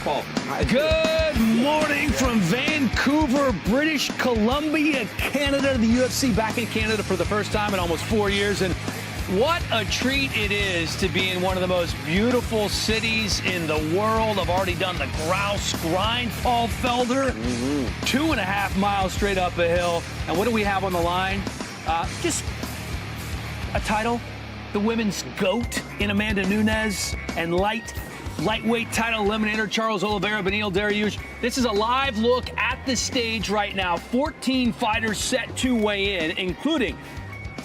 Paul. Good morning from Vancouver, British Columbia, Canada. The UFC back in Canada for the first time in almost 4 years. And what a treat it is to be in one of the most beautiful cities in the world. I've already done the grouse grind, Paul Felder. 2.5 miles straight up a hill. And what do we have on the line? Just a title. The women's GOAT in Amanda Nunes and lightweight title eliminator Charles Oliveira, Beneil Dariush. This is a live look at the stage right now. 14 fighters set to weigh in, including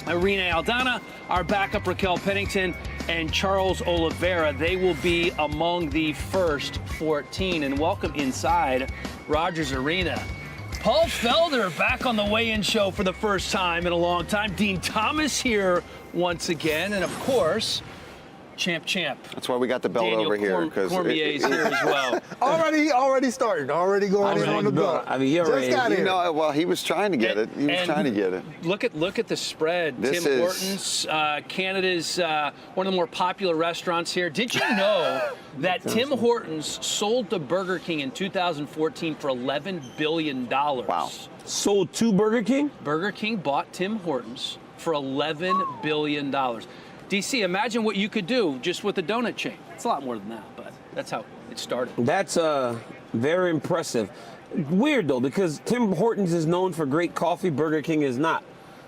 Irene Aldana, our backup Raquel Pennington, and Charles Oliveira. They will be among the first 14. And welcome inside Rogers Arena. Paul Felder back on the weigh-in show for the first time in a long time. Dean Thomas here once again, and of course, Champ. That's why we got the belt Daniel over here. Cormier's here as well. already started. Already going in on the belt. I mean, you're Just ready. got here. Well, he was trying to get it. He was trying to get it. Look at the spread. This Tim is Hortons, Canada's one of the more popular restaurants here. Did you know that Tim Hortons sold to Burger King in 2014 for $11 billion? Wow. Sold to Burger King? Burger King bought Tim Hortons for $11 billion. DC, imagine what you could do just with a donut chain. It's a lot more than that, but that's how it started. That's very impressive. Weird, though, because Tim Hortons is known for great coffee. Burger King is not.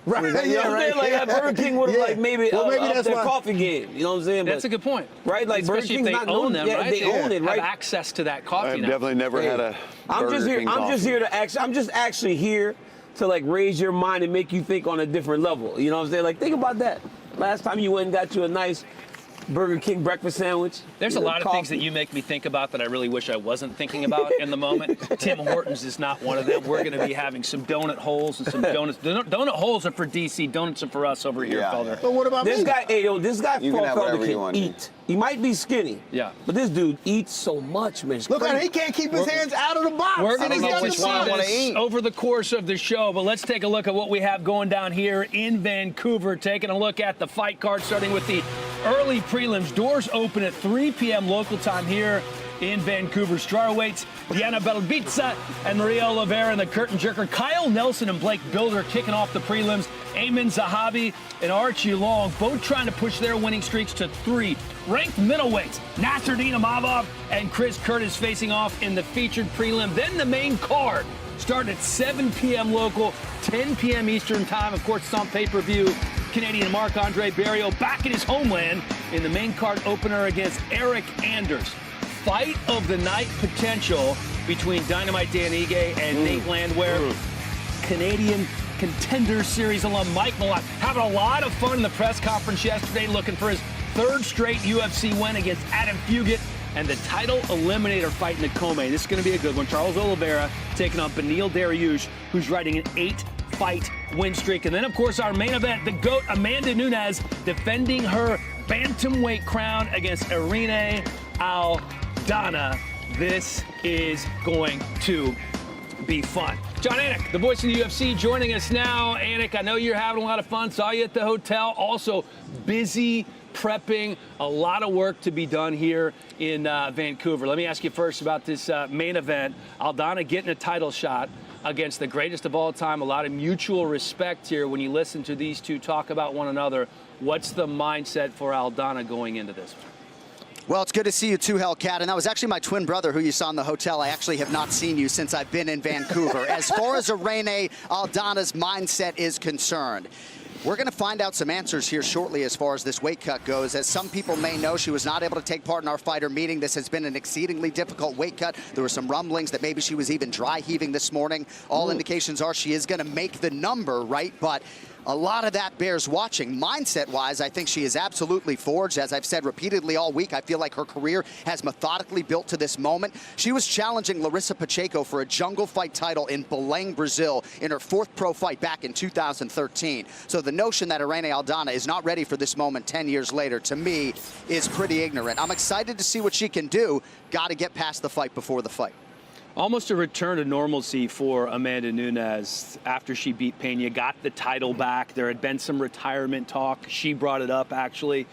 Right. You know what I'm saying? Like, Burger King would have, like, maybe up their coffee game. You know what I'm saying? That's a good point. Right? Like, Burger Especially King's if they not own known. them, Yeah, right? they own it, right? Have access to that coffee I've now. definitely never had a Burger King I'm just coffee. here to I'm just actually here to, like, raise your mind and make you think on a different level. You know what I'm saying? Like, think about that. Last time you went and got you a nice Burger King breakfast sandwich. There's a lot of things that you make me think about that I really wish I wasn't thinking about in the moment. Tim Hortons is not one of them. We're going to be having some donut holes and some donuts. Donut holes are for DC. Donuts are for us over here, Felder. But what about This me? guy, this guy You can have Paul Felder whatever you can want. eat. He might be skinny. Yeah. But this dude eats so much, man. It's Look at crazy. him. He can't keep his hands out of the box. We're going to I don't get know to which see one I wanna this eat. over the course of the show, but let's take a look at what we have going down here in Vancouver. Taking a look at the fight card, starting with the early prelims. Doors open at 3 p.m. local time here in Vancouver. Strawweights, Diana Belbitsa and Maria Oliveira and the curtain jerker. Kyle Nelson and Blake Builder kicking off the prelims. Eamon Zahabi and Archie Long both trying to push their winning streaks to 3. Ranked middleweights, Nasruddin Imavov and Chris Curtis facing off in the featured prelim. Then the main card starting at 7 p.m. local, 10 p.m. Eastern time. Of course, it's on pay-per-view. Canadian Marc-Andre Barriault back in his homeland in the main card opener against Eric Anders. Fight of the night potential between Dynamite Dan Ige and Nate Landwehr. Canadian Contender Series alum Mike Malott having a lot of fun in the press conference yesterday, looking for his 3rd straight UFC win against Adam Fugit and the title eliminator fight in the co-main. This is going to be a good one. Charles Oliveira taking on Beneil Dariush, who's riding an 8-fight win streak. And then, of course, our main event, the GOAT, Amanda Nunes, defending her bantamweight crown against Irene Aldana. This is going to be fun. John Anik, the voice of the UFC, joining us now. Anik, I know you're having a lot of fun. Saw you at the hotel. Also busy prepping. A lot of work to be done here in Vancouver. Let me ask you first about this main event. Aldana getting a title shot against the greatest of all time. A lot of mutual respect here when you listen to these two talk about one another. What's the mindset for Aldana going into this one? Well, it's good to see you too, Hellcat. And that was actually my twin brother who you saw in the hotel. I actually have not seen you since I've been in Vancouver. As far as Irene Aldana's mindset is concerned, we're going to find out some answers here shortly as far as this weight cut goes. As some people may know, she was not able to take part in our fighter meeting. This has been an exceedingly difficult weight cut. There were some rumblings that maybe she was even dry heaving this morning. All indications are she is going to make the number, right? But a lot of that bears watching. Mindset-wise, I think she is absolutely forged. As I've said repeatedly all week, I feel like her career has methodically built to this moment. She was challenging Larissa Pacheco for a jungle fight title in Belém, Brazil, in her 4th pro fight back in 2013. So the notion that Irene Aldana is not ready for this moment 10 years later, to me, is pretty ignorant. I'm excited to see what she can do. Got to get past the fight before the fight. Almost a return to normalcy for Amanda Nunes after she beat Pena, got the title back. There had been some retirement talk. She brought it up, actually.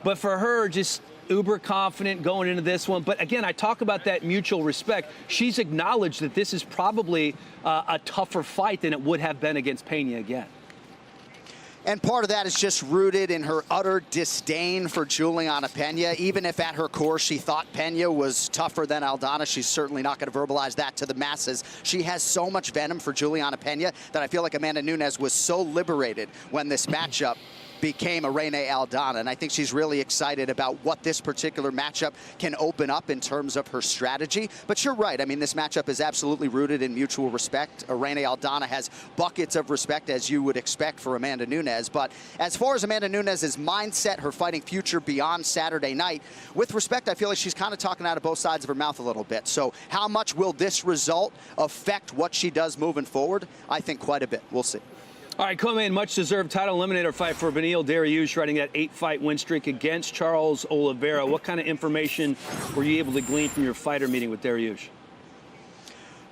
But for her, just uber confident going into this one. But again, I talk about that mutual respect. She's acknowledged that this is probably a tougher fight than it would have been against Pena again. And part of that is just rooted in her utter disdain for Juliana Pena. Even if at her core she thought Pena was tougher than Aldana, she's certainly not going to verbalize that to the masses. She has so much venom for Juliana Pena that I feel like Amanda Nunes was so liberated when this matchup became Irene Aldana, and I think she's really excited about what this particular matchup can open up in terms of her strategy. But you're right, I mean, this matchup is absolutely rooted in mutual respect. Irene Aldana has buckets of respect, as you would expect for Amanda Nunes. But as far as Amanda Nunes' mindset, her fighting future beyond Saturday night, with respect, I feel like she's kind of talking out of both sides of her mouth a little bit. So how much will this result affect what she does moving forward? I think quite a bit. We'll see. All right, co-main, much-deserved title eliminator fight for Beneil Dariush, riding that 8-fight win streak against Charles Oliveira. What kind of information were you able to glean from your fighter meeting with Dariush?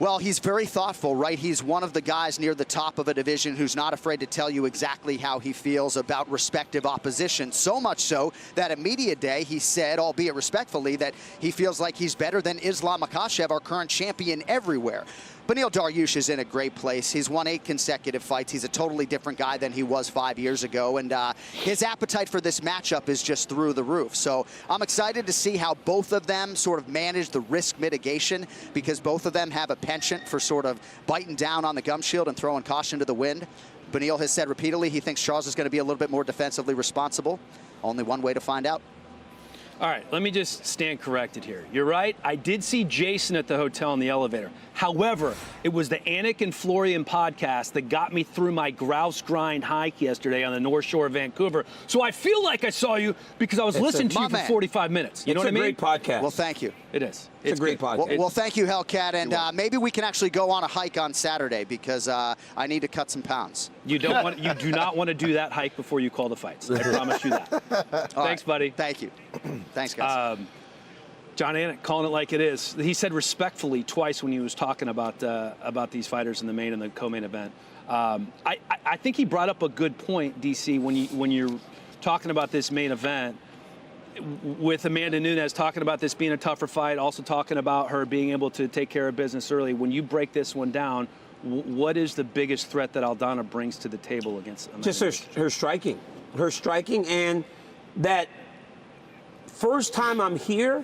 Well, he's very thoughtful, right? He's one of the guys near the top of a division who's not afraid to tell you exactly how he feels about respective opposition. So much so that at media day, he said, albeit respectfully, that he feels like he's better than Islam Makhachev, our current champion everywhere. Beneil Dariush is in a great place. He's won 8 consecutive fights. He's a totally different guy than he was 5 years ago, and his appetite for this matchup is just through the roof. So I'm excited to see how both of them sort of manage the risk mitigation, because both of them have a penchant for sort of biting down on the gum shield and throwing caution to the wind. Beneil has said repeatedly he thinks Charles is going to be a little bit more defensively responsible. Only one way to find out. All right, let me just stand corrected here. You're right, I did see Jason at the hotel in the elevator. However, it was the Anik and Florian podcast that got me through my grouse grind hike yesterday on the North Shore of Vancouver. So I feel like I saw you because I was listening to you for 45 minutes. You know what I mean? It's a great podcast. Well, thank you. It is. It's a great podcast. Well, thank you, Hellcat, and maybe we can actually go on a hike on Saturday, because I need to cut some pounds. You do not want to do that hike before you call the fights. I promise you that. Thanks, buddy. Thank you. Thanks, guys. John Anik calling it like it is. He said respectfully twice when he was talking about these fighters in the main and the co-main event. I think he brought up a good point, DC, when you're talking about this main event with Amanda Nunes, talking about this being a tougher fight, also talking about her being able to take care of business early. When you break this one down, what is the biggest threat that Aldana brings to the table against Amanda? Just her striking. Her striking, and that first time I'm here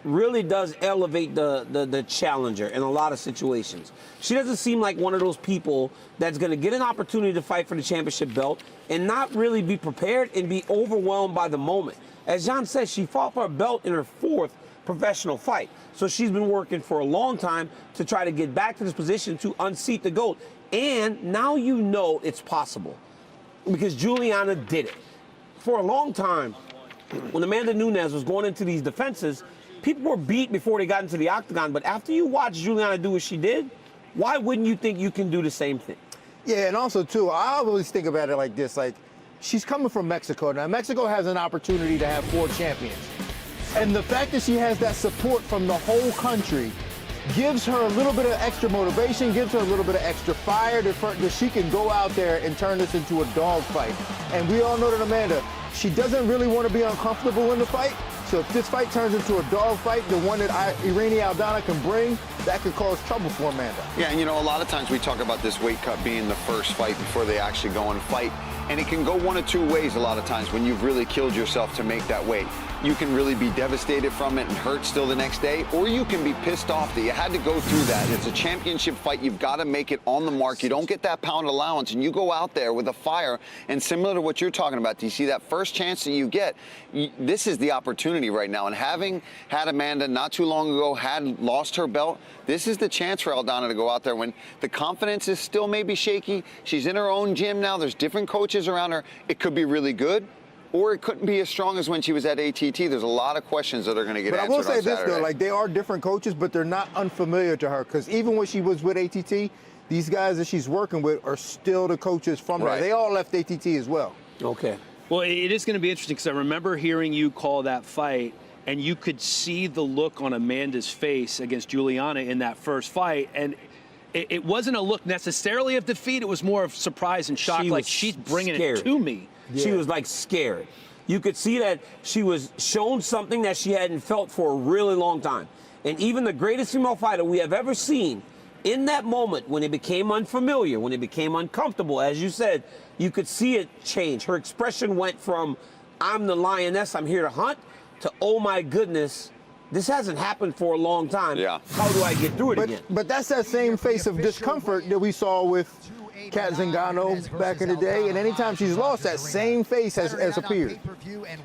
really does elevate the challenger in a lot of situations. She doesn't seem like one of those people that's going to get an opportunity to fight for the championship belt and not really be prepared and be overwhelmed by the moment. As John says, she fought for a belt in her 4th professional fight. So she's been working for a long time to try to get back to this position to unseat the GOAT. And now you know it's possible, because Juliana did it. For a long time, when Amanda Nunes was going into these defenses, people were beat before they got into the octagon. But after you watch Juliana do what she did, why wouldn't you think you can do the same thing? Yeah, and also, too, I always think about it like this. Like, she's coming from Mexico. Now, Mexico has an opportunity to have 4 champions. And the fact that she has that support from the whole country gives her a little bit of extra motivation, gives her a little bit of extra fire that she can go out there and turn this into a dogfight. And we all know that Amanda, she doesn't really want to be uncomfortable in the fight. So if this fight turns into a dogfight, the one that Irene Aldana can bring, that could cause trouble for Amanda. Yeah, and you know, a lot of times we talk about this weight cut being the first fight before they actually go and fight. And it can go one of 2 ways a lot of times when you've really killed yourself to make that weight. You can really be devastated from it and hurt still the next day, or you can be pissed off that you had to go through that. It's a championship fight. You've got to make it on the mark. You don't get that pound allowance, and you go out there with a fire. And similar to what you're talking about, DC, that first chance that you get, this is the opportunity right now. And having had Amanda not too long ago had lost her belt, this is the chance for Aldana to go out there when the confidence is still maybe shaky. She's in her own gym now. There's different coaches around her. It could be really good, or it couldn't be as strong as when she was at ATT. There's a lot of questions that are going to get answered on Saturday. But I will say this, though, like, they are different coaches, but they're not unfamiliar to her, because even when she was with ATT, these guys that she's working with are still the coaches from there. They all left ATT as well. Okay. Well, it is going to be interesting, because I remember hearing you call that fight, and you could see the look on Amanda's face against Juliana in that first fight, and it wasn't a look necessarily of defeat. It was more of surprise and shock, like she's bringing it to me. Yeah. She was like scared. You could see that she was shown something that she hadn't felt for a really long time. And even the greatest female fighter we have ever seen, in that moment when it became unfamiliar, when it became uncomfortable, as you said, you could see it change. Her expression went from, I'm the lioness, I'm here to hunt, to, oh my goodness, this hasn't happened for a long time. Yeah. How do I get through it again? But that's that same face of discomfort that we saw with Kat Zingano back in the day, and anytime she's lost, that same face has appeared.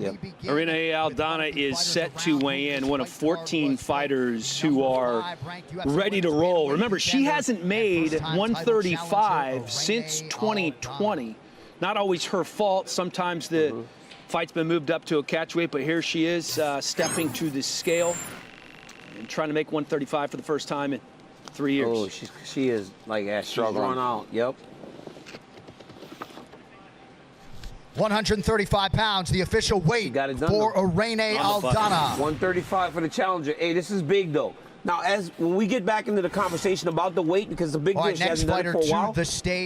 Yep. Irene Aldana is set to weigh in, one of 14 fighters who are ready to roll. Remember, she hasn't made 135 since 2020. Not always her fault. Sometimes the fight's been moved up to a catch weight, but here she is stepping to the scale and trying to make 135 for the first time in 3 years. Oh, she is like she's run out. Yep. 135 pounds, the official weight got it done, for though. Irene Aldana. 135 for the challenger. Hey, this is big though. Now, when we get back into the conversation about the weight, because the big deal, she hasn't done it for a while,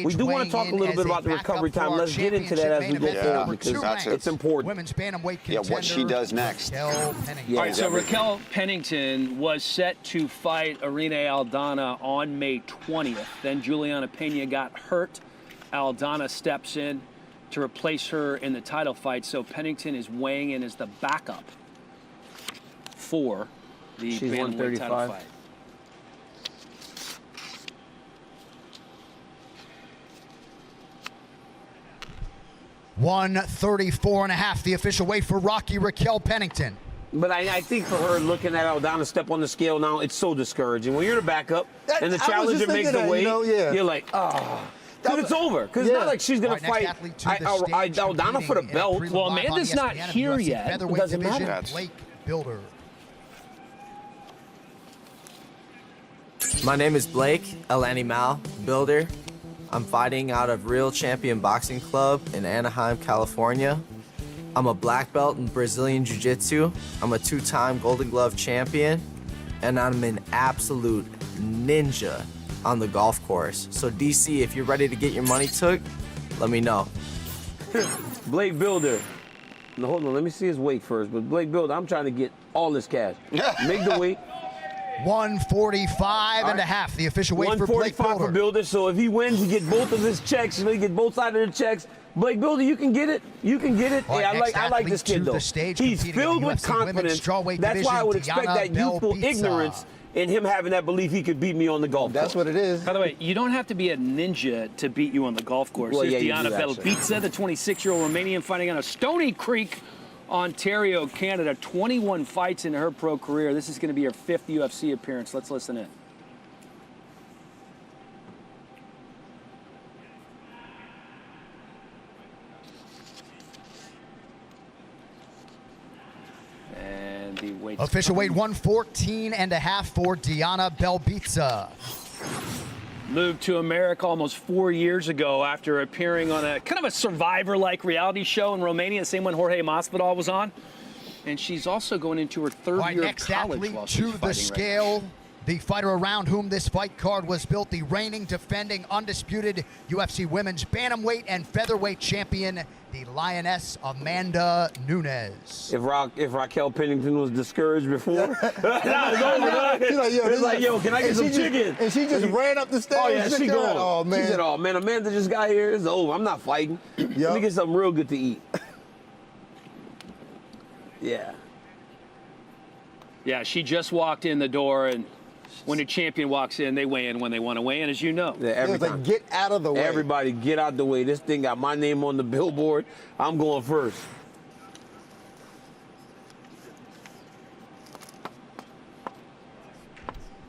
we do want to talk a little bit about the recovery time. Let's get into that as we go forward, because it's important. Women's bantamweight Yeah, what she does next. All right, so Raquel Pennington was set to fight Irene Aldana on May 20th. Then Juliana Pena got hurt. Aldana steps in to replace her in the title fight. So Pennington is weighing in as the backup for the She's bantamweight title 135. fight. $134.5, the official weight for Rocky Raquel Pennington. But I think for her, looking at Aldana step on the scale now, it's so discouraging. When you're the backup and the challenger makes the weight, you're like, oh. Because it's over. Because it's not like she's going to fight Aldana for the belt. Well, Amanda's not here yet. It doesn't matter. Blake Builder. My name is Blake Mal Builder. I'm fighting out of Real Champion Boxing Club in Anaheim, California. I'm a black belt in Brazilian Jiu-Jitsu. I'm a two-time Golden Glove champion, and I'm an absolute ninja on the golf course. So DC, if you're ready to get your money took, let me know. Blake Builder. Now, hold on, let me see his weight first. But Blake Builder, I'm trying to get all this cash. Make the weight. 145.5, the official weight for Blake 145 for Builder. So if he wins, he get both of his checks. He get both sides of the checks. Blake Builder, you can get it. You can get it. Hey, I like this kid though. He's filled with confidence. That's why I would expect that youthful ignorance in him having that belief he could beat me on the golf course. That's what it is. By the way, you don't have to be a ninja to beat you on the golf course. Well, Here's yeah, you Diana do, actually. Belbitsa, the 26-year-old Romanian fighting out of Stony Creek, Ontario, Canada. 21 fights in her pro career. This is going to be her 5th UFC appearance. Let's listen in. And the weight. Official weight 114.5 for Diana Belbitsa. Moved to America almost 4 years ago after appearing on a kind of a Survivor-like reality show in Romania, the same one Jorge Masvidal was on. And she's also going into her 3rd year of Next college athlete while to she's the fighting scale. The fighter around whom this fight card was built, the reigning, defending, undisputed UFC women's bantamweight and featherweight champion, the Lioness Amanda Nunes. If Raquel Pennington was discouraged before, She's like, yo, can I get some chicken? And she just ran up the stairs. Oh yeah, she gone. Oh man. She said, "Oh man, Amanda just got here. It's over. I'm not fighting. Let me get something real good to eat." Yeah. Yeah, she just walked in the door, and when a champion walks in, they weigh in when they want to weigh in, as you know. Yeah, It every was time. like, get out of the way. Everybody get out the way. This thing got my name on the billboard. I'm going first.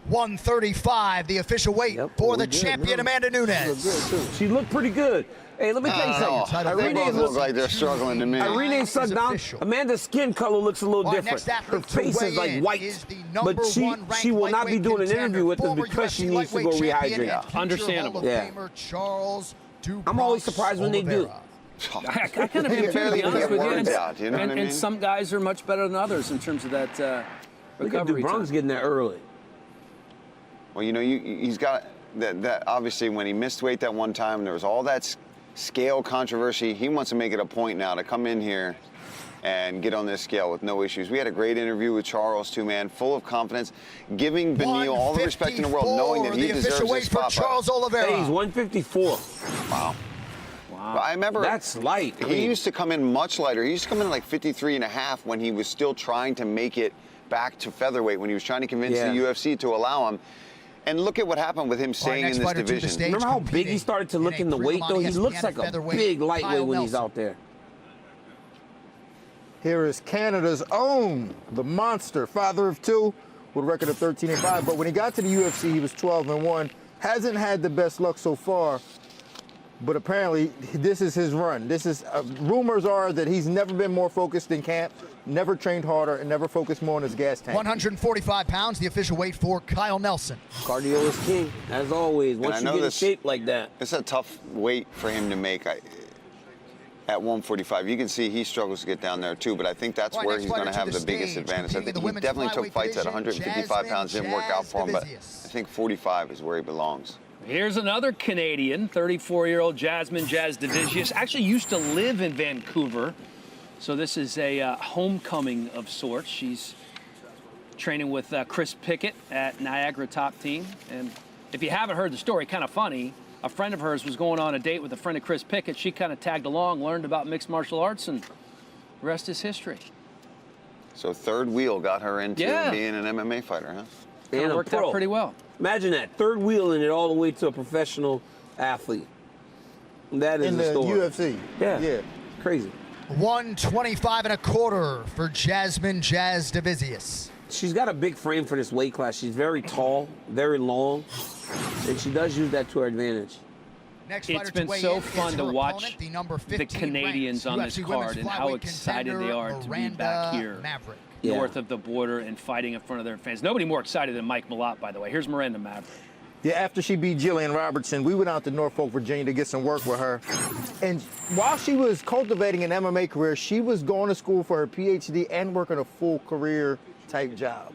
$135, the official weight for the champion Amanda Nunes. She looked pretty good. Hey, let me tell you something. They both Irene look like they're struggling to me. Irene sucked down. official. Amanda's skin color looks a little Our different. next Her athlete to face is weigh like in white. is the But number one she will not be ranked doing an lightweight interview with us contender, because she former needs to UFC go lightweight rehydrate. champion and future Understandable. Hall of Yeah. Famer Charles I'm always Dubras surprised when they do. Oliveira. I kind of am too, to barely be honest get with you. words And, out, you know what I mean? and some guys are much better than others in terms of that Look at recovery Dubron's time. getting there early. Well, you know, he's got that. Obviously, when he missed weight that one time, there was all that scale controversy. He wants to make it a point now to come in here and get on this scale with no issues. We had a great interview with Charles, too, man, full of confidence, giving Beneil all the respect in the world, knowing that he deserves this spot. Charles Oliveira. Hey, he's 154. Wow. Wow. I remember that's light. He used to come in much lighter. He used to come in like 53.5 when he was still trying to make it back to featherweight, when he was trying to convince the UFC to allow him. And look at what happened with him staying in this division. Remember how big he started to look in the weight, though? He looks like a big lightweight when he's out there. Here is Canada's own, the monster, father of two, with a record of 13-5. But when he got to the UFC, he was 12-1. Hasn't had the best luck so far, but apparently this is his run. This is rumors are that he's never been more focused in camp, never trained harder, and never focused more on his gas tank. 145 pounds, the official weight for Kyle Nelson. Cardio is king, as always. Once you get in shape like that. It's a tough weight for him to make. At 145, you can see he struggles to get down there too, but I think that's where he's going to have the biggest advantage. I think he definitely took fights at 155 pounds, didn't work out for him, but I think 45 is where he belongs. Here's another Canadian, 34-year-old Jasmine Jasudavicius. Actually used to live in Vancouver, so this is a homecoming of sorts. She's training with Chris Pickett at Niagara Top Team, and if you haven't heard the story, kind of funny. A friend of hers was going on a date with a friend of Chris Pickett. She kind of tagged along, learned about mixed martial arts, and the rest is history. So third wheel got her into being an MMA fighter, huh? And worked out pretty well. Imagine that, third wheeling it all the way to a professional athlete. That is in the the story. UFC. Yeah, crazy. 125.25 for Jasmine Jasudavicius. She's got a big frame for this weight class. She's very tall, very long, and she does use that to her advantage. It's been so fun to watch the Canadians on this card and how excited they are to be back here north of the border and fighting in front of their fans. Nobody more excited than Mike Malott, by the way. Here's Miranda Maverick. Yeah, after she beat Jillian Robertson, we went out to Norfolk, Virginia to get some work with her. And while she was cultivating an MMA career, she was going to school for her PhD and working a full career type job.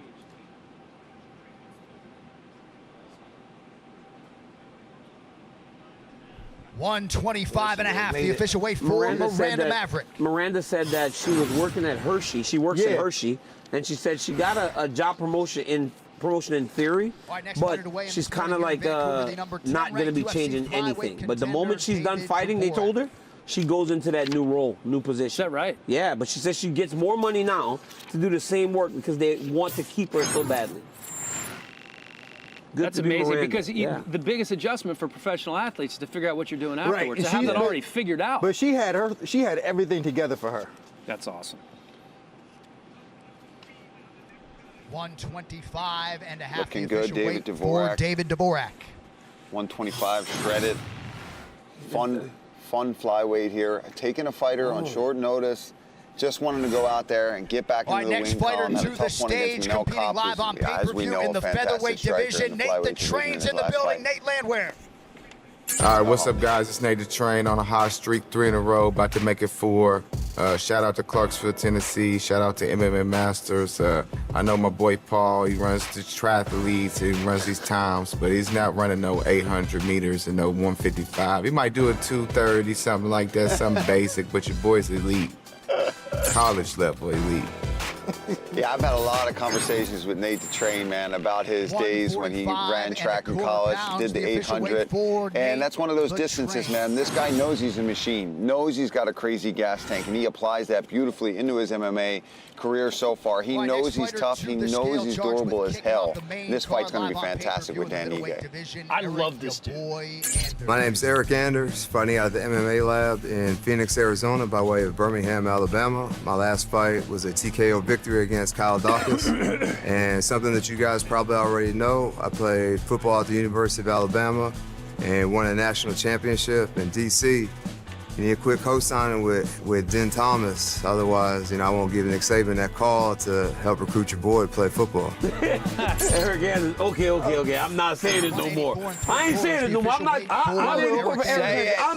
$125.5, the official weight for Miranda Maverick. Miranda said that she was working at Hershey. She works at Hershey, and she said she got a job promotion in theory, but she's kind of like not going to be changing anything. But the moment she's done fighting, they told her, she goes into that new role, new position. Is that right? Yeah, but she says she gets more money now to do the same work because they want to keep her so badly. That's amazing because the biggest adjustment for professional athletes is to figure out what you're doing afterwards. To have that already figured out. But she had everything together for her. That's awesome. 125.5. Looking good, David Dvorak. For David Dvorak. 125 shredded. Fun flyweight here. Taking a fighter on short notice. Just wanting to go out there and get back into the win column. Next fighter to the stage, competing live on pay-per-view in the featherweight division. Nate the Train's in the building. Nate Landwehr. All right, what's up, guys? It's Nate the Train on a hot streak, 3 in a row, about to make it 4. Shout out to Clarksville, Tennessee. Shout out to MMA Masters. I know my boy Paul, he runs the triathletes, he runs these times, but he's not running no 800 meters and no 155. He might do a 230, something like that, something basic, but your boy's elite. College level elite. Yeah, I've had a lot of conversations with Nate the Train, man, about his days when he ran track in college, did the 800, and that's one of those distances, man. This guy knows he's a machine, knows he's got a crazy gas tank, and he applies that beautifully into his MMA career so far. He knows he's tough. He knows he's durable as hell. This fight's going to be fantastic with Dan Ige. I love this dude. My name's Eric Anders, fighting out of the MMA lab in Phoenix, Arizona, by way of Birmingham, Alabama. My last fight was a TKO victory against Kyle Dawkins. And something that you guys probably already know, I played football at the University of Alabama and won a national championship in D.C. You need a quick co-signing with Den Thomas. Otherwise, I won't give Nick Saban that call to help recruit your boy to play football. Eric Anders, okay. I'm not saying it no more. I ain't saying it no more. I'm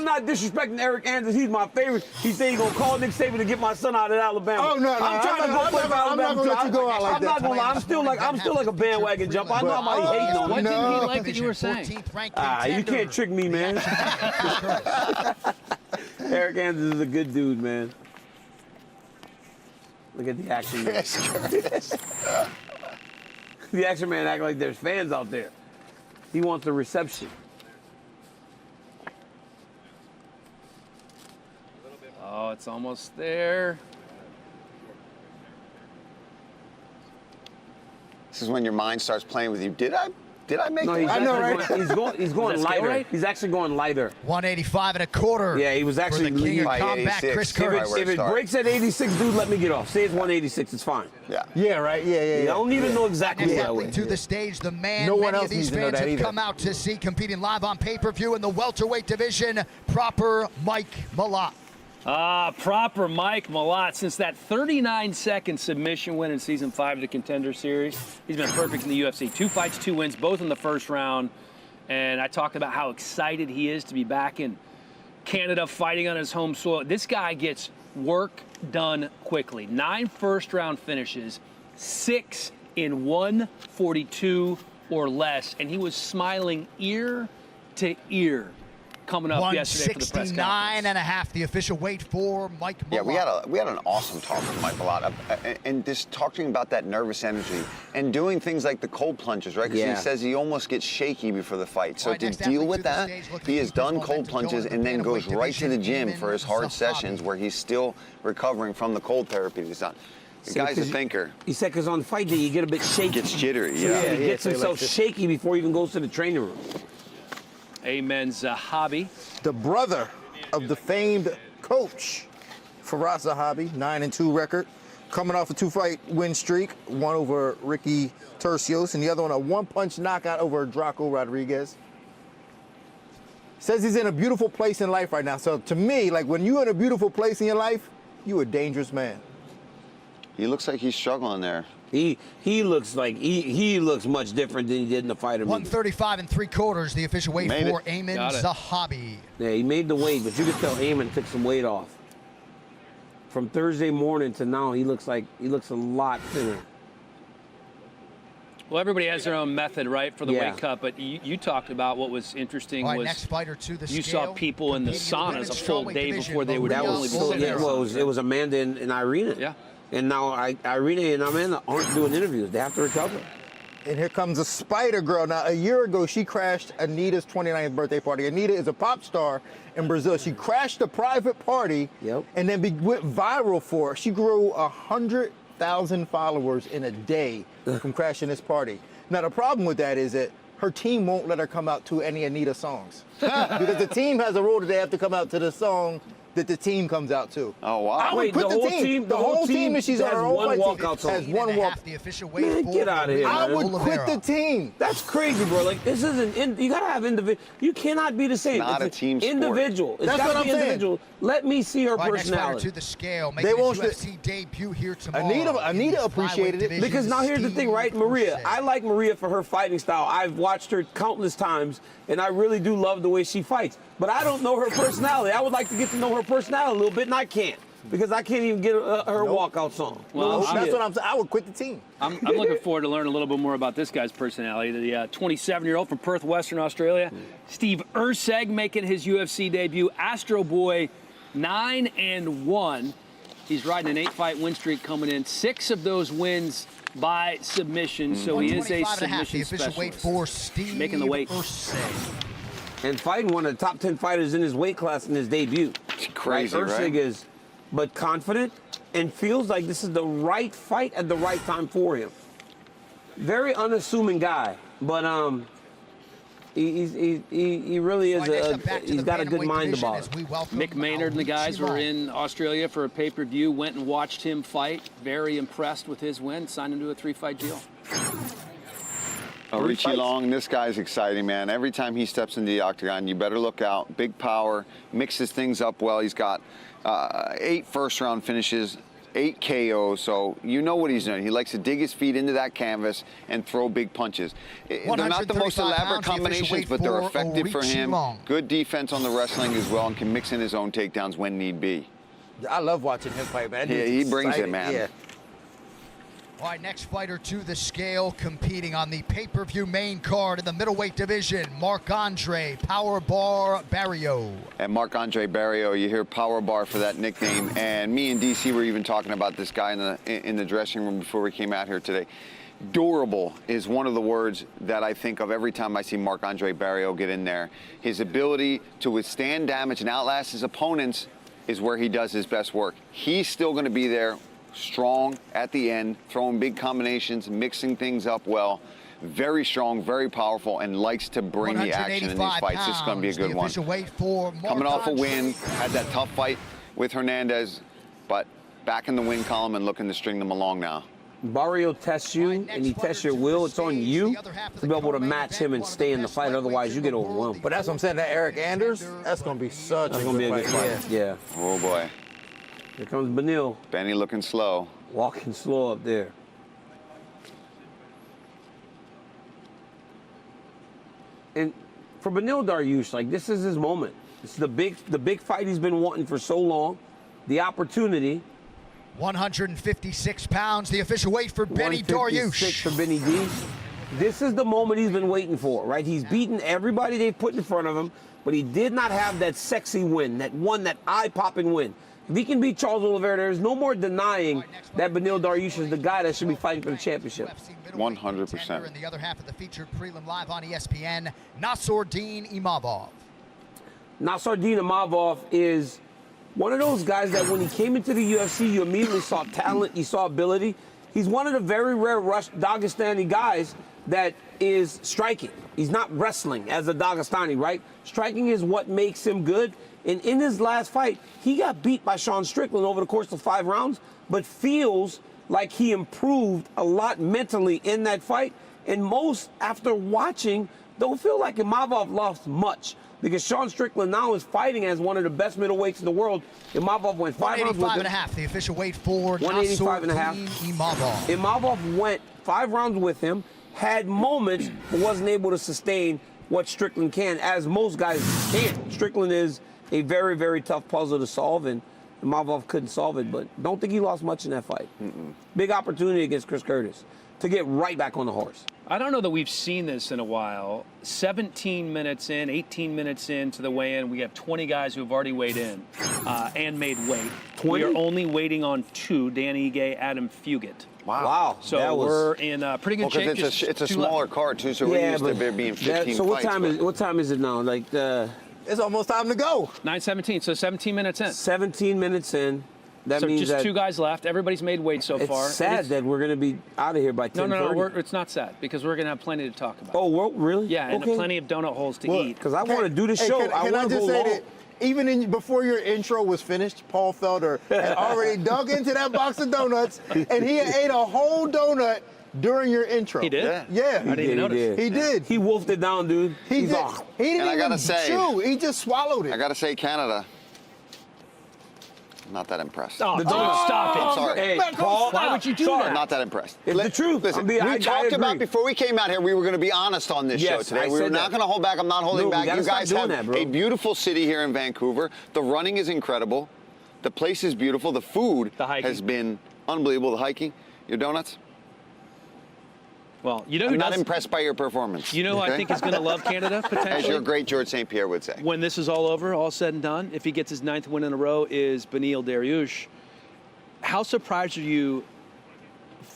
not disrespecting Eric Anders. He's my favorite. He said he's going to call Nick Saban to get my son out of Alabama. Oh, no. I'm trying to go play for Alabama. I'm not going to let you go out like that. I'm not going to lie. I'm still like a bandwagon jumper. I know I'm not hating on What him. didn't he like that you were saying? You can't trick me, man. Eric Anders is a good dude, man. Look at the action man. The action man act like there's fans out there. He wants the reception. Oh, it's almost there. This is when your mind starts playing with you. Did I make No, that? he's I know, actually right? He's going Does that scale lighter. right? He's actually going lighter. 185.25. Yeah, he was actually for the king of by combat, 86. Chris If it- Curtis. where If it start. breaks at 86, dude, let me get off. Say it's 186, it's fine. Yeah. Yeah, right. Yeah. I don't even know exactly Next what I athlete would. to the stage, the man No one many else of these needs to know fans that have either. come out to see competing live on pay-per-view in the welterweight division, proper Mike Malott. Proper Mike Malott. Since that 39-second submission win in Season 5 of the Contender Series, he's been perfect in the UFC. 2 fights, 2 wins, both in the first round. And I talked about how excited he is to be back in Canada fighting on his home soil. This guy gets work done quickly. 9 first-round finishes, 6 in 142 or less. And he was smiling ear to ear coming up yesterday for the press conference. 169.5, the official weight for Mike Malott. Yeah, we had an awesome talk with Mike Malott, and just talking about that nervous energy and doing things like the cold plunges, right? Because Yeah. he says he almost gets shaky before the fight. So All right, to next deal athlete with to the that, stage, looking he to has keep his done cold momentum plunges going and in then the goes bantamweight right to the division. gym for his Ige hard and sessions where he's still recovering from the cold therapy he's done. The guy's a thinker. He said because on fight day you get a bit shaky. Gets jittery, So yeah. he gets so he himself likes to- shaky before he even goes to the training room. Amen's hobby. The brother of the famed coach, Faraz Zahabi, 9-2 record, coming off a 2-fight win streak, one over Ricky Tercios, and the other one a 1-punch knockout over Draco Rodriguez. Says he's in a beautiful place in life right now. So to me, like when you're in a beautiful place in your life, you're a dangerous man. He looks like he's struggling there. He looks like he looks much different than he did in the fighter meeting. 135 3/4, the official weight Made for it. Ige Got it. Zahabi. Yeah, he made the weight, but you could tell Eamon took some weight off. From Thursday morning to now, he looks a lot thinner. Well, everybody has their own method, right, for the Yeah. weight cut. But you talked about what was interesting All right, was next fighter to the you scale, saw people in the competing in saunas women's a full strawweight day division, before they would Maria That normally was be so, sitting yeah, there. well, it was Amanda and Irene. Yeah. And now Irene and Amanda aren't doing interviews. They have to recover. And here comes a spider girl. Now, a year ago, she crashed Anita's 29th birthday party. Anita is a pop star in Brazil. She crashed a private party Yep. and then went viral for it. She grew 100,000 followers in a day from crashing this party. Now, the problem with that is that her team won't let her come out to any Anita songs. Because the team has a rule that they have to come out to the song that the team comes out to. Oh, wow. I would Wait, quit the whole team- The whole team that she's on has her own one fight team walkout song. has one 1.5, walk. the official weight Man, for get outta here, I man. would Oliveira. quit the team. That's crazy, bro. Like this isn't. You gotta have individual. You cannot be the same. Not It's a team sport. Individual. It's That's gotta what be I'm saying. individual. Let me see her All right, next fighter personality. to the scale, They making won't his st- UFC debut here tomorrow. Anita in the appreciated flyweight it. division, Because now here's the thing, right, Steve Maria? Ursa. I like Maria for her fighting style. I've watched her countless times, and I really do love the way she fights. But I don't know her personality. I would like to get to know her personality a little bit, and I can't because I can't even get her walkout song. Well, No I'm- That's shit. what I'm saying. I would quit the team. I'm looking forward to learning a little bit more about this guy's personality. The 27-year-old from Perth, Western Australia, Steve Ursa making his UFC debut. Astro Boy, 9-1. He's riding an 8-fight win streak coming in. 6 of those wins by submission, so he is a 125.5, the submission official weight specialist. for Steve Making the weight. Ursa. And fighting one of the top 10 fighters in his weight class in his debut. It's crazy, Ursig right? is, but confident and feels like this is the right fight at the right time for him. Very unassuming guy, but he really is All right, next up, back to he's the got a good bantamweight mind division about as it. we welcome Mick Maynard and the guys were in Australia for a pay-per-view, went and watched him fight. Very impressed with his win, signed him to a 3-fight deal. Richie fights. Long, this guy's exciting, man. Every time he steps into the octagon, you better look out. Big power, mixes things up well. He's got 8 first-round finishes, 8 KOs, so you know what he's doing. He likes to dig his feet into that canvas and throw big punches. They're not the most 135 elaborate pounds, the official combinations, weight but they're for effective for Richie him. Long. Good defense on the wrestling as well, and can mix in his own takedowns when need be. I love watching him fight, man. That Yeah, dude's he brings it, exciting. man. Yeah. All right, next fighter to the scale, competing on the pay-per-view main card in the middleweight division, Marc-Andre Power Bar Barrio. And Marc-Andre Barrio, you hear Power Bar for that nickname. And me and DC were even talking about this guy in the dressing room before we came out here today. Durable is one of the words that I think of every time I see Marc-Andre Barrio get in there. His ability to withstand damage and outlast his opponents is where he does his best work. He's still going to be there, strong at the end, throwing big combinations, mixing things up well. Very strong, very powerful, and likes to bring the action in these fights. This is going to be a good one. Coming off a win, had that tough fight with Hernandez, but back in the win column and looking to string them along now. Barrio tests you, and he tests your will. It's on you to be able to match him and stay in the fight. Otherwise, you get overwhelmed. But that's what I'm saying. That Eric Anders, that's going to be such a good fight. Yeah. Oh, boy. Here comes Beneil. Benny looking slow. Walking slow up there. And for Beneil Dariush, like, this is his moment. It's the big fight he's been wanting for so long. The opportunity. 156 pounds, the official weight for Beneil Dariush. For Benny D. This is the moment he's been waiting for, right? He's beaten everybody they've put in front of him, but he did not have that sexy win, that eye-popping win. If he can beat Charles Oliveira, there's no more denying that Beneil Dariush is the guy that should be fighting for the championship. 100%. In the other half of the featured prelim live on ESPN, Nassourdine Imavov. Nassourdine Imavov is one of those guys that when he came into the UFC, you immediately saw talent, you saw ability. He's one of the very rare Dagestani guys that is striking. He's not wrestling as a Dagestani, right? Striking is what makes him good. And in his last fight, he got beat by Sean Strickland over the course of 5 rounds, but feels like he improved a lot mentally in that fight. And most, after watching, don't feel like Imavov lost much, because Sean Strickland now is fighting as one of the best middleweights in the world. Imavov went 5 rounds with him. 185.5, the official weight for 185.5. Imavov. Imavov went 5 rounds with him, had moments, but wasn't able to sustain what Strickland can, as most guys can. Strickland is a very, very tough puzzle to solve, and Imavov couldn't solve it, but don't think he lost much in that fight. Big opportunity against Chris Curtis to get right back on the horse. I don't know that we've seen this in a while. 17 minutes in, 18 minutes into the weigh-in, we have 20 guys who have already weighed in and made weight. 20? We are only waiting on 2, Dan Ige, Adam Fugit. Wow. So we're in pretty good shape. It's a smaller card, too, so we're used to there being 15 so what fights. what time is it now? Like it's almost time to go. 9:17, so 17 minutes in. 17 minutes in. That so means just that 2 guys left. Everybody's made weight so far. It's sad that we're going to be out of here by 10:30. No, it's not sad, because we're going to have plenty to talk about. Oh, well, really? Yeah, and plenty of donut holes to eat. Because I want to do the show. Can I just say that even before your intro was finished, Paul Felder had already dug into that box of donuts, and he ate a whole donut during your intro. He did? Yeah. I didn't even notice. He did. He wolfed it down, dude. He didn't And I even gotta say, chew. He just swallowed it. I got to say, Canada, not that impressed. Oh, stop it. I'm sorry. Hey, Paul, why would you do that? Not that impressed. It's the truth. Listen, I we talked about agree. before we came out here, we were going to be honest on this show today. We were not going to hold back. I'm not holding back. You guys have a beautiful city here in Vancouver. The running is incredible. The place is beautiful. The food has been unbelievable. The hiking, your donuts. Well, you know who I'm not impressed by your performance. You know who I think is going to love Canada, potentially? As your great George St. Pierre would say. When this is all over, all said and done, if he gets his 9th win in a row, is Beneil Dariush. How surprised are you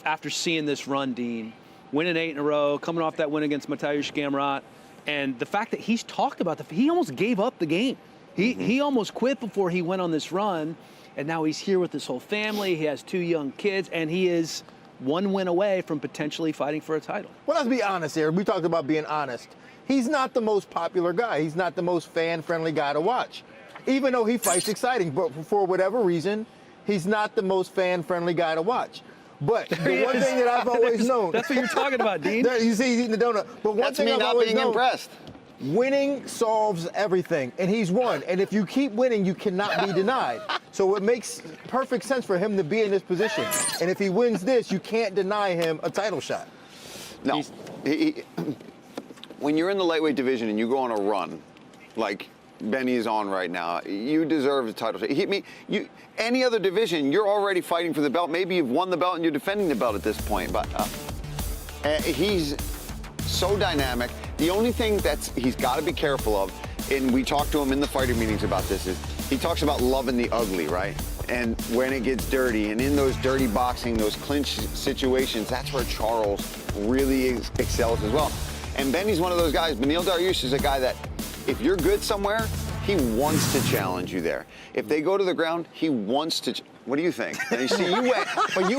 after seeing this run, Dean? Winning 8 in a row, coming off that win against Mateusz Gamrot, and the fact that he's talked about he almost gave up the game. He almost quit before he went on this run, and now he's here with his whole family. He has 2 young kids, and he is 1 win away from potentially fighting for a title. Well, let's be honest here. We talked about being honest. He's not the most popular guy. He's not the most fan-friendly guy to watch. Even though he fights exciting, but for whatever reason, he's not the most fan-friendly guy to watch. But the one thing that I've always known. That's what you're talking about, Dean. You see, he's eating the donut. But one thing I've always known. Impressed. Winning solves everything, and he's won. And if you keep winning, you cannot be denied. So it makes perfect sense for him to be in this position. And if he wins this, you can't deny him a title shot. No. When you're in the lightweight division and you go on a run, like Benny is on right now. You deserve the title. Any other division, you're already fighting for the belt. Maybe you've won the belt and you're defending the belt at this point. But he's so dynamic. The only thing he's got to be careful of, and we talked to him in the fighter meetings about this, is he talks about loving the ugly, right? And when it gets dirty, and in those dirty boxing, those clinch situations, that's where Charles really excels as well. And Benny's one of those guys. Beneil Dariush is a guy that, if you're good somewhere, he wants to challenge you there. If they go to the ground, he wants to. What do you think? And you see, you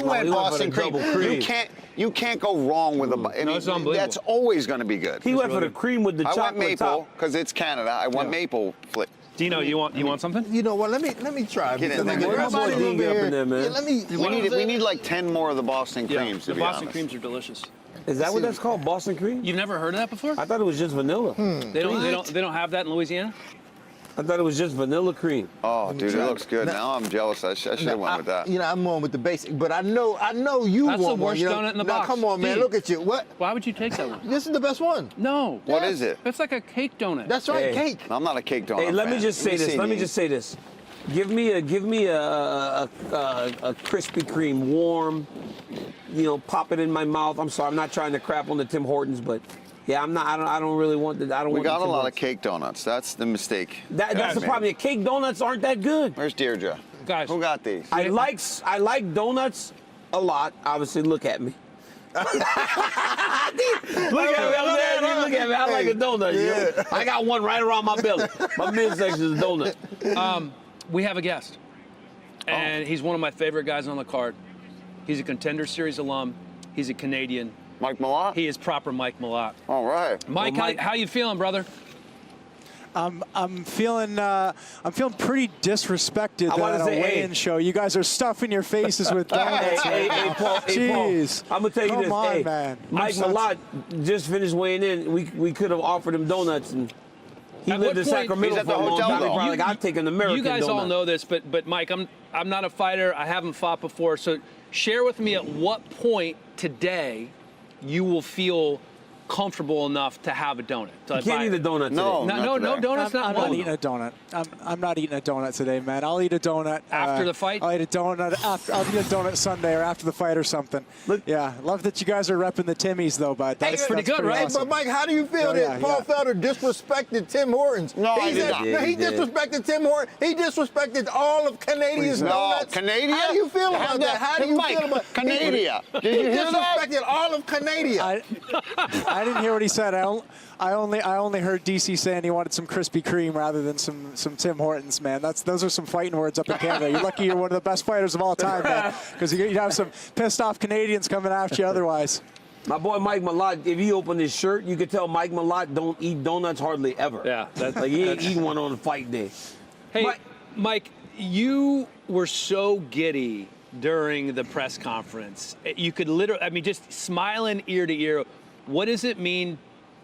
went Boston cream. You can't go wrong with it's unbelievable. That's always going to be good. He went for the cream with the chocolate I went maple because it's Canada. I want maple flip. Dino, you want something? You know what? Let me try. Get in there. We need like 10 more of the Boston creams. The Boston creams are delicious. Is that what that's called, Boston cream? You've never heard of that before? I thought it was just vanilla. They don't have that in Louisiana? I thought it was just vanilla cream. Oh, dude, it looks good. Now I'm jealous. I should have went with that. You know, I'm on with the basic, but I know you want one. That's the worst donut in the box. Now, come on, man. Steve, look at you. What? Why would you take that one? This is the best one. No. What is it? It's like a cake donut. That's right, cake. I'm not a cake donut. Hey, let fan. me just say this. Let me just say this. Give me a Krispy Kreme, warm. You know, pop it in my mouth. I'm sorry, I'm not trying to crap on the Tim Hortons, but yeah, I don't really want the. We got a lot of cake donuts. That's the mistake. That's the problem. The cake donuts aren't that good. Where's Deirdre? Guys, who got these? I like donuts a lot. Obviously, look at me. Look at me. I like a donut. You know? I got one right around my belly. My midsection is a donut. We have a guest, and he's one of my favorite guys on the card. He's a Contender Series alum. He's a Canadian. Mike Malott? He is proper Mike Malott. All right. Mike, how you feeling, brother? I'm feeling pretty disrespected at a weigh-in show. You guys are stuffing your faces with donuts. Hey, Paul. Jeez. I'm gonna tell you this. Come on, hey, man. Mike Malott just finished weighing in. We could have offered him donuts, and he lived in Sacramento for a long time. Probably like, I'd take an American You guys donut. all know this, but Mike, I'm not a fighter. I haven't fought before, so share with me at what point today you will feel comfortable enough to have a donut. You can't eat a donut today. No donuts. I'm not eating a donut. I'm not eating a donut today, man. I'll eat a donut after the fight. I'll eat a donut. I'll eat a donut Sunday or after the fight or something. Yeah, love that you guys are repping the Timmies though, but that's pretty good, right? Awesome. But Mike, how do you feel that Paul Felder disrespected Tim Hortons? No, he did not. He disrespected Tim Hortons. He disrespected all of Canadians' donuts. Canada? How do you feel about that? How do you feel about Canada? He disrespected all of Canada. I didn't hear what he said. I only heard DC saying he wanted some Krispy Kreme rather than some Tim Hortons, man. Those are some fighting words up in Canada. You're lucky you're one of the best fighters of all time, man, because you'd have some pissed off Canadians coming after you otherwise. My boy Mike Malott, if he opened his shirt, you could tell Mike Malott don't eat donuts hardly ever. Yeah, that's like he ain't eating one on a fight day. Hey, Mike, you were so giddy during the press conference. You could literally, just smiling ear to ear. What does it mean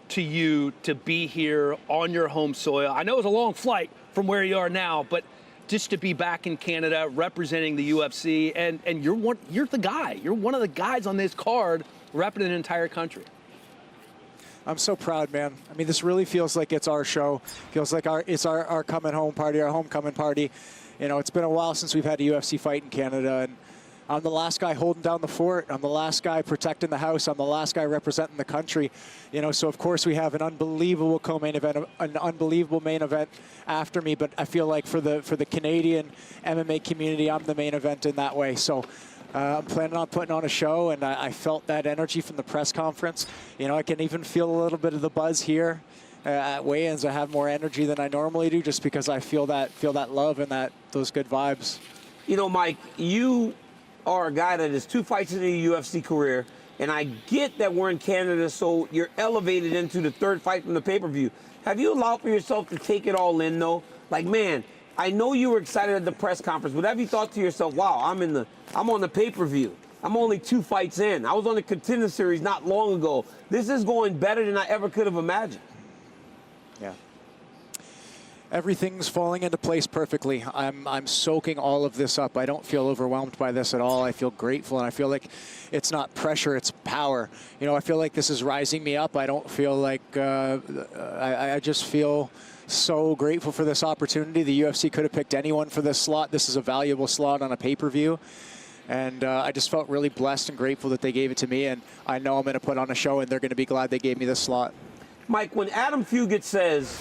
to you to be here on your home soil? I know it was a long flight from where you are now, but just to be back in Canada representing the UFC, and you're the guy. You're one of the guys on this card repping an entire country. I'm so proud, man. This really feels like it's our show. Feels like it's our coming home party, our homecoming party. You know, it's been a while since we've had a UFC fight in Canada, and I'm the last guy holding down the fort. I'm the last guy protecting the house. I'm the last guy representing the country. You know, so of course we have an unbelievable co-main event, an unbelievable main event after me. But I feel like for the Canadian MMA community, I'm the main event in that way. So I'm planning on putting on a show, and I felt that energy from the press conference. You know, I can even feel a little bit of the buzz here at weigh-ins. I have more energy than I normally do, just because I feel that love and those good vibes. You know, Mike, you are a guy that is 2 fights in the UFC career, and I get that we're in Canada, so you're elevated into the 3rd fight from the pay-per-view. Have you allowed for yourself to take it all in, though? Like, man, I know you were excited at the press conference, but have you thought to yourself, wow, I'm on the pay-per-view. I'm only 2 fights in. I was on the Contender Series not long ago. This is going better than I ever could have imagined. Yeah. Everything's falling into place perfectly. I'm soaking all of this up. I don't feel overwhelmed by this at all. I feel grateful, and I feel like it's not pressure, it's power. You know, I feel like this is rising me up. I don't feel like I just feel so grateful for this opportunity. The UFC could have picked anyone for this slot. This is a valuable slot on a pay-per-view. And I just felt really blessed and grateful that they gave it to me. And I know I'm going to put on a show, and they're going to be glad they gave me this slot. Mike, when Adam Fugit says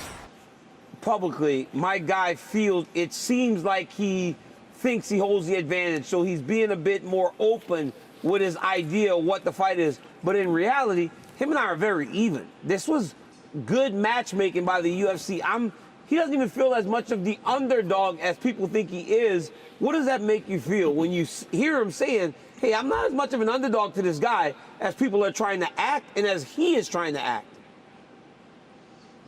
publicly, my guy feels, it seems like he thinks he holds the advantage, so he's being a bit more open with his idea of what the fight is. But in reality, him and I are very even. This was good matchmaking by the UFC. He doesn't even feel as much of the underdog as people think he is. What does that make you feel when you hear him saying, hey, I'm not as much of an underdog to this guy as people are trying to act and as he is trying to act?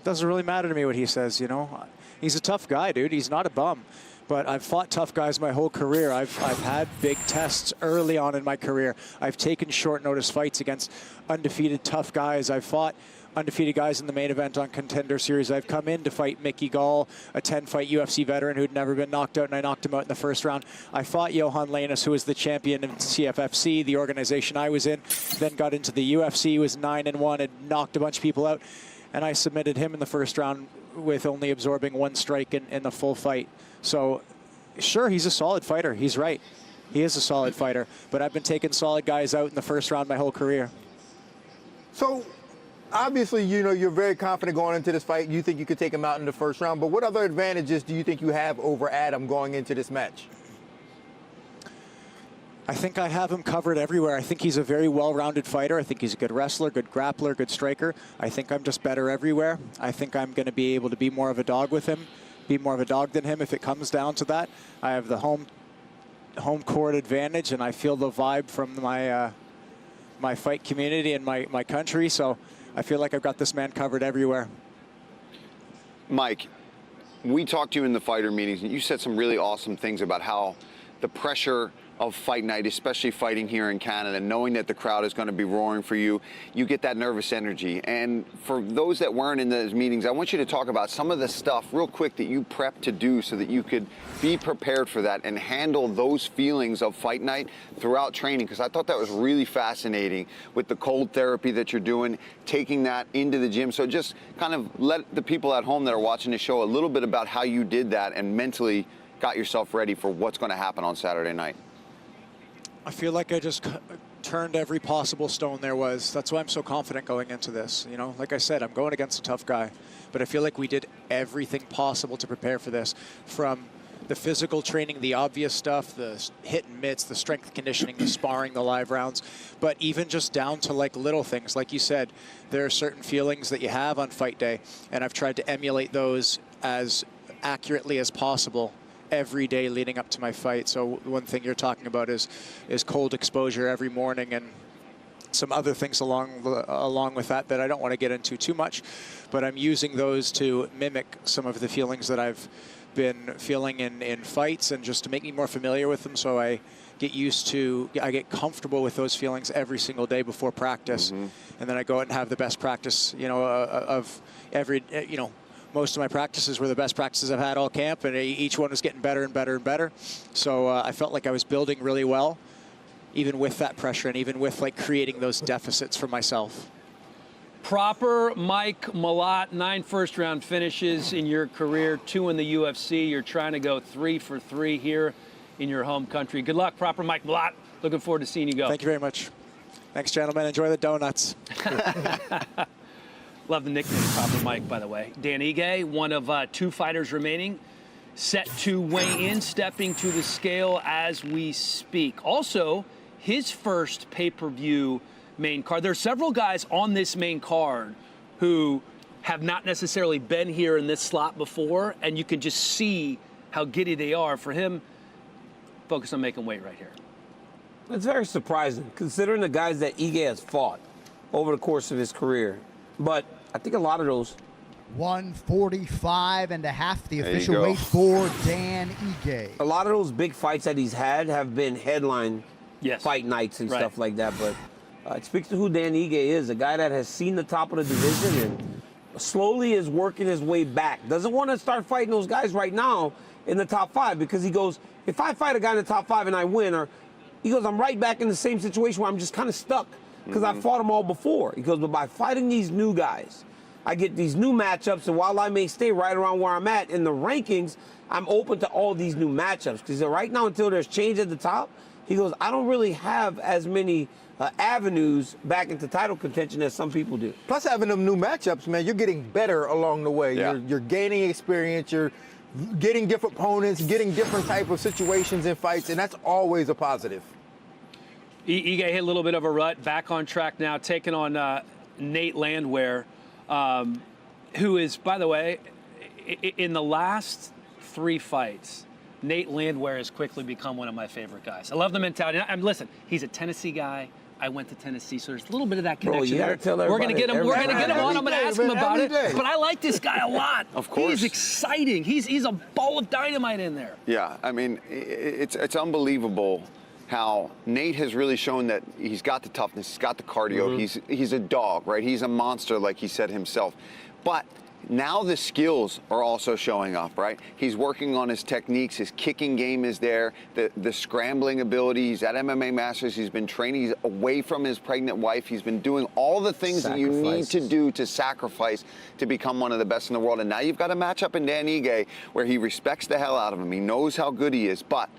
Doesn't really matter to me what he says, you know. He's a tough guy, dude. He's not a bum. But I've fought tough guys my whole career. I've had big tests early on in my career. I've taken short notice fights against undefeated tough guys. I've fought undefeated guys in the main event on Contender Series. I've come in to fight Mickey Gall, a 10-fight UFC veteran who'd never been knocked out, and I knocked him out in the first round. I fought Johan Lanus, who was the champion in CFFC, the organization I was in, then got into the UFC, was 9-1, and knocked a bunch of people out. And I submitted him in the first round with only absorbing one strike in the full fight. So, sure, he's a solid fighter. He's right. He is a solid fighter. But I've been taking solid guys out in the first round my whole career. So, obviously, you know, you're very confident going into this fight. You think you could take him out in the first round. But what other advantages do you think you have over Adam going into this match? I think I have him covered everywhere. I think he's a very well-rounded fighter. I think he's a good wrestler, good grappler, good striker. I think I'm just better everywhere. I think I'm going to be able to be more of a dog with him, be more of a dog than him if it comes down to that. I have the home court advantage, and I feel the vibe from my my fight community and my country. So I feel like I've got this man covered everywhere. Mike, we talked to you in the fighter meetings, and you said some really awesome things about how the pressure of fight night, especially fighting here in Canada, knowing that the crowd is going to be roaring for you, you get that nervous energy. And for those that weren't in those meetings, I want you to talk about some of the stuff real quick that you prepped to do so that you could be prepared for that and handle those feelings of fight night throughout training, because I thought that was really fascinating with the cold therapy that you're doing, taking that into the gym. So just kind of let the people at home that are watching the show a little bit about how you did that and mentally got yourself ready for what's going to happen on Saturday night. I feel like I just turned every possible stone there was. That's why I'm so confident going into this. You know, like I said, I'm going against a tough guy, but I feel like we did everything possible to prepare for this, from the physical training, the obvious stuff, the hit and mitts, the strength conditioning, the sparring, the live rounds, but even just down to like little things. Like you said, there are certain feelings that you have on fight day, and I've tried to emulate those as accurately as possible every day leading up to my fight. So one thing you're talking about is cold exposure every morning, and some other things along with that I don't want to get into too much, but I'm using those to mimic some of the feelings that I've been feeling in fights, and just to make me more familiar with them, so I get comfortable with those feelings every single day before practice. And then I go out and have the best practice, you know, of every, you know, most of my practices were the best practices I've had all camp, and each one was getting better and better and better. So I felt like I was building really well, even with that pressure and even with like creating those deficits for myself. Proper Mike Malott, 9 first-round finishes in your career, 2 in the UFC. You're trying to go 3 for 3 here in your home country. Good luck, Proper Mike Malott. Looking forward to seeing you go. Thank you very much. Thanks, gentlemen. Enjoy the donuts. Love the nickname, Proper Mike, by the way. Dan Ige, one of 2 fighters remaining, set to weigh in, stepping to the scale as we speak. Also, his first pay-per-view main card. There are several guys on this main card who have not necessarily been here in this slot before, and you can just see how giddy they are. For him, focus on making weight right here. It's very surprising, considering the guys that Ige has fought over the course of his career. But I think a lot of those. 145.5, the official weight for Dan Ige. A lot of those big fights that he's had have been headline fight nights and stuff like that. But it speaks to who Dan Ige is, a guy that has seen the top of the division and slowly is working his way back. Doesn't want to start fighting those guys right now in the top 5, because he goes, if I fight a guy in the top 5 and I win, or he goes, I'm right back in the same situation where I'm just kind of stuck because I fought them all before. He goes, but by fighting these new guys, I get these new matchups, and while I may stay right around where I'm at in the rankings, I'm open to all these new matchups. Because right now, until there's change at the top, he goes, I don't really have as many avenues back into title contention as some people do. Plus, having them new matchups, man, you're getting better along the way. Yeah. You're gaining experience. You're getting different opponents, getting different type of situations in fights, and that's always a positive. Ige hit a little bit of a rut, back on track now, taking on Nate Landwehr, who is, by the way, in the last 3 fights, Nate Landwehr has quickly become one of my favorite guys. I love the mentality. Listen, he's a Tennessee guy. I went to Tennessee, so there's a little bit of that connection there. We're going to get him. We're going to get him on. I'm going to ask him about it. But I like this guy a lot. Of course. He's exciting. He's a ball of dynamite in there. Yeah, I mean, it's unbelievable how Nate has really shown that he's got the toughness, he's got the cardio, he's a dog, right? He's a monster, like he said himself. But now the skills are also showing up, right? He's working on his techniques, his kicking game is there, the scrambling ability. He's at MMA Masters, he's been training, he's away from his pregnant wife, he's been doing all the things that you need to do to sacrifice to become one of the best in the world. And now you've got a matchup in Dan Ige where he respects the hell out of him, he knows how good he is, but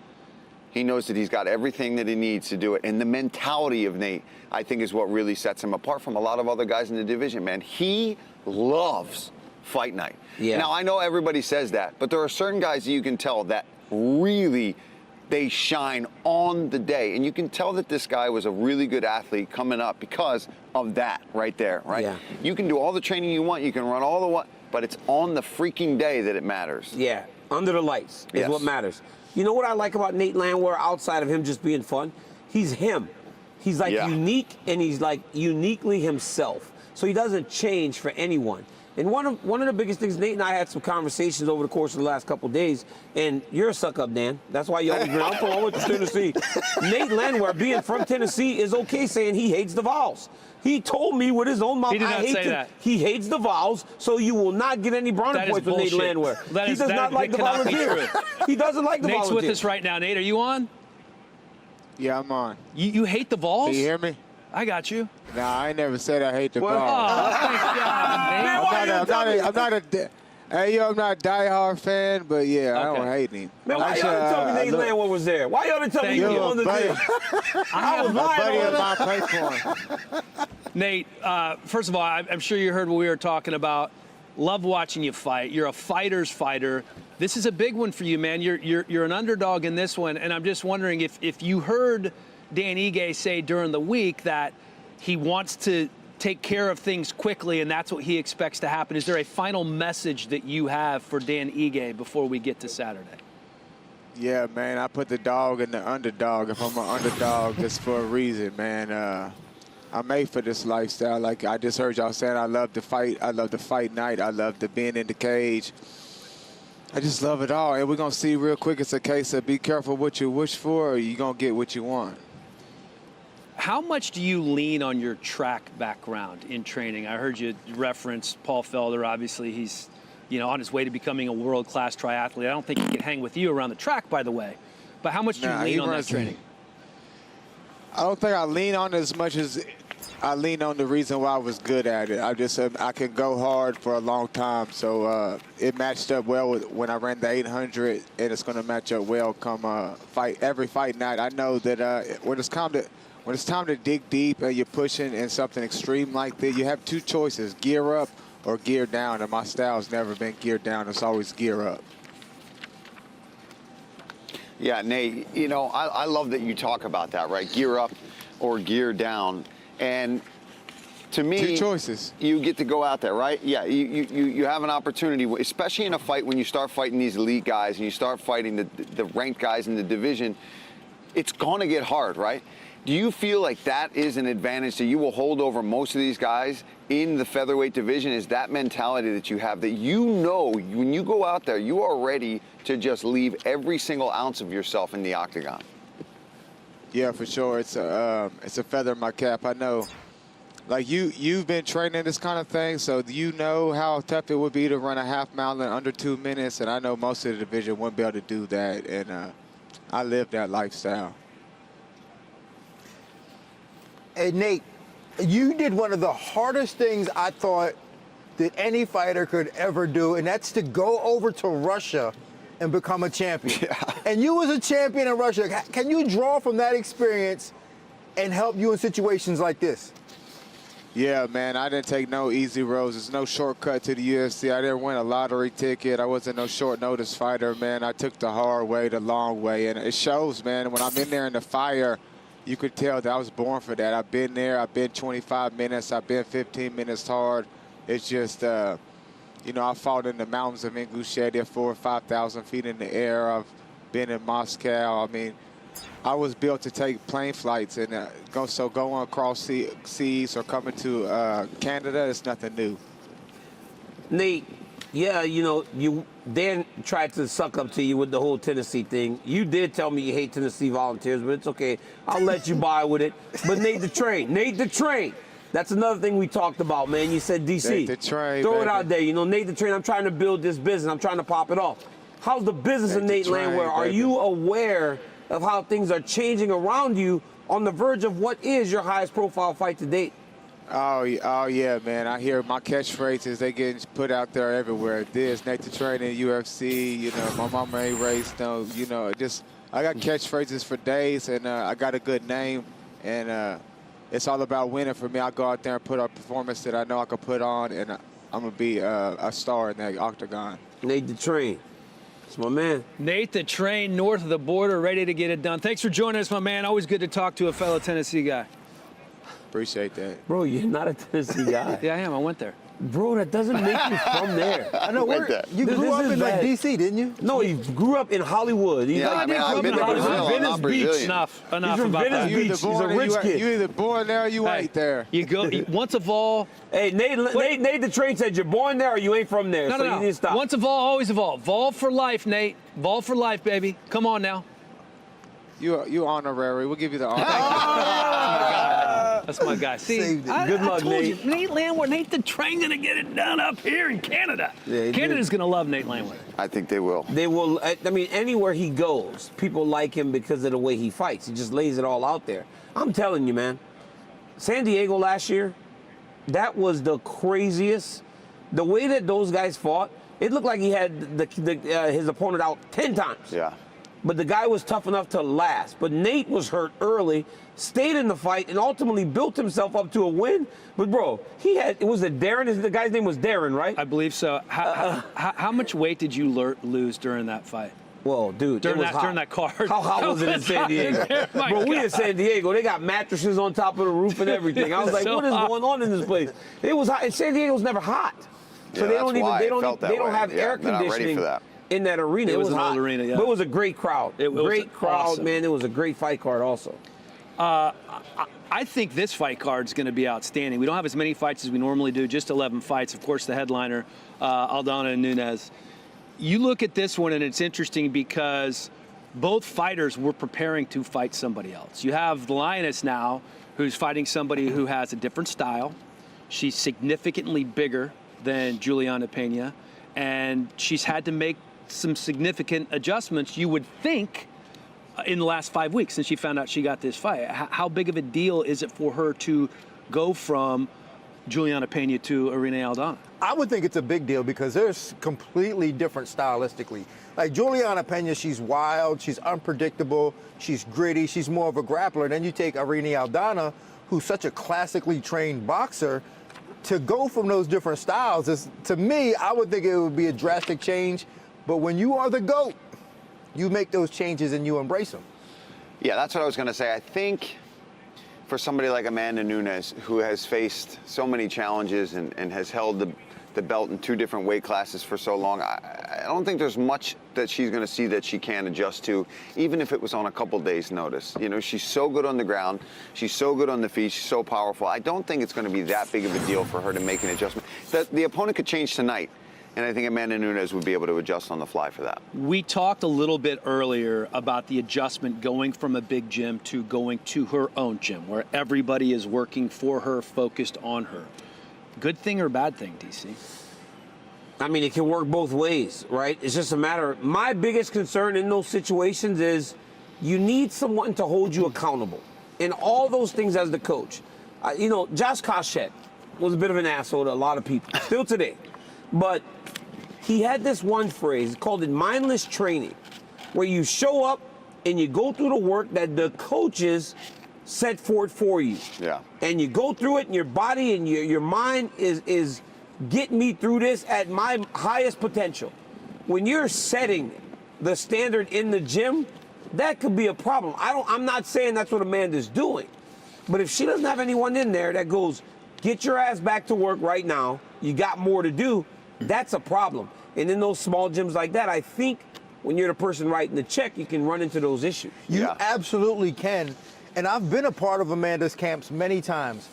he knows that he's got everything that he needs to do it. And the mentality of Nate, I think, is what really sets him apart from a lot of other guys in the division, man. He loves fight night. Yeah. Now, I know everybody says that, but there are certain guys that you can tell that really, they shine on the day. And you can tell that this guy was a really good athlete coming up because of that right there, right? Yeah. You can do all the training you want, you can run all the what, but it's on the freaking day that it matters. Yeah, under the lights is Yes. what matters. You know what I like about Nate Landwehr outside of him just being fun? He's him. He's like unique, and he's like uniquely himself. So he doesn't change for anyone. And one of the biggest things, Nate and I had some conversations over the course of the last couple of days, and you're a suck-up, Dan. That's why you always been, I'm from over to Tennessee. Nate Landwehr, being from Tennessee, is okay saying he hates the vowels. He told me with his own mouth, He did not say that. He hates the vowels, so you will not get any brownie points from Nate Landwehr. He does not like the volunteer. He doesn't like the volunteer. Nate's with us right now. Nate, are you on? Yeah, I'm on. You hate the Vols? Can you hear me? I got you. Nah, I ain't never said I hate the Well, ball. Oh, thank God, Nate. I'm not a diehard fan, but yeah, I don't hate him. Man, why y'all didn't tell me Nate Landwehr was there? Why y'all didn't tell me he was on the deal? I was lying buddy on of that. mine play for him. Nate, first of all, I'm sure you heard what we were talking about. Love watching you fight. You're a fighter's fighter. This is a big one for you, man. You're an underdog in this one, and I'm just wondering if you heard Dan Ige say during the week that he wants to take care of things quickly, and that's what he expects to happen. Is there a final message that you have for Dan Ige before we get to Saturday? Yeah, man, I put the dog in the underdog. If I'm an underdog, that's for a reason, man. I'm made for this lifestyle. Like I just heard y'all saying, I love the fight. I love the fight night. I love the being in the cage. I just love it all. And we're going to see real quick, it's a case of be careful what you wish for, or you're going to get what you want. How much do you lean on your track background in training? I heard you reference Paul Felder. Obviously, he's on his way to becoming a world-class triathlete. I don't think he can hang with you around the track, by the way. But how much do you lean on that training? I don't think I lean on it as much as I lean on the reason why I was good at it. I can go hard for a long time, so it matched up well with when I ran the 800, and it's going to match up well come every fight night. I know that when it's time to dig deep and you're pushing in something extreme like that, you have 2 choices: gear up or gear down. And my style's never been gear down; it's always gear up. Yeah, Nate, I love that you talk about that, right? Gear up or gear down. And to me, 2 choices. You get to go out there, right? Yeah, you have an opportunity, especially in a fight when you start fighting these elite guys and you start fighting the ranked guys in the division, it's going to get hard, right? Do you feel like that is an advantage that you will hold over most of these guys in the featherweight division? Is that mentality that you have, that when you go out there, you are ready to just leave every single ounce of yourself in the octagon? Yeah, for sure. It's a feather in my cap. I know. Like you've been training this kind of thing, so you know how tough it would be to run a half mile in under 2 minutes, and I know most of the division wouldn't be able to do that, and I live that lifestyle. Hey, Nate, you did one of the hardest things I thought that any fighter could ever do, and that's to go over to Russia and become a champion. Yeah. And you was a champion in Russia. Can you draw from that experience and help you in situations like this? Yeah, man, I didn't take no easy roads. There's no shortcut to the UFC. I didn't win a lottery ticket. I wasn't no short notice fighter, man. I took the hard way, the long way, and it shows, man. When I'm in there in the fire, you could tell that I was born for that. I've been there. I've been 25 minutes. I've been 15 minutes hard. It's just, you know, I fought in the mountains of Ingushetia, 4,000 or 5,000 feet in the air. I've been in Moscow. I mean, I was built to take plane flights, and going across seas or coming to Canada is nothing new. Nate, yeah, you know, Dan tried to suck up to you with the whole Tennessee thing. You did tell me you hate Tennessee Volunteers, but it's okay. I'll let you buy with it. But Nate the Train. That's another thing we talked about, man. You said DC. Nate the Train, Throw it baby. out there. You know, Nate the Train, I'm trying to build this business. I'm trying to pop it off. How's the business of Nate the Train, Landwehr? Are baby. you aware of how things are changing around you on the verge of what is your highest profile fight to date? Oh yeah, man. I hear my catchphrases, they getting put out there everywhere. This, Nate the Train in UFC, you know, my mama ain't raised, no, you know, just, I got catchphrases for days, and I got a good name, and it's all about winning for me. I go out there and put a performance that I know I can put on, and I'm going to be a star in that octagon. Nate the Train. It's my man. Nate the Train, north of the border, ready to get it done. Thanks for joining us, my man. Always good to talk to a fellow Tennessee guy. Appreciate that. Bro, you're not a Tennessee guy. Yeah, I am. I went there. Bro, that doesn't make you from there. I know. You grew up in like D.C., didn't you? No, he grew up in Hollywood. He's Yeah, I mean, I've been to Brazil. I'm not Brazilian. Enough He's about from that. Venice Beach. He's a rich kid. You either born there or you ain't there. You go once of all. Hey, Nate the Train said you're born there or you ain't from there. So you need to stop. Once of all, always of all. Vol for life, Nate. Vol for life, baby. Come on now. You honorary. We'll give you the honor. That's my guy. See, Good luck, I told Nate. you, Nate Landwehr, Nate the Train gonna get it done up here in Canada. Yeah, he Canada's gonna love Nate Landwehr. I think they will. They will. I mean, anywhere he goes, people like him because of the way he fights. He just lays it all out there. I'm telling you, man. San Diego last year, that was the craziest. The way that those guys fought, it looked like he had his opponent out 10 times. Yeah. But the guy was tough enough to last. But Nate was hurt early, stayed in the fight, and ultimately built himself up to a win. But, bro, the guy's name was Darren, right? I believe so. How much weight did you lose during that fight? Well, dude, During it was that hot. during that card. How hot was it in San Diego? My Bro, we God. in San Diego. They got mattresses on top of the roof and everything. I was like, So what is hot. going on in this place? It was hot. And San Diego's never hot. So Yeah, they that's don't even why they it don't felt that they don't way. have Yeah, air they're not ready conditioning for that. in that arena. It was an hot. old arena, yeah. But it was a great crowd. It was great crowd, awesome. man. It was a great fight card also. I think this fight card is going to be outstanding. We don't have as many fights as we normally do, just 11 fights. Of course, the headliner, Aldana and Nunes. You look at this one, and it's interesting because both fighters were preparing to fight somebody else. You have the Lioness now, who's fighting somebody who has a different style. She's significantly bigger than Juliana Pena, and she's had to make some significant adjustments, you would think, in the last 5 weeks since she found out she got this fight. How big of a deal is it for her to go from Juliana Pena to Irene Aldana? I would think it's a big deal because they're completely different stylistically. Like Juliana Pena, she's wild, she's unpredictable, she's gritty, she's more of a grappler. Then you take Irene Aldana, who's such a classically trained boxer. To go from those different styles is, to me, I would think it would be a drastic change. But when you are the GOAT, you make those changes and you embrace them. Yeah, that's what I was going to say. I think for somebody like Amanda Nunes, who has faced so many challenges and has held the belt in 2 different weight classes for so long, I don't think there's much that she's going to see that she can adjust to, even if it was on a couple days' notice. You know, she's so good on the ground. She's so good on the feet. She's so powerful. I don't think it's going to be that big of a deal for her to make an adjustment. The opponent could change tonight. And I think Amanda Nunes would be able to adjust on the fly for that. We talked a little bit earlier about the adjustment going from a big gym to going to her own gym, where everybody is working for her, focused on her. Good thing or bad thing, DC? I mean, it can work both ways, right? It's just a matter. My biggest concern in those situations is you need someone to hold you accountable in all those things as the coach. You know, Josh Koscheck, was a bit of an asshole to a lot of people, still today. But he had this one phrase, called it mindless training, where you show up and you go through the work that the coaches set forth for you. Yeah. And you go through it, and your body and your mind is getting me through this at my highest potential. When you're setting the standard in the gym, that could be a problem. I'm not saying that's what Amanda's doing. But if she doesn't have anyone in there that goes, get your ass back to work right now, you got more to do, that's a problem. And in those small gyms like that, I think when you're the person writing the check, you can run into those issues. You absolutely can. And I've been a part of Amanda's camps many times.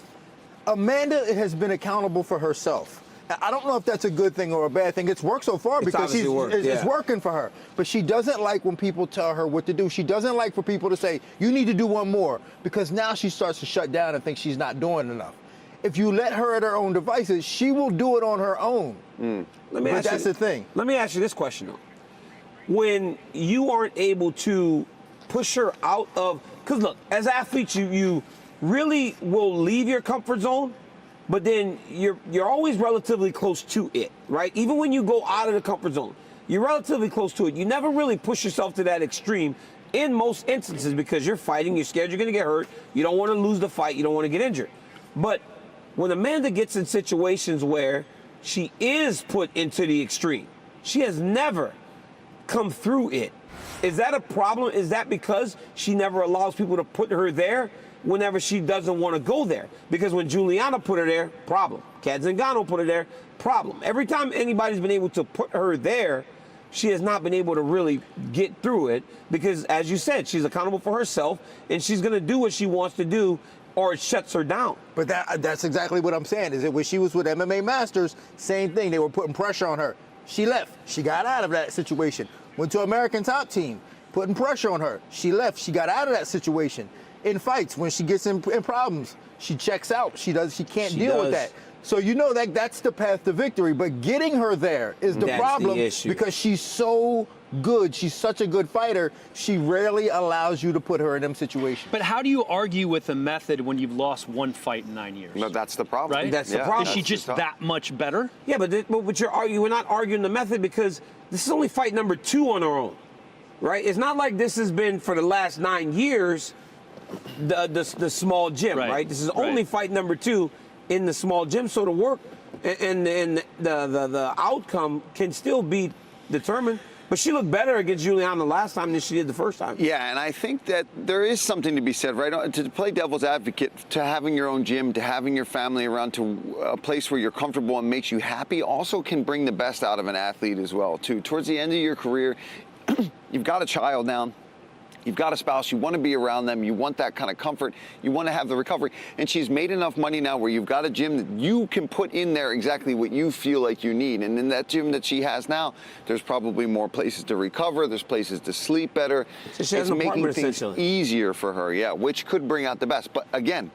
Amanda has been accountable for herself. I don't know if that's a good thing or a bad thing. It's worked so far because it's working for her. But she doesn't like when people tell her what to do. She doesn't like for people to say, you need to do one more, because now she starts to shut down and think she's not doing enough. If you let her at her own devices, she will do it on her own. But that's the thing. Let me ask you this question, though. When you aren't able to push her out of, because look, as athletes, you really will leave your comfort zone, but then you're always relatively close to it, right? Even when you go out of the comfort zone, you're relatively close to it. You never really push yourself to that extreme in most instances, because you're fighting, you're scared you're going to get hurt, you don't want to lose the fight, you don't want to get injured. But when Amanda gets in situations where she is put into the extreme, she has never come through it. Is that a problem? Is that because she never allows people to put her there whenever she doesn't want to go there? Because when Juliana put her there, problem. Kat Zingano put her there, problem. Every time anybody's been able to put her there, she has not been able to really get through it, because, as you said, she's accountable for herself, and she's going to do what she wants to do, or it shuts her down. But that's exactly what I'm saying. Is that when she was with MMA Masters, same thing. They were putting pressure on her. She left. She got out of that situation. Went to American Top Team, putting pressure on her. She left. She got out of that situation. In fights, when she gets in problems, she checks out. She can't deal with that. So you know that's the path to victory. But getting her there is the problem, because she's so good. She's such a good fighter. She rarely allows you to put her in them situations. But how do you argue with a method when you've lost one fight in 9 years? No, that's the problem. Right? That's the problem. Is she just that much better? Yeah, but we're not arguing the method, because this is only fight number 2 on her own, right? It's not like this has been for the last 9 years the small gym, right? This is only fight number 2 in the small gym. So the work and the outcome can still be determined. But she looked better against Juliana last time than she did the first time. Yeah, and I think that there is something to be said, right? To play devil's advocate, to having your own gym, to having your family around, to a place where you're comfortable and makes you happy, also can bring the best out of an athlete as well, too. Towards the end of your career, you've got a child now. You've got a spouse, you want to be around them, you want that kind of comfort, you want to have the recovery. And she's made enough money now where you've got a gym that you can put in there exactly what you feel like you need. And in that gym that she has now, there's probably more places to recover, there's places to sleep better. So she has an making things essentially easier for her, yeah, which could bring out the best. But again,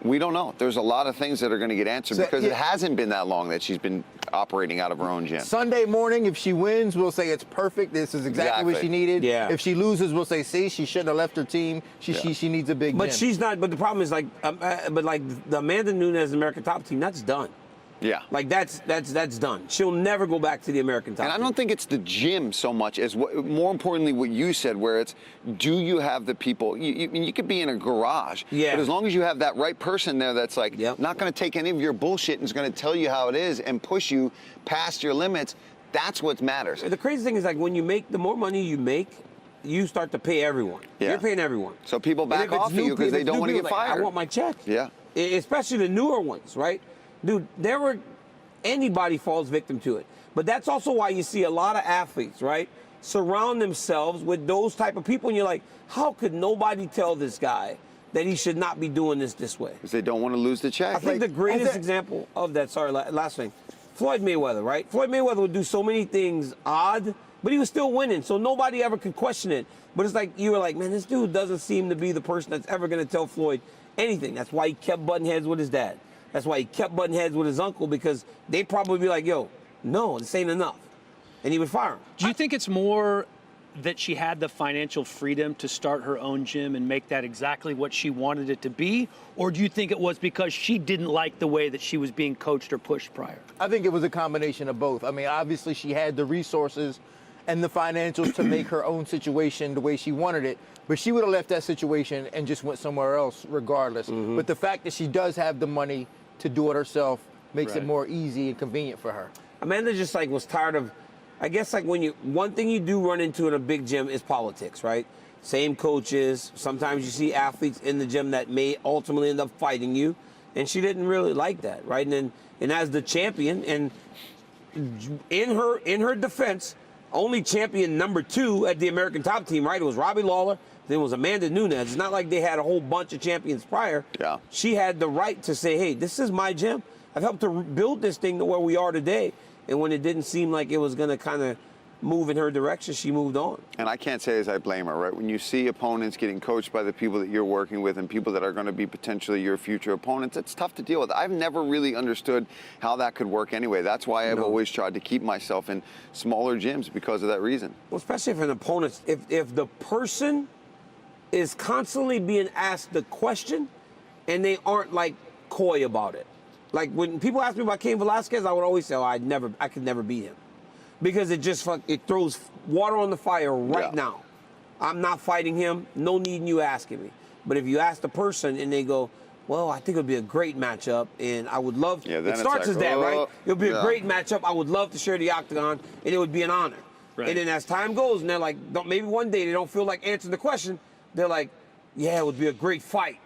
we don't know. There's a lot of things that are going to get answered because it hasn't been that long that she's been operating out of her own gym. Sunday morning, if she wins, we'll say it's perfect. This is exactly what she needed. Yeah. If she loses, we'll say, see, she shouldn't have left her team. She needs a big But gym. she's not. But the problem is, like the Amanda Nunes American Top Team, that's done. Yeah. Like that's done. She'll never go back to the American Top Team. And I don't think it's the gym so much as more importantly what you said, where it's, do you have the people? You could be in a garage, but as long as you have that right person there that's like not going to take any of your bullshit and is going to tell you how it is and push you past your limits, that's what matters. The crazy thing is, like, when you make, the more money you make, you start to pay everyone. Yeah. You're paying everyone. So people back off of you because they don't want to get fired. I want my check. Yeah. Especially the newer ones, right? Dude, anybody falls victim to it. But that's also why you see a lot of athletes, right, surround themselves with those type of people, and you're like, how could nobody tell this guy that he should not be doing this way? Because they don't want to lose the check. I think the greatest example of that, last thing, Floyd Mayweather, right? Floyd Mayweather would do so many things odd, but he was still winning, so nobody ever could question it. But it's like, you were like, man, this dude doesn't seem to be the person that's ever going to tell Floyd anything. That's why he kept butting heads with his dad. That's why he kept butting heads with his uncle, because they'd probably be like, yo, no, this ain't enough. And he would fire him. Do you think it's more that she had the financial freedom to start her own gym and make that exactly what she wanted it to be? Or do you think it was because she didn't like the way that she was being coached or pushed prior? I think it was a combination of both. I mean, obviously she had the resources and the financials to make her own situation the way she wanted it, but she would have left that situation and just went somewhere else regardless. But the fact that she does have the money to do it herself makes it more easy and convenient for her. Amanda just like was tired of, I guess like when one thing you do run into in a big gym is politics, right? Same coaches. Sometimes you see athletes in the gym that may ultimately end up fighting you, and she didn't really like that, right? And as the champion, and in her defense, only champion number 2 at the American Top Team, right? It was Robbie Lawler, then it was Amanda Nunes. It's not like they had a whole bunch of champions prior. Yeah. She had the right to say, hey, this is my gym. I've helped to build this thing to where we are today. And when it didn't seem like it was going to kind of move in her direction, she moved on. And I can't say as I blame her, right? When you see opponents getting coached by the people that you're working with and people that are going to be potentially your future opponents, it's tough to deal with. I've never really understood how that could work anyway. That's why I've always tried to keep myself in smaller gyms because of that reason. Well, especially if an opponent, if the person is constantly being asked the question and they aren't like coy about it. Like when people ask me about Cain Velasquez, I would always say, oh, I could never beat him. Because it just it throws water on the fire right now. I'm not fighting him. No need in you asking me. But if you ask the person and they go, well, I think it would be a great matchup, and I would love. Yeah, it starts as that, right? It would be a great matchup. I would love to share the octagon, and it would be an honor. Right. And then as time goes, and they're like, maybe one day they don't feel like answering the question. They're like, yeah, it would be a great fight.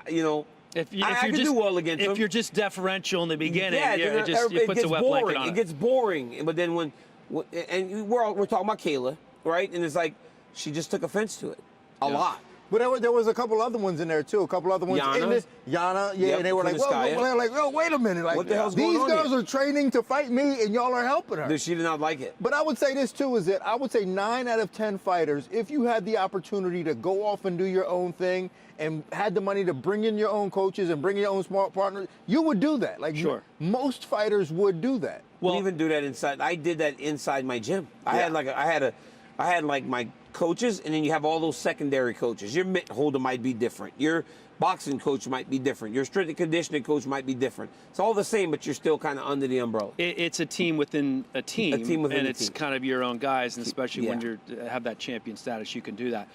You know. If I can do well against him. If you're just deferential in the beginning, it puts a wet blanket on it. It gets boring. But then and we're talking about Kayla, right? And it's like she just took offense to it a lot. But there was a couple other ones in there too. A couple other ones in this. Yana, and they were like, whoa, wait a minute, like what the hell's going on these girls here? are training to fight me, and y'all are helping her. She did not like it. But I would say this too is that I would say 9 out of 10 fighters, if you had the opportunity to go off and do your own thing and had the money to bring in your own coaches and bring your own smart partners, you would do that. Like most fighters would do that. Well, even do that inside. I did that inside my gym. I had my coaches, and then you have all those secondary coaches. Your mitt holder might be different. Your boxing coach might be different. Your strength and conditioning coach might be different. It's all the same, but you're still kind of under the umbrella. It's a team within a team. A team within and a it's team. kind of your own guys, and especially when you have that champion status, you can do that.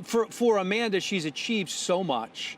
For Amanda, she's achieved so much.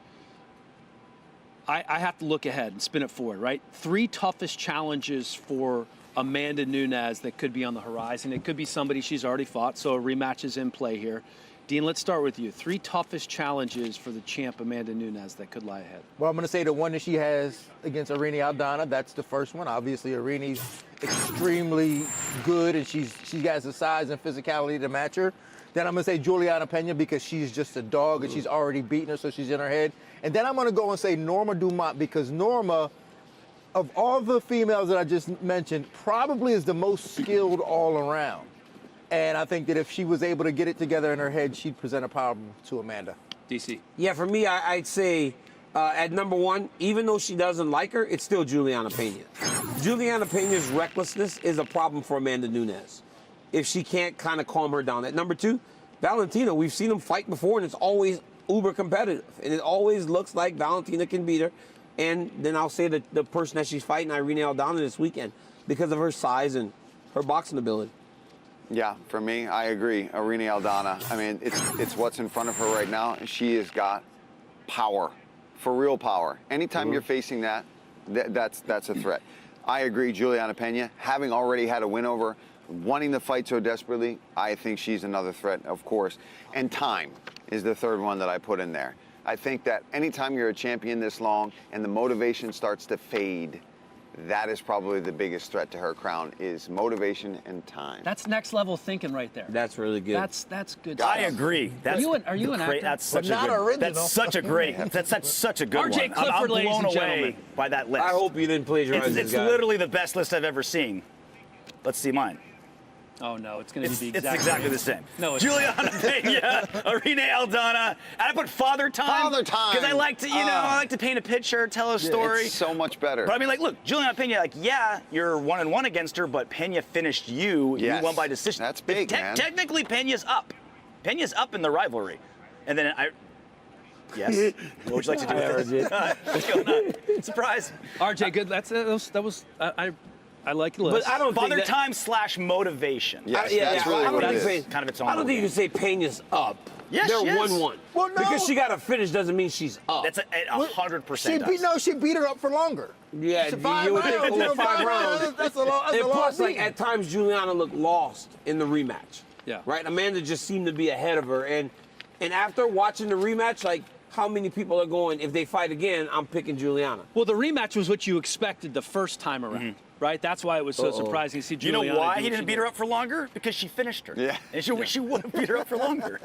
I have to look ahead and spin it forward, right? 3 toughest challenges for Amanda Nunes that could be on the horizon. It could be somebody she's already fought, so a rematch is in play here. Dean, let's start with you. 3 toughest challenges for the champ Amanda Nunes that could lie ahead. Well, I'm going to say the one that she has against Irene Aldana, that's the first one. Obviously, Irene's extremely good, and she has the size and physicality to match her. Then I'm going to say Juliana Pena because she's just a dog, and she's already beaten her, so she's in her head. And then I'm going to go and say Norma Dumont because Norma, of all the females that I just mentioned, probably is the most skilled all around. And I think that if she was able to get it together in her head, she'd present a problem to Amanda. DC. Yeah, for me, I'd say at number 1, even though she doesn't like her, it's still Juliana Pena. Juliana Pena's recklessness is a problem for Amanda Nunes if she can't kind of calm her down. At number 2, Valentina, we've seen them fight before, and it's always uber competitive. And it always looks like Valentina can beat her. And then I'll say that the person that she's fighting, Irene Aldana, this weekend, because of her size and her boxing ability. Yeah, for me, I agree. Irene Aldana. I mean, it's what's in front of her right now. She has got power, for real power. Anytime you're facing that's a threat. I agree. Juliana Pena, having already had a win over, wanting to fight so desperately, I think she's another threat, of course. And time is the third one that I put in there. I think that anytime you're a champion this long and the motivation starts to fade, that is probably the biggest threat to her crown is motivation and time. That's next level thinking right there. That's really good. That's good. I agree. Are you an actor? That's such a good. That's such a great. That's such a good one. RJ Clifford, I'm blown ladies and away gentlemen. by that list. I hope you didn't plagiarize this It's guy. literally the best list I've ever seen. Let's see mine. Oh, no, it's going to be It's exactly the same. No, it's Juliana Pena, Irene Aldana. And I put Father Time. Father Time. Because I like to, I like to paint a picture, tell a story. It's so much better. But I mean, like, look, Juliana Pena, like, yeah, you're 1-1 against her, but Pena finished you. Yes. You won by decision. That's big, man. Technically, Pena's up. Pena's up in the rivalry. And then Yes. What would you like to do with it? What's going on? Surprise. RJ, good. That was I like the list. But I don't Father think Time /motivation. Motivation. Yes, yeah, that's yeah, really I what don't it think is. so. Kind of its own I don't think you little can say Pena's up. Yes, They're yes. 1-1. Well, no. Because she got a finish doesn't mean she's up. That's 100%. She beat her up for longer. Yeah, It's 5 you would think rounds, over 5 rounds. That's a lot. And plus, like, at times, Juliana looked lost in the rematch. Yeah. Right? Amanda just seemed to be ahead of her. And after watching the rematch, like, how many people are going, if they fight again, I'm picking Juliana? Well, the rematch was what you expected the first time around, right? That's why it was so surprising to see Do you Juliana. know why do he what didn't she beat did. her up for longer? Because she finished her. Yeah. And she would have beat her up for longer.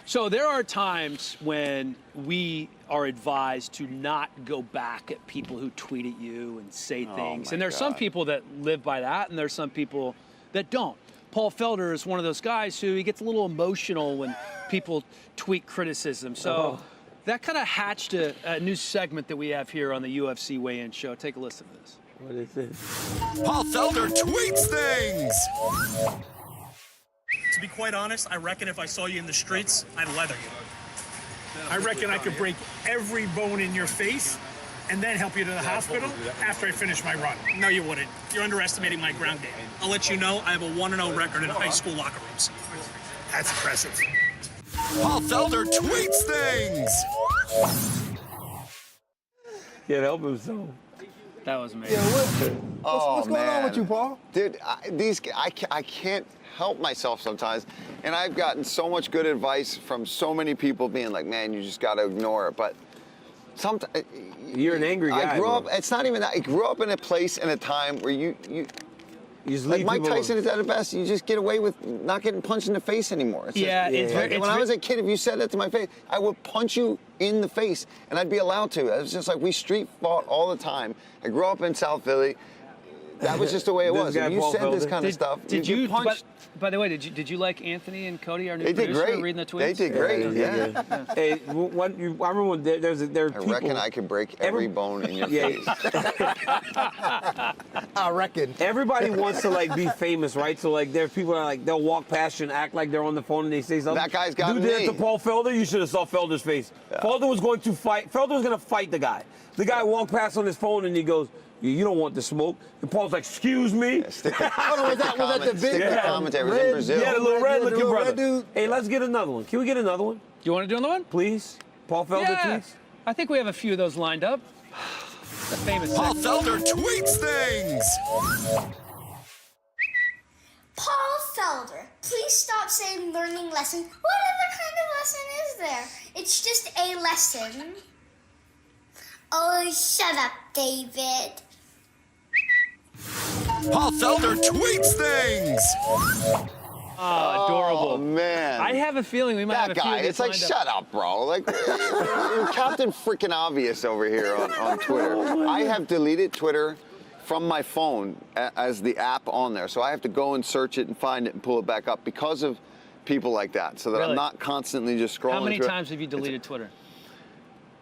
So there are times when we are advised to not go back at people who tweet at you and say things. my And there's some God. people that live by that, and there's some people that don't. Paul Felder is one of those guys who he gets a little emotional when people tweet criticism. So that kind of hatched a new segment that we have here on the UFC Weigh-In Show. Take a listen to this. What is this? Paul Felder tweets things. To be quite honest, I reckon if I saw you in the streets, I'd leather you. I reckon I could break every bone in your face and then help you to the hospital after I finish my run. No, you wouldn't. You're underestimating my ground game. I'll let you know I have a 1-0 record in high school locker rooms. That's impressive. Paul Felder tweets things. Can't help himself. That was amazing. What's going on with you, Paul? Dude, I can't help myself sometimes. And I've gotten so much good advice from so many people being like, man, you just got to ignore it. But sometimes... You're an angry guy. I grew up, bro. it's not even that. I grew up in a place and a time where you just like leave Mike people Tyson alone. is at the best. You just get away with not getting punched in the face anymore. It's Yeah, just, it's very- when I was a kid, if you said that to my face, I would punch you in the face, and I'd be allowed to. It was just like we street fought all the time. I grew up in South Philly. That was just the way it This was. guy, If you Paul said this Felder. kind of stuff, Did you you punched. by the way, did you like Anthony and Cody, our new They did producer, great. reading the tweets? They did great. Yeah. Hey, I remember when there are I people. reckon I could break every bone in your Yeah. face. I reckon. Everybody wants to like be famous, right? So like there are people that are like they'll walk past you and act like they're on the phone and they say something. That guy's got Dude did it me. to Paul Felder. You should have saw Felder's face. Felder was going to fight. Felder was going to fight the guy. The guy walked past on his phone and he goes, "You don't want the smoke." And Paul's like, "Excuse me." Stick the, was that the big stick the guy? commentary. It was Red- in Brazil. Yeah, the little red looking little brother. red dude. Hey, let's get another one. Can we get another one, You want to do another one? please? Paul Felder Yeah. tweets. I think we have a few of those lined up. The famous Paul segment. Felder tweets things. Paul Felder, please stop saying learning lesson. What other kind of lesson is there? It's just a lesson. Oh, shut up, David. Paul Felder tweets things. Oh, adorable. Oh man. I have a feeling we might that have a few guy, of these it's like, lined up. shut up, bro. Like, you're Captain Freaking Obvious over here on Twitter. I have deleted Twitter from my phone as the app on there. So I have to go and search it and find it and pull it back up because of people like that. So that Really? I'm not constantly just scrolling How many through it. times have you deleted Twitter?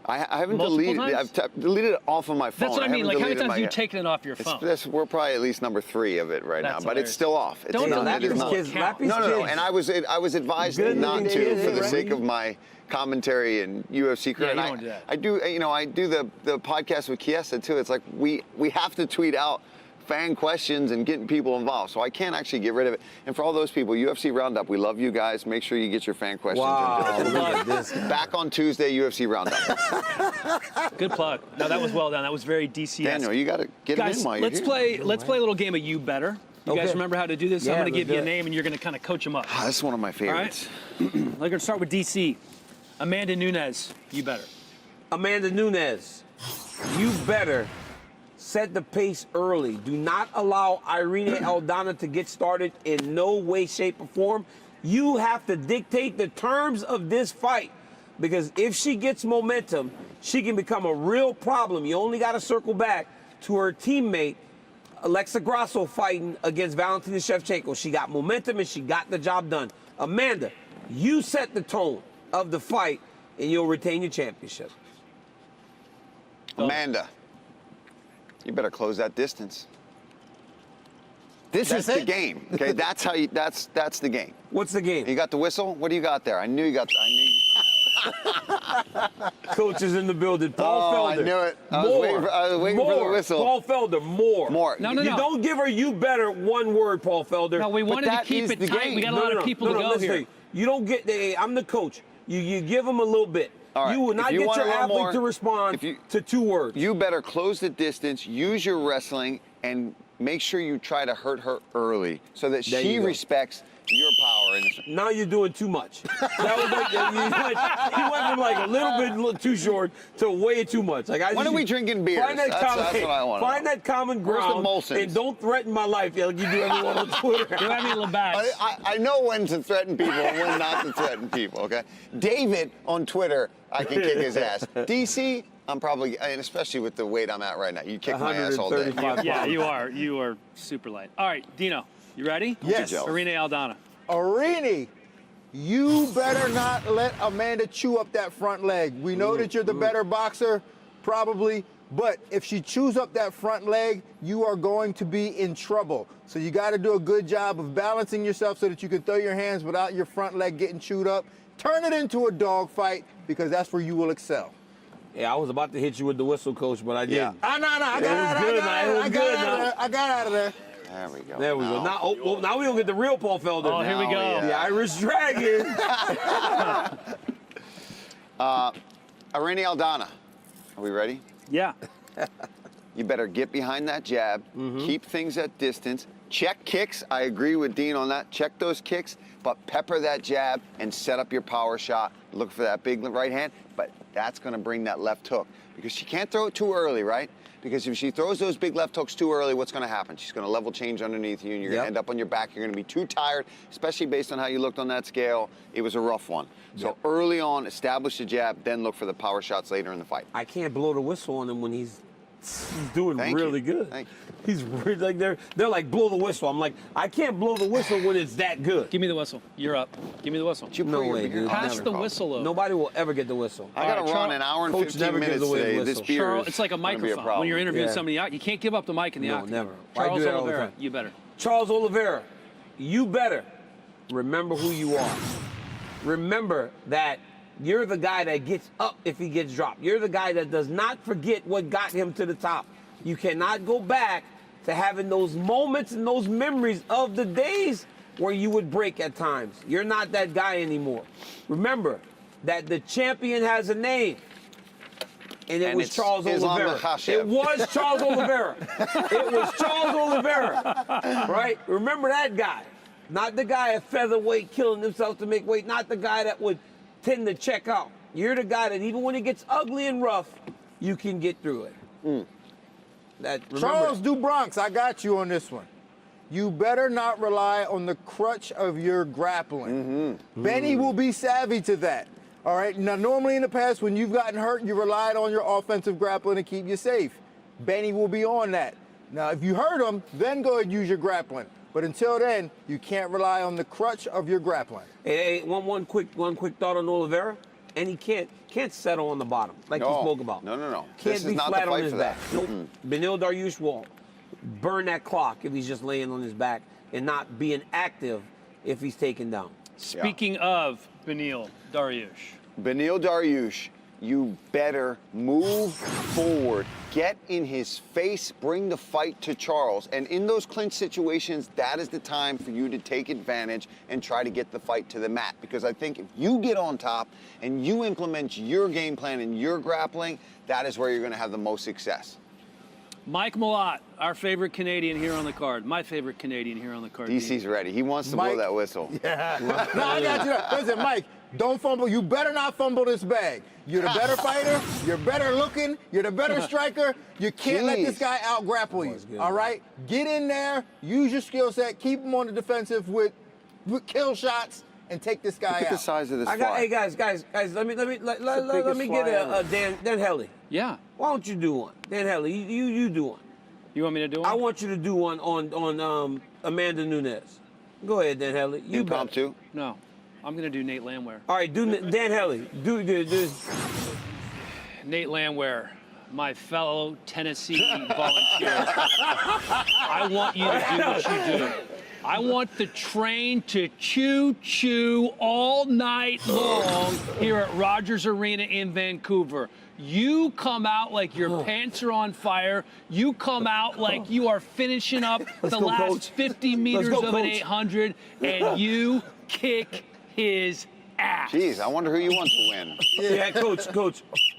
I haven't Multiple deleted it. times? I've deleted it off of my phone. That's what I mean. haven't Like, how many deleted times my- have you taken it off your phone? We're probably at least number 3 of it right That's now, but hilarious. it's still off. It's Don't not, delete it is your not. kids. Lappy's No, kids. and I was advised Good not looking to kids, for the right? sake of my commentary and UFC career. Yeah, you And don't do that. I do, I do the podcast with Chiesa too. It's like we have to tweet out fan questions and getting people involved. So I can't actually get rid of it. And for all those people, UFC Roundup, we love you guys. Make sure you get your fan questions. Wow, in. look at this. Back on Tuesday, UFC Roundup. Good plug. No, that was well done. That was very DC. Daniel, you got to get Guys, it in while let's you're here. play a little game of You Better. You guys Okay. remember how to do this? Yeah, I'm going to let's give you a do it. name and you're going to kind of coach them up. That's one of my favorites. We're going to start with DC. Amanda Nunes, You Better. Amanda Nunes, you better set the pace early. Do not allow Irene Aldana to get started in no way, shape, or form. You have to dictate the terms of this fight because if she gets momentum, she can become a real problem. You only got to circle back to her teammate, Alexa Grasso fighting against Valentina Shevchenko. She got momentum and she got the job done. Amanda, you set the tone of the fight and you'll retain your championship. Amanda, you better close that distance. This is the game. Okay, that's how you. That's the game. What's the game? You got the whistle. What do you got there? I knew you got. I knew. Coach is in the building. Paul Felder. I knew it. I was waiting for the whistle. Paul Felder, more. No. You don't give her "you better" one word, Paul Felder. No, we wanted to keep it tight. We got a lot of people to go here. You don't get. I'm the coach. You give them a little bit. All right. You will not get your athlete to respond to 2 words. You better close the distance, use your wrestling, and make sure you try to hurt her early so that she respects your power. Now you're doing too much. That was like, you went from like a little bit too short to way too much. Like when are we drinking beers? Find that That's what I want. Find that common ground and don't threaten my life like you do everyone on Twitter. You have me little bags. I know when to threaten people and when not to threaten people, okay? David on Twitter, I can kick his ass. DC, I'm probably, and especially with the weight I'm at right now, you kick my ass all day. Yeah, you are. You are super light. All right, Dino, you ready? Yes. Irene Aldana. Irene, you better not let Amanda chew up that front leg. We know that you're the better boxer, probably, but if she chews up that front leg, you are going to be in trouble. So you got to do a good job of balancing yourself so that you can throw your hands without your front leg getting chewed up. Turn it into a dog fight because that's where you will excel. Yeah, I was about to hit you with the whistle, coach, but I didn't. I got out of there. There we go. There we go. Now we don't get the real Paul Felder. Oh, here we go. The Irish Dragon. Irene Aldana, are we ready? Yeah. You better get behind that jab, keep things at distance, check kicks. I agree with Dean on that. Check those kicks, but pepper that jab and set up your power shot. Look for that big right hand, but that's going to bring that left hook because she can't throw it too early, right? Because if she throws those big left hooks too early, what's going to happen? She's going to level change underneath you, and you're going to end up on your back. You're going to be too tired, especially based on how you looked on that scale. It was a rough one. So early on, establish the jab, then look for the power shots later in the fight. I can't blow the whistle on him when he's doing really good. Thank you. He's really, like they're like blow the whistle. I'm like, I can't blow the whistle when it's that good. Give me the whistle. You're up. Give me the whistle. No way, dude. Pass the whistle over. Nobody will ever get the whistle. I got to run an hour and Coach 15 never gives minutes away the today. whistle. This beer Charles, is it's like a gonna be microphone. When you're interviewing Yeah. somebody, you can't give up the mic in the No, octagon. never. I Charles do that all the Oliveira, time. you better. Charles Oliveira, you better remember who you are. Remember that you're the guy that gets up if he gets dropped. You're the guy that does not forget what got him to the top. You cannot go back to having those moments and those memories of the days where you would break at times. You're not that guy anymore. Remember that the champion has a name. And it was Charles Oliveira. Makhachev. It was Charles Oliveira. It was Charles Oliveira. Right? Remember that guy. Not the guy at featherweight killing himself to make weight. Not the guy that would tend to check out. You're the guy that even when it gets ugly and rough, you can get through it. Charles DuBronx, I got you on this one. You better not rely on the crutch of your grappling. Benny will be savvy to that. All right. Now, normally in the past, when you've gotten hurt, you relied on your offensive grappling to keep you safe. Benny will be on that. Now, if you hurt him, then go ahead and use your grappling. But until then, you can't rely on the crutch of your grappling. Hey, one quick thought on Oliveira, and he can't settle on the bottom like you spoke about. No. Can't This be is not flat the on fight his for back. that. Nope. Beneil Dariush will burn that clock if he's just laying on his back and not being active if he's taken down. Speaking of Beneil Dariush. Beneil Dariush, you better move forward. Get in his face, bring the fight to Charles. And in those clinch situations, that is the time for you to take advantage and try to get the fight to the mat. Because I think if you get on top and you implement your game plan and your grappling, that is where you're going to have the most success. Mike Malott, our favorite Canadian here on the card. My favorite Canadian here on the card. DC's ready. He wants to blow that whistle. Yeah. No, I got you. Listen, Mike, don't fumble. You better not fumble this bag. You're the better fighter. You're better looking. You're the better striker. You can't let this guy out grapple you. All right? Get in there. Use your skill set. Keep him on the defensive with kill shots and take this guy out. Look at the size of this fly. Hey guys, let me get a Dan Helly. Yeah. Why don't you do one? Dan Helly, you do one. You want me to do one? I want you to do one on Amanda Nunes. Go ahead, Dan Helly. You Impromptu? No. I'm going to do Nate Landwehr. All right, do Dan Helly. Do Nate Landwehr, my fellow Tennessee volunteer. I want you to do what you do. I want the train to choo-choo all night long here at Rogers Arena in Vancouver. You come out like your pants are on fire. You come out like you are finishing up the last 50 meters of an 800, and you kick his ass. Jeez, I wonder who you want to win. Yeah, coach.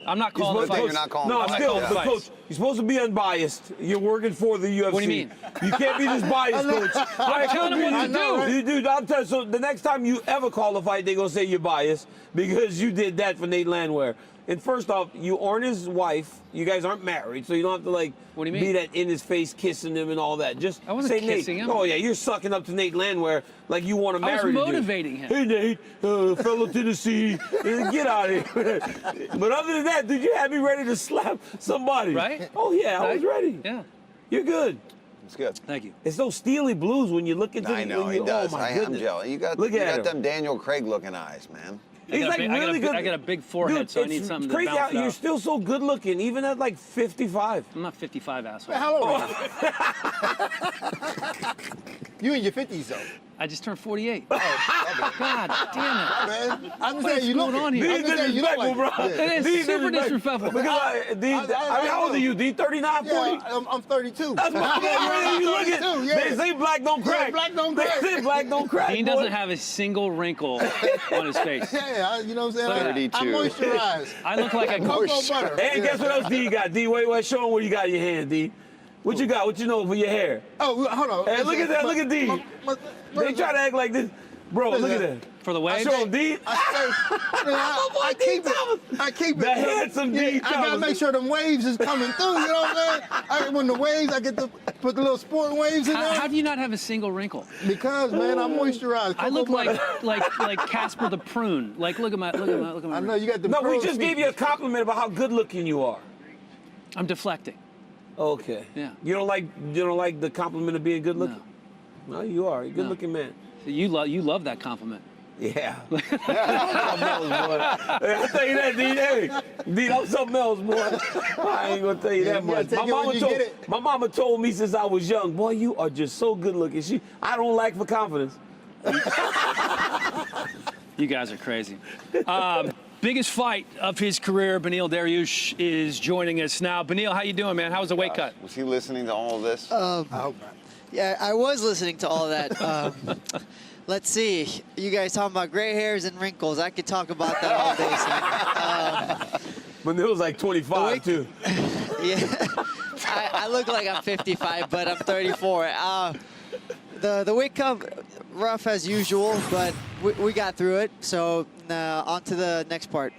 I'm not calling the fight. You're not calling No, the fight. still, Yeah. but coach, you're supposed to be unbiased. You're working for the UFC. What do you mean? You can't be just biased, coach. I'm telling him what to do. You do. I'm telling you, so the next time you ever call a fight, they're going to say you're biased because you did that for Nate Landwehr. And first off, you aren't his wife. You guys aren't married, so you don't have to, like, What do you mean? be that in his face kissing him and all that. Just I wasn't say kissing Nate. him. Oh, yeah, you're sucking up to Nate Landwehr like you want to I marry was the dude. motivating him. Hey, Nate, fellow Tennessee, get out of here. But other than that, dude, you had me ready to slap somebody. Right? Oh, yeah, I was ready. Yeah. You're good. It's good. Thank you. It's those steely blues when you look into I know when he you, does. Oh, my I'm goodness. jealous. You got Look at him. them Daniel Craig looking eyes, man. He's I got like a big- really good. I got a big forehead, Dude, so I it's need something to crazy bounce how it you're out. still so good looking, even at like 55. I'm not 55, asshole. How old are you? You in your 50s, though. I just turned 48. God damn it. Man, I'm What saying is you look going on here? I'm just saying you look Disrespectful, like bro. Yeah. It is super disrespectful. Because how old are you, D? 39, 40? Yeah, I'm 32. That's my favorite. You look at. Yeah. They say black don't crack. Yeah, black don't crack. They say black don't crack. Dean boy. doesn't have a single wrinkle on his face. Yeah, you know what I'm saying? 32. I moisturize. I look like a Cocoa butter. Hey, guess what else D you got? D, wait, show him what you got in your hand, D. What you got? What you know for your hair? Oh, hold on. Hey, look at that. Look at D. They try to act like this. Bro, look at that. For the waves? Show him, D. I keep it. The handsome D. I gotta Thomas. make sure them waves is coming through. You know what I'm saying? When the waves, I get to put the little sport waves in there. How do you not have a single wrinkle? Because man, I'm moisturized. I look Cocoa butter. like Casper the Prune. Like look at my I know you got the. No, we pearl just gave you a compliment about how good looking you are. I'm deflecting. Okay. Yeah. You don't like the compliment of being good looking? No, you are. You're a good looking man. You love that compliment. Yeah. Something else, boy. Hey, I'll tell you that, D. Hey, D, I'm something else, boy. I ain't gonna tell you that you gotta much. take it when you get it. My mama told me since I was young, boy, you are just so good looking. I don't lack for confidence. You guys are crazy. Biggest fight of his career, Beneil Dariush is joining us now. Beneil, how you doing, man? How was the weight cut? Was he listening to all of this? I hope not. Yeah, I was listening to all that. Let's see. You guys talking about gray hairs and wrinkles. I could talk about that all day, son. Beneil's like 25, too. Yeah. I look like I'm 55, but I'm 34. The weight cut, rough as usual, but we got through it. So on to the next part.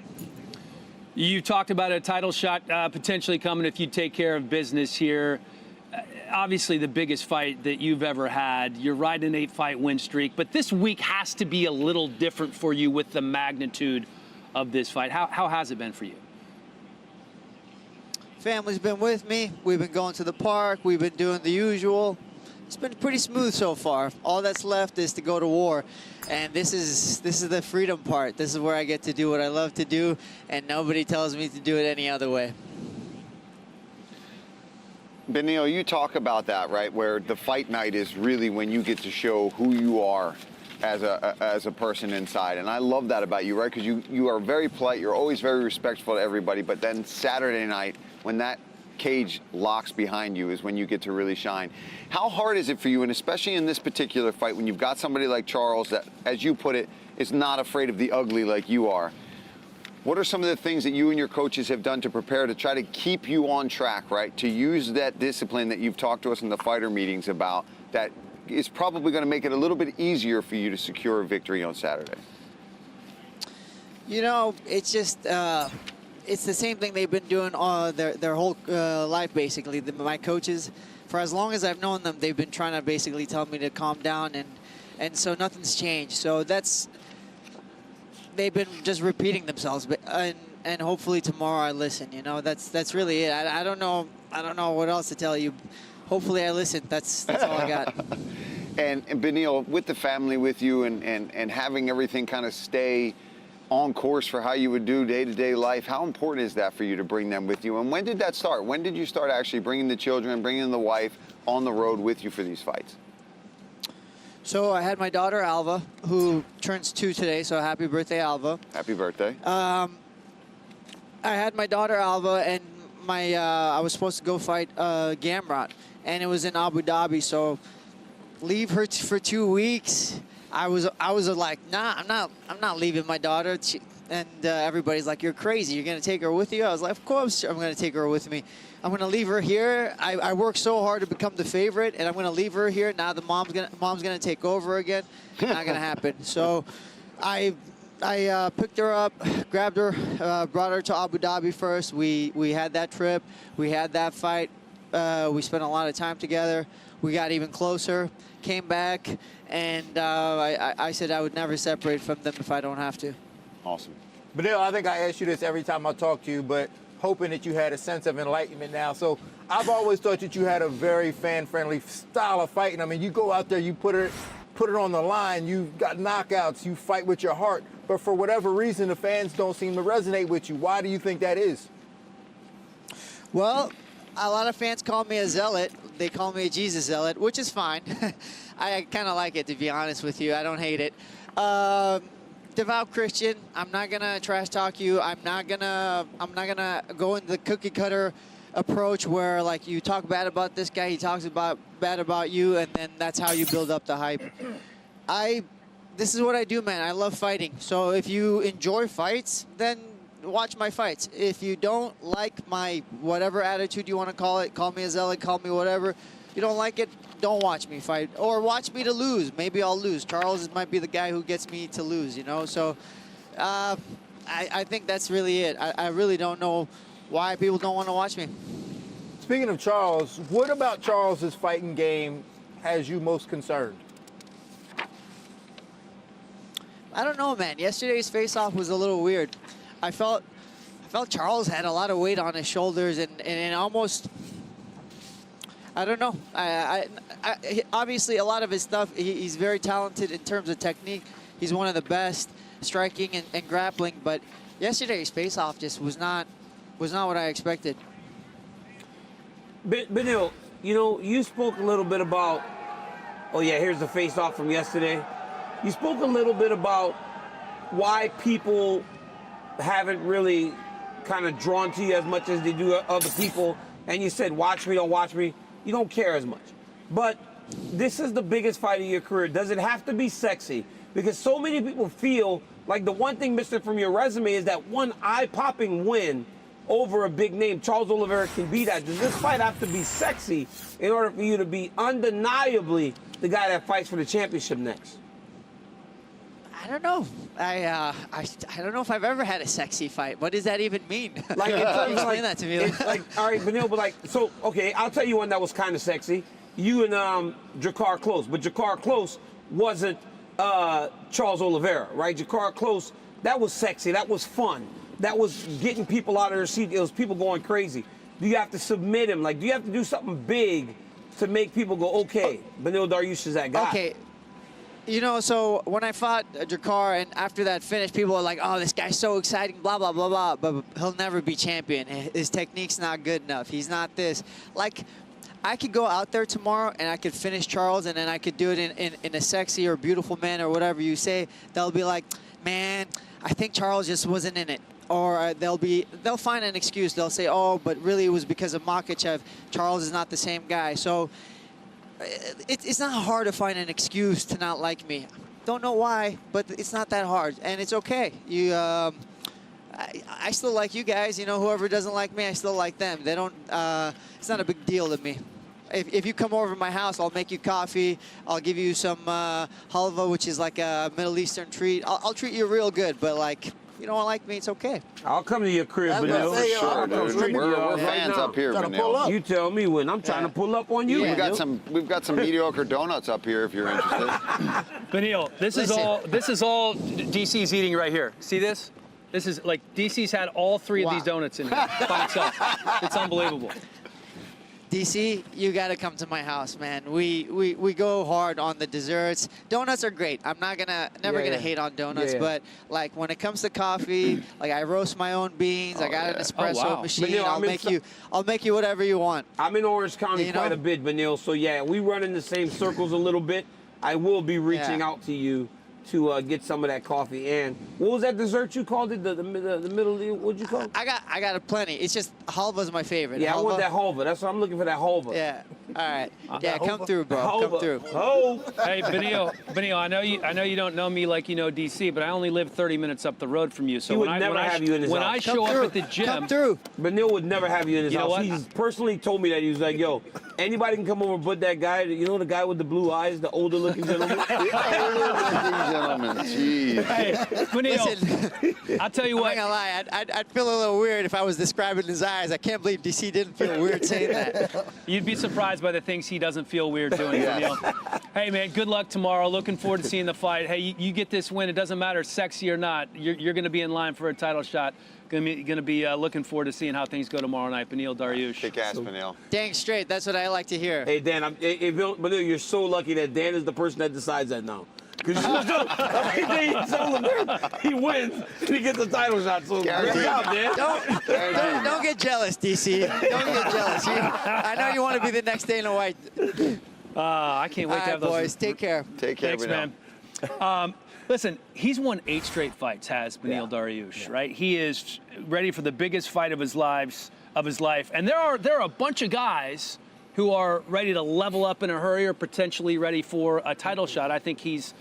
You talked about a title shot potentially coming if you take care of business here. Obviously the biggest fight that you've ever had. You're riding an 8-fight win streak, but this week has to be a little different for you with the magnitude of this fight. How has it been for you? Family's been with me. We've been going to the park. We've been doing the usual. It's been pretty smooth so far. All that's left is to go to war. And this is the freedom part. This is where I get to do what I love to do, and nobody tells me to do it any other way. Beneil, you talk about that, right? Where the fight night is really when you get to show who you are as a person inside. And I love that about you, right? Because you are very polite. You're always very respectful to everybody. But then Saturday night, when that cage locks behind you, is when you get to really shine. How hard is it for you, and especially in this particular fight, when you've got somebody like Charles that, as you put it, is not afraid of the ugly like you are? What are some of the things that you and your coaches have done to prepare to try to keep you on track, right? To use that discipline that you've talked to us in the fighter meetings about that is probably going to make it a little bit easier for you to secure a victory on Saturday? You know, it's just, it's the same thing they've been doing all their whole life, basically. My coaches, for as long as I've known them, they've been trying to basically tell me to calm down, and so nothing's changed. So they've been just repeating themselves, but and hopefully tomorrow I listen. You know, that's really it. I don't know what else to tell you, hopefully I listen. That's all I got. And Beneil, with the family with you and having everything kind of stay on course for how you would do day-to-day life, how important is that for you to bring them with you? And when did that start? When did you start actually bringing the children, bringing the wife on the road with you for these fights? So I had my daughter Alva, who turns 2 today, so happy birthday, Alva. Happy birthday. I had my daughter Alva, and I was supposed to go fight Gamrot, and it was in Abu Dhabi, so leave her for 2 weeks. I was like, nah, I'm not leaving my daughter. And everybody's like, you're crazy. You're gonna take her with you? I was like, of course I'm gonna take her with me. I'm gonna leave her here. I worked so hard to become the favorite, and I'm gonna leave her here. Now the mom's gonna take over again. Not gonna happen. So I picked her up, grabbed her, brought her to Abu Dhabi first. We had that trip. We had that fight. We spent a lot of time together. We got even closer. Came back, and I said I would never separate from them if I don't have to. Awesome. Beneil, I think I ask you this every time I talk to you, but hoping that you had a sense of enlightenment now. So I've always thought that you had a very fan-friendly style of fighting. I mean, you go out there, you put it on the line, you've got knockouts, you fight with your heart, but for whatever reason, the fans don't seem to resonate with you. Why do you think that is? Well, a lot of fans call me a zealot. They call me a Jesus zealot, which is fine. I kind of like it, to be honest with you. I don't hate it. Devout Christian. I'm not gonna trash talk you. I'm not gonna go into the cookie cutter approach where like you talk bad about this guy, he talks bad about you, and then that's how you build up the hype. This is what I do, man. I love fighting. So if you enjoy fights, then watch my fights. If you don't like my whatever attitude you want to call it, call me a zealot, call me whatever. You don't like it, don't watch me fight. Or watch me to lose. Maybe I'll lose. Charles might be the guy who gets me to lose, you know? So I think that's really it. I really don't know why people don't want to watch me. Speaking of Charles, what about Charles's fighting game has you most concerned? I don't know, man. Yesterday's face-off was a little weird. I felt Charles had a lot of weight on his shoulders and almost, I don't know. Obviously, a lot of his stuff, he's very talented in terms of technique. He's one of the best striking and grappling, but yesterday's face-off just was not what I expected. Beneil, you know, you spoke a little bit about, oh yeah, here's the face-off from yesterday. You spoke a little bit about why people haven't really kind of drawn to you as much as they do other people, and you said, watch me, don't watch me. You don't care as much. But this is the biggest fight of your career. Does it have to be sexy? Because so many people feel like the one thing missing from your resume is that one eye-popping win over a big name. Charles Oliveira can be that. Does this fight have to be sexy in order for you to be undeniably the guy that fights for the championship next? I don't know. I don't know if I've ever had a sexy fight. What does that even mean? Like, explain that to me. Like, all right, Beneil, but like, so okay, I'll tell you one that was kind of sexy. You and Jakar Close, but Jakar Close wasn't Charles Oliveira, right? Jakar Close, that was sexy. That was fun. That was getting people out of their seat. It was people going crazy. Do you have to submit him? Like, do you have to do something big to make people go, okay, Beneil Dariush is that guy? Okay. You know, so when I fought Jakar, and after that finish, people are like, oh, this guy's so exciting, blah, blah, blah, blah, but he'll never be champion. His technique's not good enough. He's not this. Like, I could go out there tomorrow, and I could finish Charles, and then I could do it in a sexy or beautiful manner or whatever you say. They'll be like, man, I think Charles just wasn't in it. Or they'll find an excuse. They'll say, oh, but really it was because of Makhachev. Charles is not the same guy. So it's not hard to find an excuse to not like me. Don't know why, but it's not that hard, and it's okay. I still like you guys. You know, whoever doesn't like me, I still like them. They don't. It's not a big deal to me. If you come over to my house, I'll make you coffee. I'll give you some halva, which is like a Middle Eastern treat. I'll treat you real good, but like, you don't like me, it's okay. I'll come to your crib, Beneil. Sure, dude. We're fans up here, Beneil. You tell me when. I'm trying to pull up on you. We've got some mediocre donuts up here if you're interested. Beneil, this is all DC's eating right here. See this? This is like DC's had all three of these donuts in here by itself. It's unbelievable. DC, you got to come to my house, man. We go hard on the desserts. Donuts are great. I'm not never gonna hate on donuts, but like when it comes to coffee, like I roast my own beans. I got an espresso machine. Beneil, I'll make you whatever you want. I'm in Orange County quite a bit, Beneil. So yeah, we run in the same circles a little bit. I will be reaching out to you to get some of that coffee. And what was that dessert you called it? The middle, what'd you call it? I got a plenty. It's just halva's my favorite. Yeah, I want that halva. That's what I'm looking for, that halva. Yeah. All right. Yeah, come through, bro. Come through. Hey, Beneil, I know you don't know me like you know DC, but I only live 30 minutes up the road from you. So when I show up at the gym, come through. Beneil would never have you in his house. What? He's personally told me that. He was like, yo, anybody can come over but that guy. You know the guy with the blue eyes, the older looking gentleman? Gentlemen, jeez. Hey, Beneil, I'll tell you what. I'm not gonna lie, I'd feel a little weird if I was describing his eyes. I can't believe DC didn't feel weird saying that. You'd be surprised by the things he doesn't feel weird doing. Beneil. Hey, man, good luck tomorrow. Looking forward to seeing the fight. Hey, you get this win. It doesn't matter sexy or not. You're going to be in line for a title shot. Going to be looking forward to seeing how things go tomorrow night. Beneil Dariush. Kick ass, Beneil. Dang straight. That's what I like to hear. Hey, Dan, Beneil, you're so lucky that Dan is the person that decides that now. Because he wins and he gets a title shot. So good job, Dan. Don't get jealous, DC. Don't get jealous. I know you want to be the next Dana White. I can't wait to have those. Boys, take care. Take care, Thanks, man. Listen, he's won 8 straight fights, has Beneil Dariush, right? He is ready for the biggest fight of his life. And there are a bunch of guys who are ready to level up in a hurry or potentially ready for a title shot. I think he's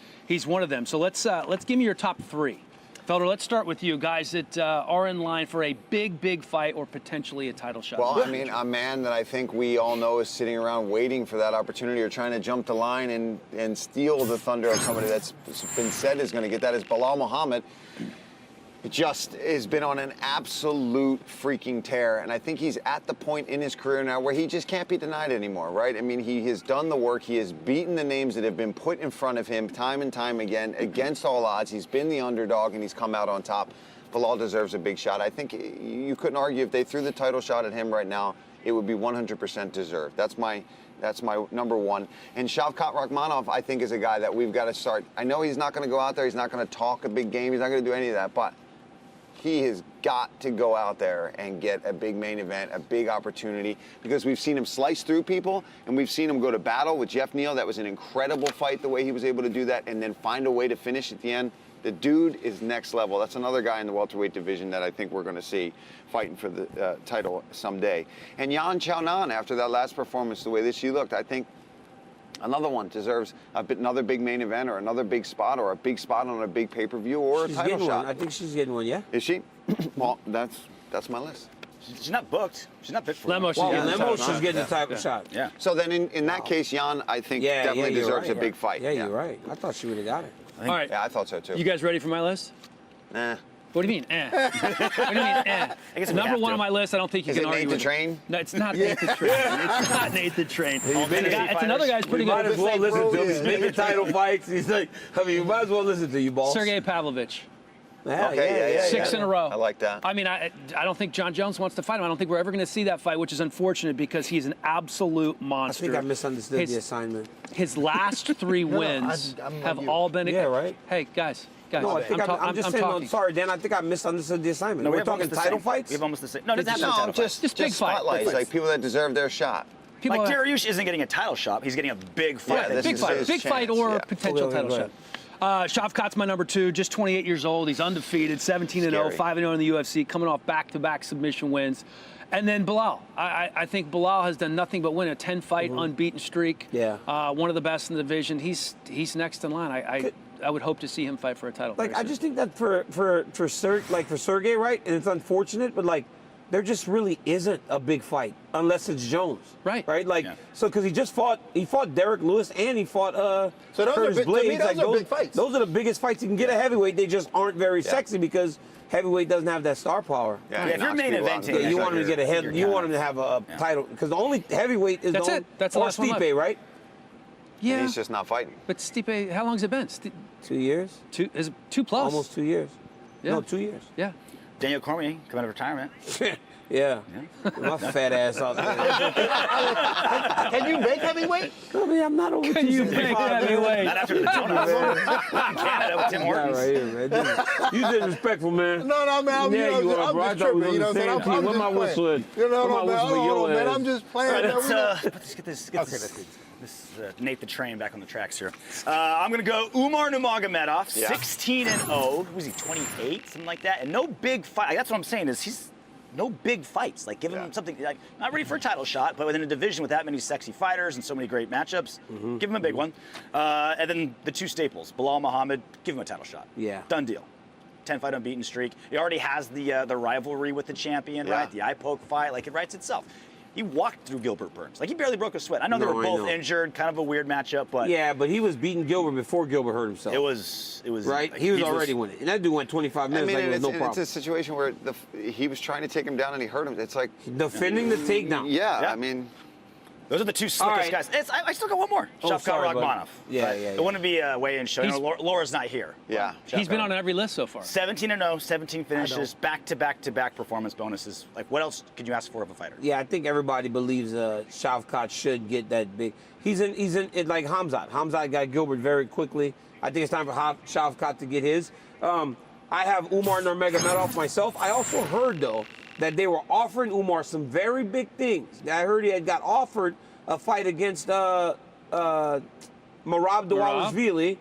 one of them. So let's give me your top 3. Felder, let's start with you, guys that are in line for a big fight or potentially a title shot. Well, I mean, a man that I think we all know is sitting around waiting for that opportunity or trying to jump the line and steal the thunder of somebody that's been said is going to get that is Belal Muhammad. Just has been on an absolute freaking tear, and I think he's at the point in his career now where he just can't be denied anymore, right? I mean, he has done the work. He has beaten the names that have been put in front of him time and time again against all odds. He's been the underdog, and he's come out on top. Belal deserves a big shot. I think you couldn't argue if they threw the title shot at him right now, it would be 100% deserved. That's my number 1. And Shavkat Rakhmonov, I think, is a guy that we've got to start. I know he's not going to go out there. He's not going to talk a big game. He's not going to do any of that, but he has got to go out there and get a big main event, a big opportunity, because we've seen him slice through people, and we've seen him go to battle with Jeff Neal. That was an incredible fight, the way he was able to do that, and then find a way to finish at the end. The dude is next level. That's another guy in the welterweight division that I think we're going to see fighting for the title someday. And Yan Chaonan, after that last performance, the way that she looked, I think another one deserves another big main event or another big spot or a big spot on a big pay-per-view or a title shot. I think she's getting one, yeah? Is she? Well, that's my list. She's not booked. She's not picked for it. Lemo, she's getting the title shot. Yeah. So then in that case, Yan, I think definitely deserves a big fight. Yeah, you're right. I thought she would have got it. All right. Yeah, I thought so too. You guys ready for my list? Nah. What do you mean, eh? What do you mean, eh? I guess Number 1 on my list, I don't think you Is can it argue Nate the with. Train? No, it's not Nate the Train. It's not Nate the Train. It's another guy's pretty You might good. as well listen to him. He's making title fights. He's like, you might as well listen to you, boss. Sergey Pavlovich. Yeah. 6 in a row. I like that. I mean, I don't think John Jones wants to fight him. I don't think we're ever going to see that fight, which is unfortunate because he's an absolute monster. I think I misunderstood the assignment. His last 3 wins have all been. Yeah, right. Hey, guys. No, I think I'm just saying. I'm sorry, Dan. I think I misunderstood the assignment. No, we're talking title fights. We have almost the same. No, it doesn't have to be title fights. Just big spotlights, like people that deserve their shot. Like Dariush isn't getting a title shot. He's getting a big fight. Yeah, big fight or potential title shot. Shavkat's my number 2, just 28 years old. He's undefeated, 17-0, 5-0 in the UFC, coming off back-to-back submission wins. And then Belal. I think Belal has done nothing but win a 10-fight unbeaten streak. Yeah. One of the best in the division. He's next in line. I would hope to see him fight for a title. Like, I just think that for Sergey, right? And it's unfortunate, but like, there just really isn't a big fight unless it's Jones, right? Like, so because he fought Derek Lewis and he fought Curtis Blades. Those are big fights. Those are the biggest fights you can get at heavyweight. They just aren't very sexy because heavyweight doesn't have that star power. Yeah, if you're main eventing, you want him to get a head. You want him to have a title because the only heavyweight is that's it. That's the last one left. Stipe, right? Yeah. And he's just not fighting. But Stipe, how long's it been? 2 years. 2 plus. Almost 2 years. Yeah. No, 2 years. Yeah. Daniel Cormier coming out of retirement. Yeah. My fat ass out there. Can you make heavyweight? I mean, I'm not over Can you make heavyweight? Not after the donuts. Canada with Tim Hortons. Right here, man. You disrespectful, man. No, man. Yeah, you are, bro. I just thought we tripping. was on the same team. Where my whistle at? No, Where my man. whistle for Hold on, your man. ass? I'm just playing. All right, man. let's get this Nate the Train back on the tracks here. I'm going to go Umar Nurmagomedov, 16-0. Who was he, 28? Something like that. And no big fight. That's what I'm saying is he's no big fights. Like, give him something, like, not ready for a title shot, but within a division with that many sexy fighters and so many great matchups, give him a big one. And then the two staples, Bilal Muhammad, give him a title shot. Yeah. Done deal. 10-fight unbeaten streak. He already has the rivalry with the champion, right? The eye poke fight. Like, it writes itself. He walked through Gilbert Burns. Like, he barely broke a sweat. I know they were both injured, kind of a weird matchup, but... Yeah, but he was beating Gilbert before Gilbert hurt himself. It was right? Like, he was already winning. And that dude went 25 minutes like it was no problem. It's a situation where he was trying to take him down and he hurt him. It's like... Defending the takedown. Yeah, I mean... Those are the two slickest guys. I still got one more. Shavkat Rakhmonov. Yeah. It wouldn't be a weigh-in show. You know, Laura's not here. Yeah. He's been on every list so far. 17-0, 17 finishes, back-to-back performance bonuses. Like, what else could you ask for of a fighter? Yeah, I think everybody believes Shavkat should get that big. He's in like Hamzat. Hamzat got Gilbert very quickly. I think it's time for Shavkat to get his. I have Umar Nurmagomedov myself. I also heard, though, that they were offering Umar some very big things. I heard he had got offered a fight against Merab Dvalishvili,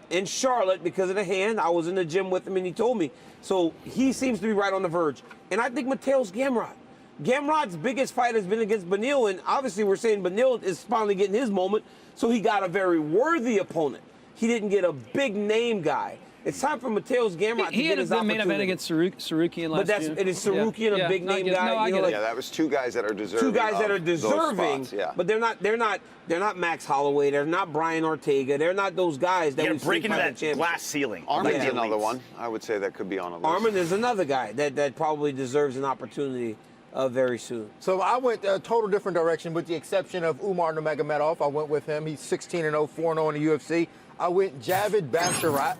in Charlotte because of the hand. I was in the gym with him and he told me. So he seems to be right on the verge. And I think Mateusz Gamrot. Gamrot's biggest fight has been against Beneil, and obviously we're saying Beneil is finally getting his moment, so he got a very worthy opponent. He didn't get a big name guy. It's time for Mateusz Gamrot to get his opportunity. He had a main event against Sarukian last year. But it is Sarukian a big name guy? that was two guys that are deserving. Two guys that are deserving, spots, but they're not Max Holloway. They're not Brian Ortega. They're not those guys that we break into that glass ceiling. Armin's another one. I would say that could be on a list. Armin is another guy that probably deserves an opportunity very soon. So I went a total different direction with the exception of Umar Nurmagomedov. I went with him. He's 16-0, 4-0 in the UFC. I went Javid Basharat.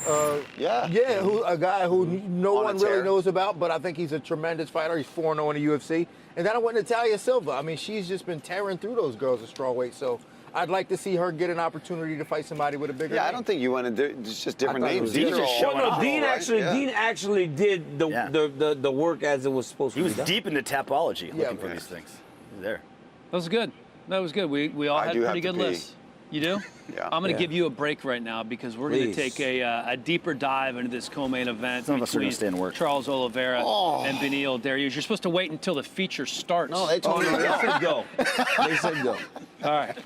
A guy who no one really knows about, but I think he's a tremendous fighter. He's 4-0 in the UFC. And then I went Natalia Silva. I mean, she's just been tearing through those girls at strawweight. So I'd like to see her get an opportunity to fight somebody with a bigger name. I don't think you went to do it's just different names. Dean actually did the work as it was supposed to be done. He was deep into tapology looking for these things. He's there. That was good. That was good. We all had pretty good lists. You do? Yeah. I'm going to give you a break right now because we're going to take a deeper dive into this co-main event between Charles Oliveira and Beneil Dariush. You're supposed to wait until the feature starts. No, they told me they said go. They said go. All right.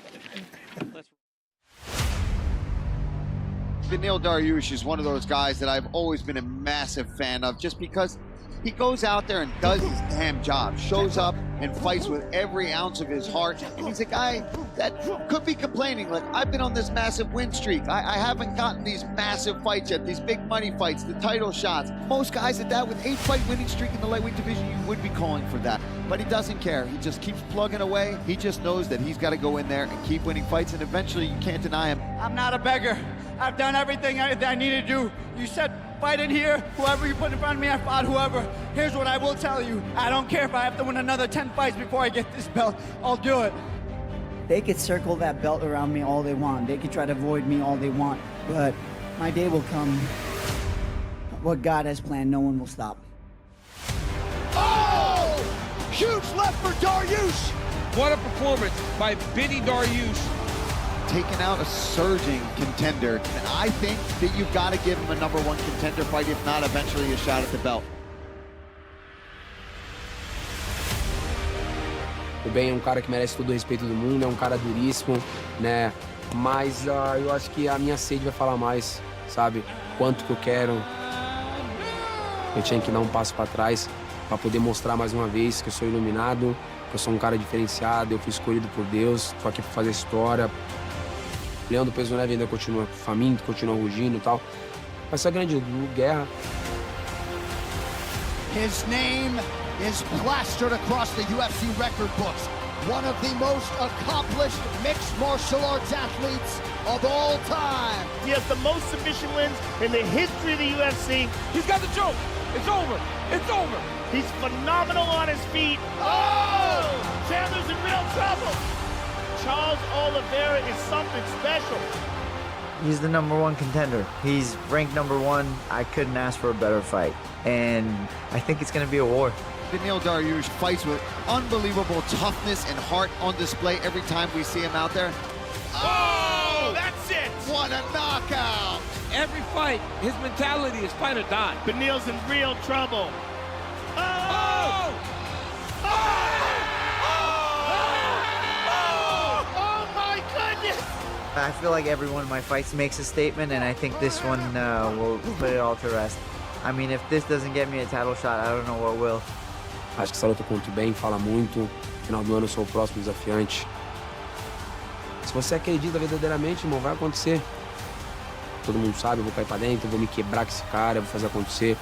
Beneil Dariush is one of those guys that I've always been a massive fan of just because he goes out there and does his damn job, shows up and fights with every ounce of his heart. And he's a guy that could be complaining, like, I've been on this massive win streak. I haven't gotten these massive fights yet, these big money fights, the title shots. Most guys at that with 8-fight winning streak in the lightweight division, you would be calling for that. But he doesn't care. He just keeps plugging away. He just knows that he's got to go in there and keep winning fights, and eventually you can't deny him. I'm not a beggar. I've done everything I need to do. You said fight in here. Whoever you put in front of me, I fought whoever. Here's what I will tell you. I don't care if I have to win another 10 fights before I get this belt. I'll do it. They could circle that belt around me all they want. They could try to avoid me all they want. But my day will come. What God has planned, no one will stop. Oh! Huge left for Dariush. What a performance by Beneil Dariush. Taking out a surging contender. And I think that you've got to give him a #1 contender fight, if not eventually a shot at the belt. O Ben é cara que merece todo o respeito do mundo, é cara duríssimo, né? Mas eu acho que a minha sede vai falar mais, sabe? Quanto que eu quero. Eu tinha que dar um passo para trás para poder mostrar mais uma vez que eu sou iluminado, que eu sou cara diferenciado, eu fui escolhido por Deus, tô aqui para fazer história. Leandro Peso Leve ainda continua faminto, continua rugindo e tal. Vai ser a grande guerra. His name is plastered across the UFC record books. One of the most accomplished mixed martial arts athletes of all time. He has the most submission wins in the history of the UFC. He's got the choke. It's over. It's over. He's phenomenal on his feet. Oh! Chandler's in real trouble. Charles Oliveira is something special. He's the #1 contender. He's ranked #1. I couldn't ask for a better fight. And I think it's going to be a war. Beneil Dariush fights with unbelievable toughness and heart on display every time we see him out there. Oh, that's it. What a knockout. Every fight, his mentality is fight or die. Beneil's in real trouble. Oh! Oh my goodness! I feel like every one of my fights makes a statement, and I think this one will put it all to rest. I mean, if this doesn't get me a title shot, I don't know what will. Acho que essa luta conta bem, fala muito. No final do ano eu sou o próximo desafiante. Se você acredita verdadeiramente, irmão, vai acontecer. Todo mundo sabe, eu vou cair pra dentro, eu vou me quebrar com esse cara, eu vou fazer acontecer.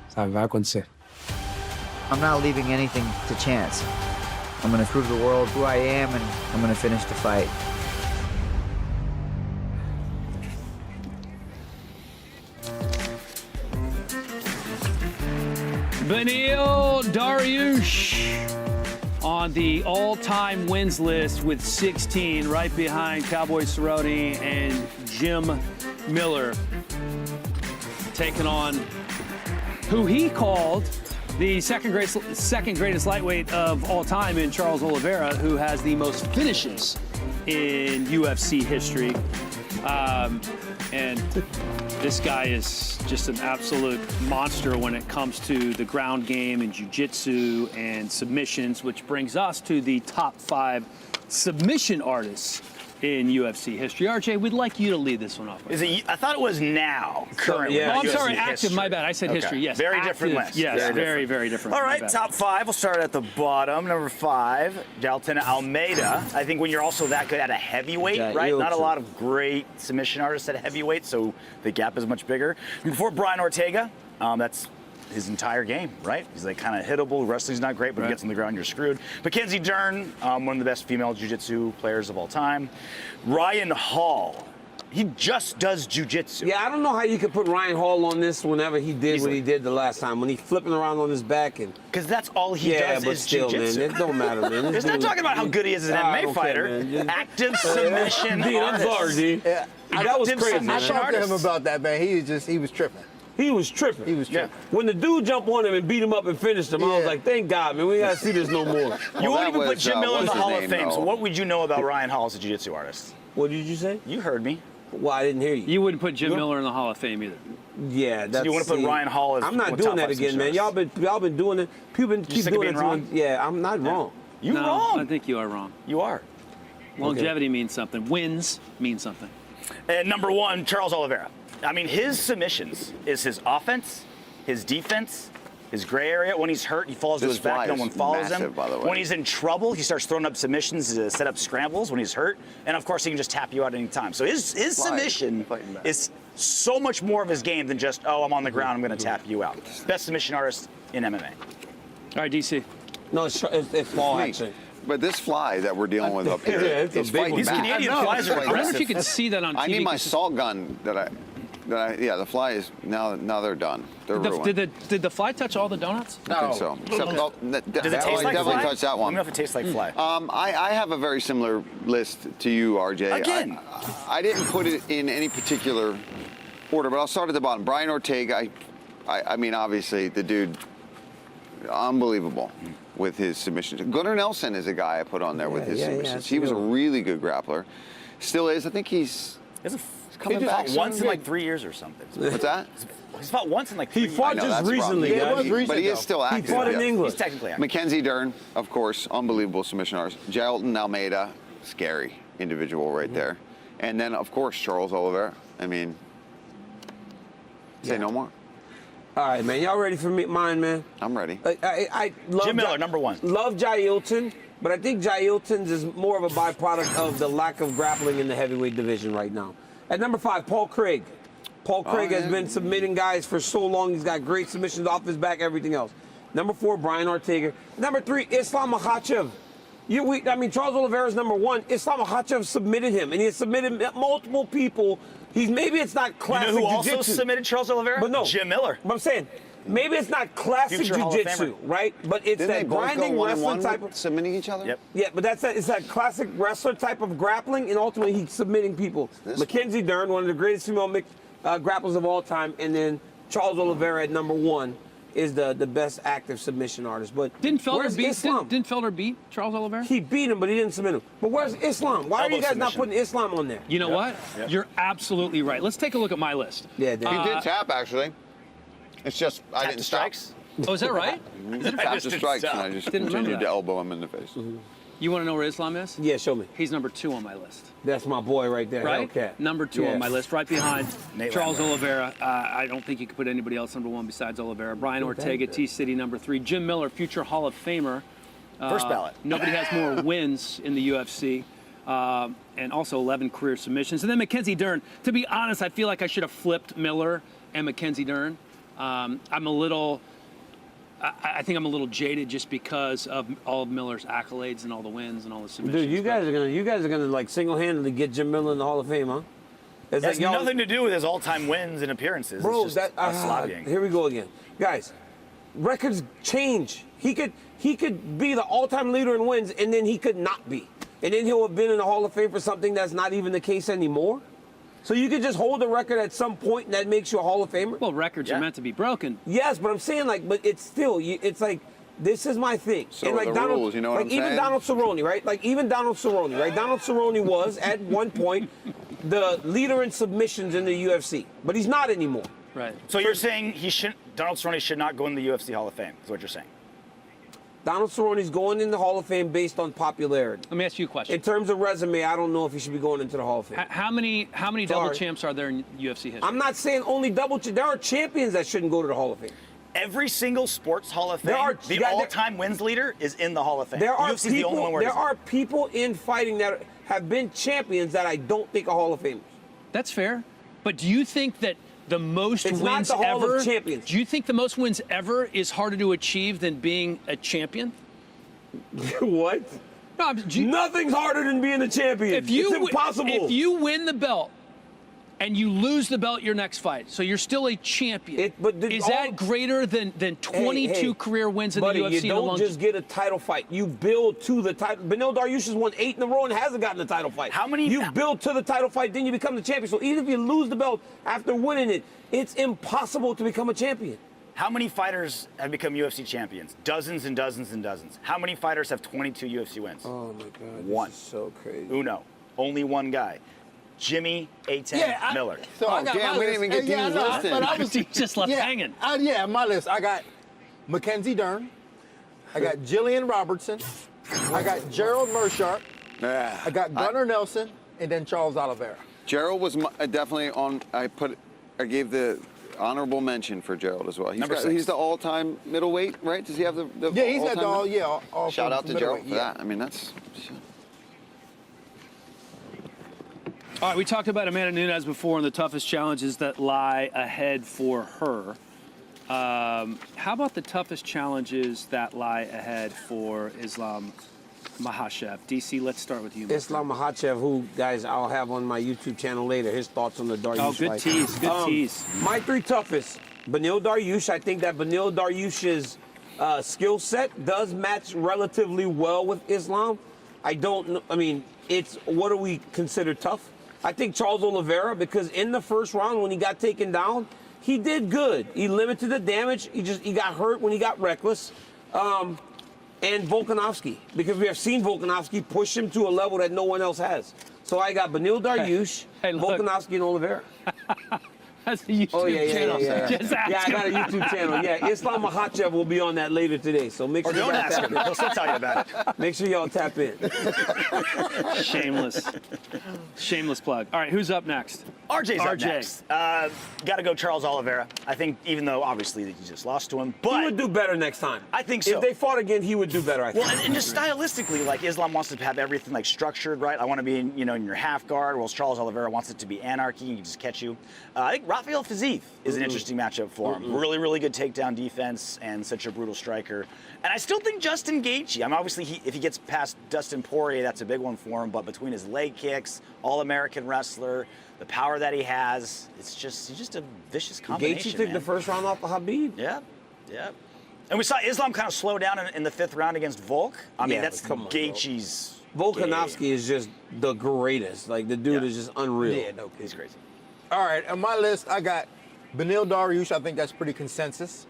Sabe, vai acontecer. I'm not leaving anything to chance. I'm going to prove to the world who I am, and I'm going to finish the fight. Beneil Dariush on the all-time wins list with 16, right behind Cowboy Cerrone and Jim Miller, taking on who he called the second greatest lightweight of all time in Charles Oliveira, who has the most finishes in UFC history. And this guy is just an absolute monster when it comes to the ground game and jiu-jitsu and submissions, which brings us to the top 5 submission artists in UFC history. RJ, we'd like you to lead this one off. Is it? I thought it was now, currently. Yeah. Oh, I'm UFC sorry, active. history. My bad. I said history. Yes, very active. different list. Yes, very different. All right, top 5. We'll start at the bottom. Number 5, Jailton Almeida. I think when you're also that good at a heavyweight, right? Not a lot of great submission artists at a heavyweight, so the gap is much bigger. Before Brian Ortega, that's his entire game, right? He's like kind of hittable. Wrestling's not great, but if he gets on the ground, you're screwed. Mackenzie Dern, one of the best female jiu-jitsu players of all time. Ryan Hall. He just does jiu-jitsu. Yeah, I don't know how you could put Ryan Hall on this whenever he did what he did the last time, when he flipping around on his back. And because that's all he does is jiu-jitsu. Man, it don't matter, man. It's not talking about how good he is as an MMA fighter. Active submission artist. I'm sorry, D. Yeah, that was crazy. I talked to him about that, man. He was tripping. He was tripping. He was tripping. When the dude jumped on him and beat him up and finished him, I was like, thank God, man. We got to see this no more. You won't even put Jim Miller in the Hall of Fame, so what would you know about Ryan Hall as a jiu-jitsu artist? What did you say? You heard me. Well, I didn't hear you. You wouldn't put Jim Miller in the Hall of Fame either. Yeah, that's. So you want to put Ryan Hall as? I'm not doing that again, man. Y'all been doing it. People keep doing it. Wrong? Yeah, I'm not wrong. You wrong. I think you are wrong. You are. Longevity means something. Wins mean something. And number 1, Charles Oliveira. I mean, his submissions is his offense, his defense, his gray area. When he's hurt, he falls to his back. No one follows him. By the way. When he's in trouble, he starts throwing up submissions to set up scrambles when he's hurt. And, of course, he can just tap you out any time. So his submission is so much more of his game than just, oh, I'm on the ground, I'm going to tap you out. Best submission artist in MMA. All right, DC. No, it's Paul, actually. But this fly that we're dealing with up here is fighting These back. Canadian flies are I wonder if aggressive. you can see that on TV. I need my salt gun yeah, the fly is, now they're done. They're ruined. Did the fly touch all the donuts? I think so. Does it taste like definitely fly? touched that one. Let me know if it tastes like fly. I have a very similar list to you, RJ. Again. I didn't put it in any particular order, but I'll start at the bottom. Brian Ortega, I mean, obviously, the dude, unbelievable with his submissions. Gunnar Nelson is a guy I put on there with his submissions. He was a really good grappler. Still is. I think he's coming back once in like 3 years or something. What's that? He's fought once in like 3 years. He fought just recently, but he is still active. He fought in England. He's technically active. Mackenzie Dern, of course, unbelievable submission artist. Jailton Almeida, scary individual right there. And then, of course, Charles Oliveira. I mean, say no more. All right, man. Y'all ready for mine, man? I'm ready. I love Jim Miller, number 1. Love Jailton, but I think Jailton's is more of a byproduct of the lack of grappling in the heavyweight division right now. At number 5, Paul Craig. Paul Craig has been submitting guys for so long. He's got great submissions off his back, everything else. Number 4, Brian Ortega. Number 3, Islam Makhachev. Charles Oliveira's number 1. Islam Makhachev submitted him, and he has submitted multiple people. Maybe it's not classic jiu-jitsu. You know who also jiu-jitsu. submitted Charles Oliveira? But no. Jim Miller. But I'm saying, maybe it's not classic Future Hall of jiu-jitsu, Famer. right? But it's Didn't they that both go grinding wrestling one-on-one type with of submitting each other? Yep. Yeah, but it's that classic wrestler type of grappling, and ultimately he's submitting people. Mackenzie Dern, one of the greatest female grapplers of all time, and then Charles Oliveira at number 1 is the best active submission artist. But Didn't where's Islam? Didn't Felder beat Charles Oliveira? He beat him, but he didn't submit him. But where's Islam? Why are you guys not putting Islam on there? You know what? You're absolutely right. Let's take a look at my list. He did tap, actually. It's just, I didn't stop. Oh, is that right? Tap to strikes, and I just continued to elbow him in the face. You want to know where Islam is? Yeah, show me. He's number 2 on my list. That's my boy right there. Right? Hellcat. Number 2 on my list, right behind Nate Charles Landwehr. Oliveira. I don't think you could put anybody else number 1 besides Oliveira. Brian Ortega, T-City, number 3. Jim Miller, future Hall of Famer. First ballot. Nobody has more wins in the UFC. And also 11 career submissions. And then Mackenzie Dern. To be honest, I feel like I should have flipped Miller and Mackenzie Dern. I think I'm a little jaded just because of all of Miller's accolades and all the wins and all the submissions. Dude, you guys are gonna like single-handedly get Jim Miller in the Hall of Fame, huh? It has nothing to do with his all-time wins and appearances. Bro, it's just us lobbying. here we go again, guys. Records change. He could be the all-time leader in wins, and then he could not be, and then he'll have been in the Hall of Fame for something that's not even the case anymore. So you could just hold a record at some point, and that makes you a Hall of Famer. Well, records are meant to be broken. Yes, but I'm saying but it's still, it's like, this is my thing. So and like the Donald, rules, you know what like I'm even saying? Donald Cerrone, right? Like even Donald Cerrone, right? Donald Cerrone was at one point the leader in submissions in the UFC, but he's not anymore. Right. So you're saying Donald Cerrone should not go in the UFC Hall of Fame, is what you're saying? Donald Cerrone's going in the Hall of Fame based on popularity. Let me ask you a question. In terms of resume, I don't know if he should be going into the Hall of Fame. How many double champs are there in UFC history? I'm not saying only double champs. There are champions that shouldn't go to the Hall of Fame. Every single sports Hall of Fame, the all-time wins leader is in the Hall of Fame. UFC's the only one where there are people in fighting that have been champions that I don't think are Hall of Famers. That's fair. But do you think that the most It's not wins the Hall ever? of Champions. Do you think the most wins ever is harder to achieve than being a champion? What? No, nothing's harder than being a champion. It's impossible. If you win the belt and you lose the belt your next fight, so you're still a champion. Is that greater than 22 career wins in buddy, the UFC? You don't just get a title fight. You build to the title. Beneil Dariush has won 8 in a row and hasn't gotten a title fight. How many? You build to the title fight, then you become the champion. So even if you lose the belt after winning it, it's impossible to become a champion. How many fighters have become UFC champions? Dozens and dozens and dozens. How many fighters have 22 UFC wins? Oh my God. One. This is so crazy. Uno. Only one guy. Jimmy A10 Miller. So I got my list. But I was just left hanging. My list. I got Mackenzie Dern. I got Jillian Robertson. I got Gerald Meerschaert. I got Gunnar Nelson, and then Charles Oliveira. Gerald was definitely on. I gave the honorable mention for Gerald as well. He's the all-time middleweight, right? Does he have the Yeah, he's got all-time the all. Shout out to Gerald for yeah. that. I mean, that's. All right, we talked about Amanda Nunes before and the toughest challenges that lie ahead for her. How about the toughest challenges that lie ahead for Islam Makhachev? DC, let's start with you. Islam Makhachev, who, guys, I'll have on my YouTube channel later, his thoughts on the Dariush Oh, good fight. tease, good tease. My 3 toughest, Beneil Dariush. I think that Beneil Dariush's skill set does match relatively well with Islam. It's what do we consider tough? I think Charles Oliveira, because in the first round when he got taken down, he did good. He limited the damage. He got hurt when he got reckless. And Volkanovski, because we have seen Volkanovski push him to a level that no one else has. So I got Beneil Dariush, Volkanovski, and Oliveira. That's a YouTube channel. I got a YouTube channel. Yeah, Islam Makhachev will be on that later today. So make sure don't ask him. He'll still tell you about it. Make sure y'all tap in. Shameless plug. All right, who's up next? RJ's up next. Got to go Charles Oliveira. I think even though obviously you just lost to him, but he would do better next time. I think so. If they fought again, he would do better. I think. Well, and just stylistically, like Islam wants to have everything like structured, right? I want to be in your half guard, whilst Charles Oliveira wants it to be anarchy and just catch you. I think Rafael Fiziev is an interesting matchup for him. Really, really good takedown defense and such a brutal striker. And I still think Justin Gaethje. I mean, obviously, if he gets past Dustin Poirier, that's a big one for him. But between his leg kicks, all-American wrestler, the power that he has, he's just a vicious combination. Gaethje took the first round off of Habib. Yeah. And we saw Islam kind of slow down in the 5th round against Volk. I mean, that's Gaethje's. Volkanovski is just the greatest. Like, the dude is just unreal. Yeah, no kidding. He's crazy. All right, on my list, I got Beneil Dariush. I think that's pretty consensus.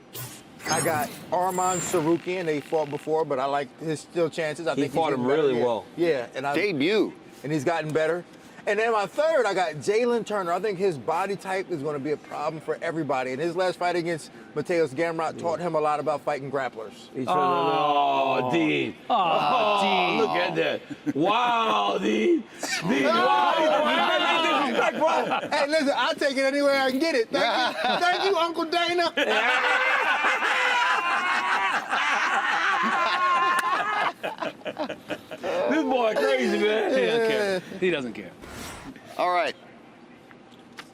I got Arman Sarukian. They fought before, but I like his still chances. I think he fought him really well. Yeah, and Debut. And he's gotten better. And then my third, I got Jalen Turner. I think his body type is going to be a problem for everybody. And his last fight against Mateus Gamrot taught him a lot about fighting grapplers. Oh, Dean. Oh, Dean. Look at that. Wow, Dean. Dean, wow. Hey, listen, I'll take it anywhere I can get it. Thank you. Thank you, Uncle Dana. This boy crazy, man. He doesn't care. He doesn't care. All right.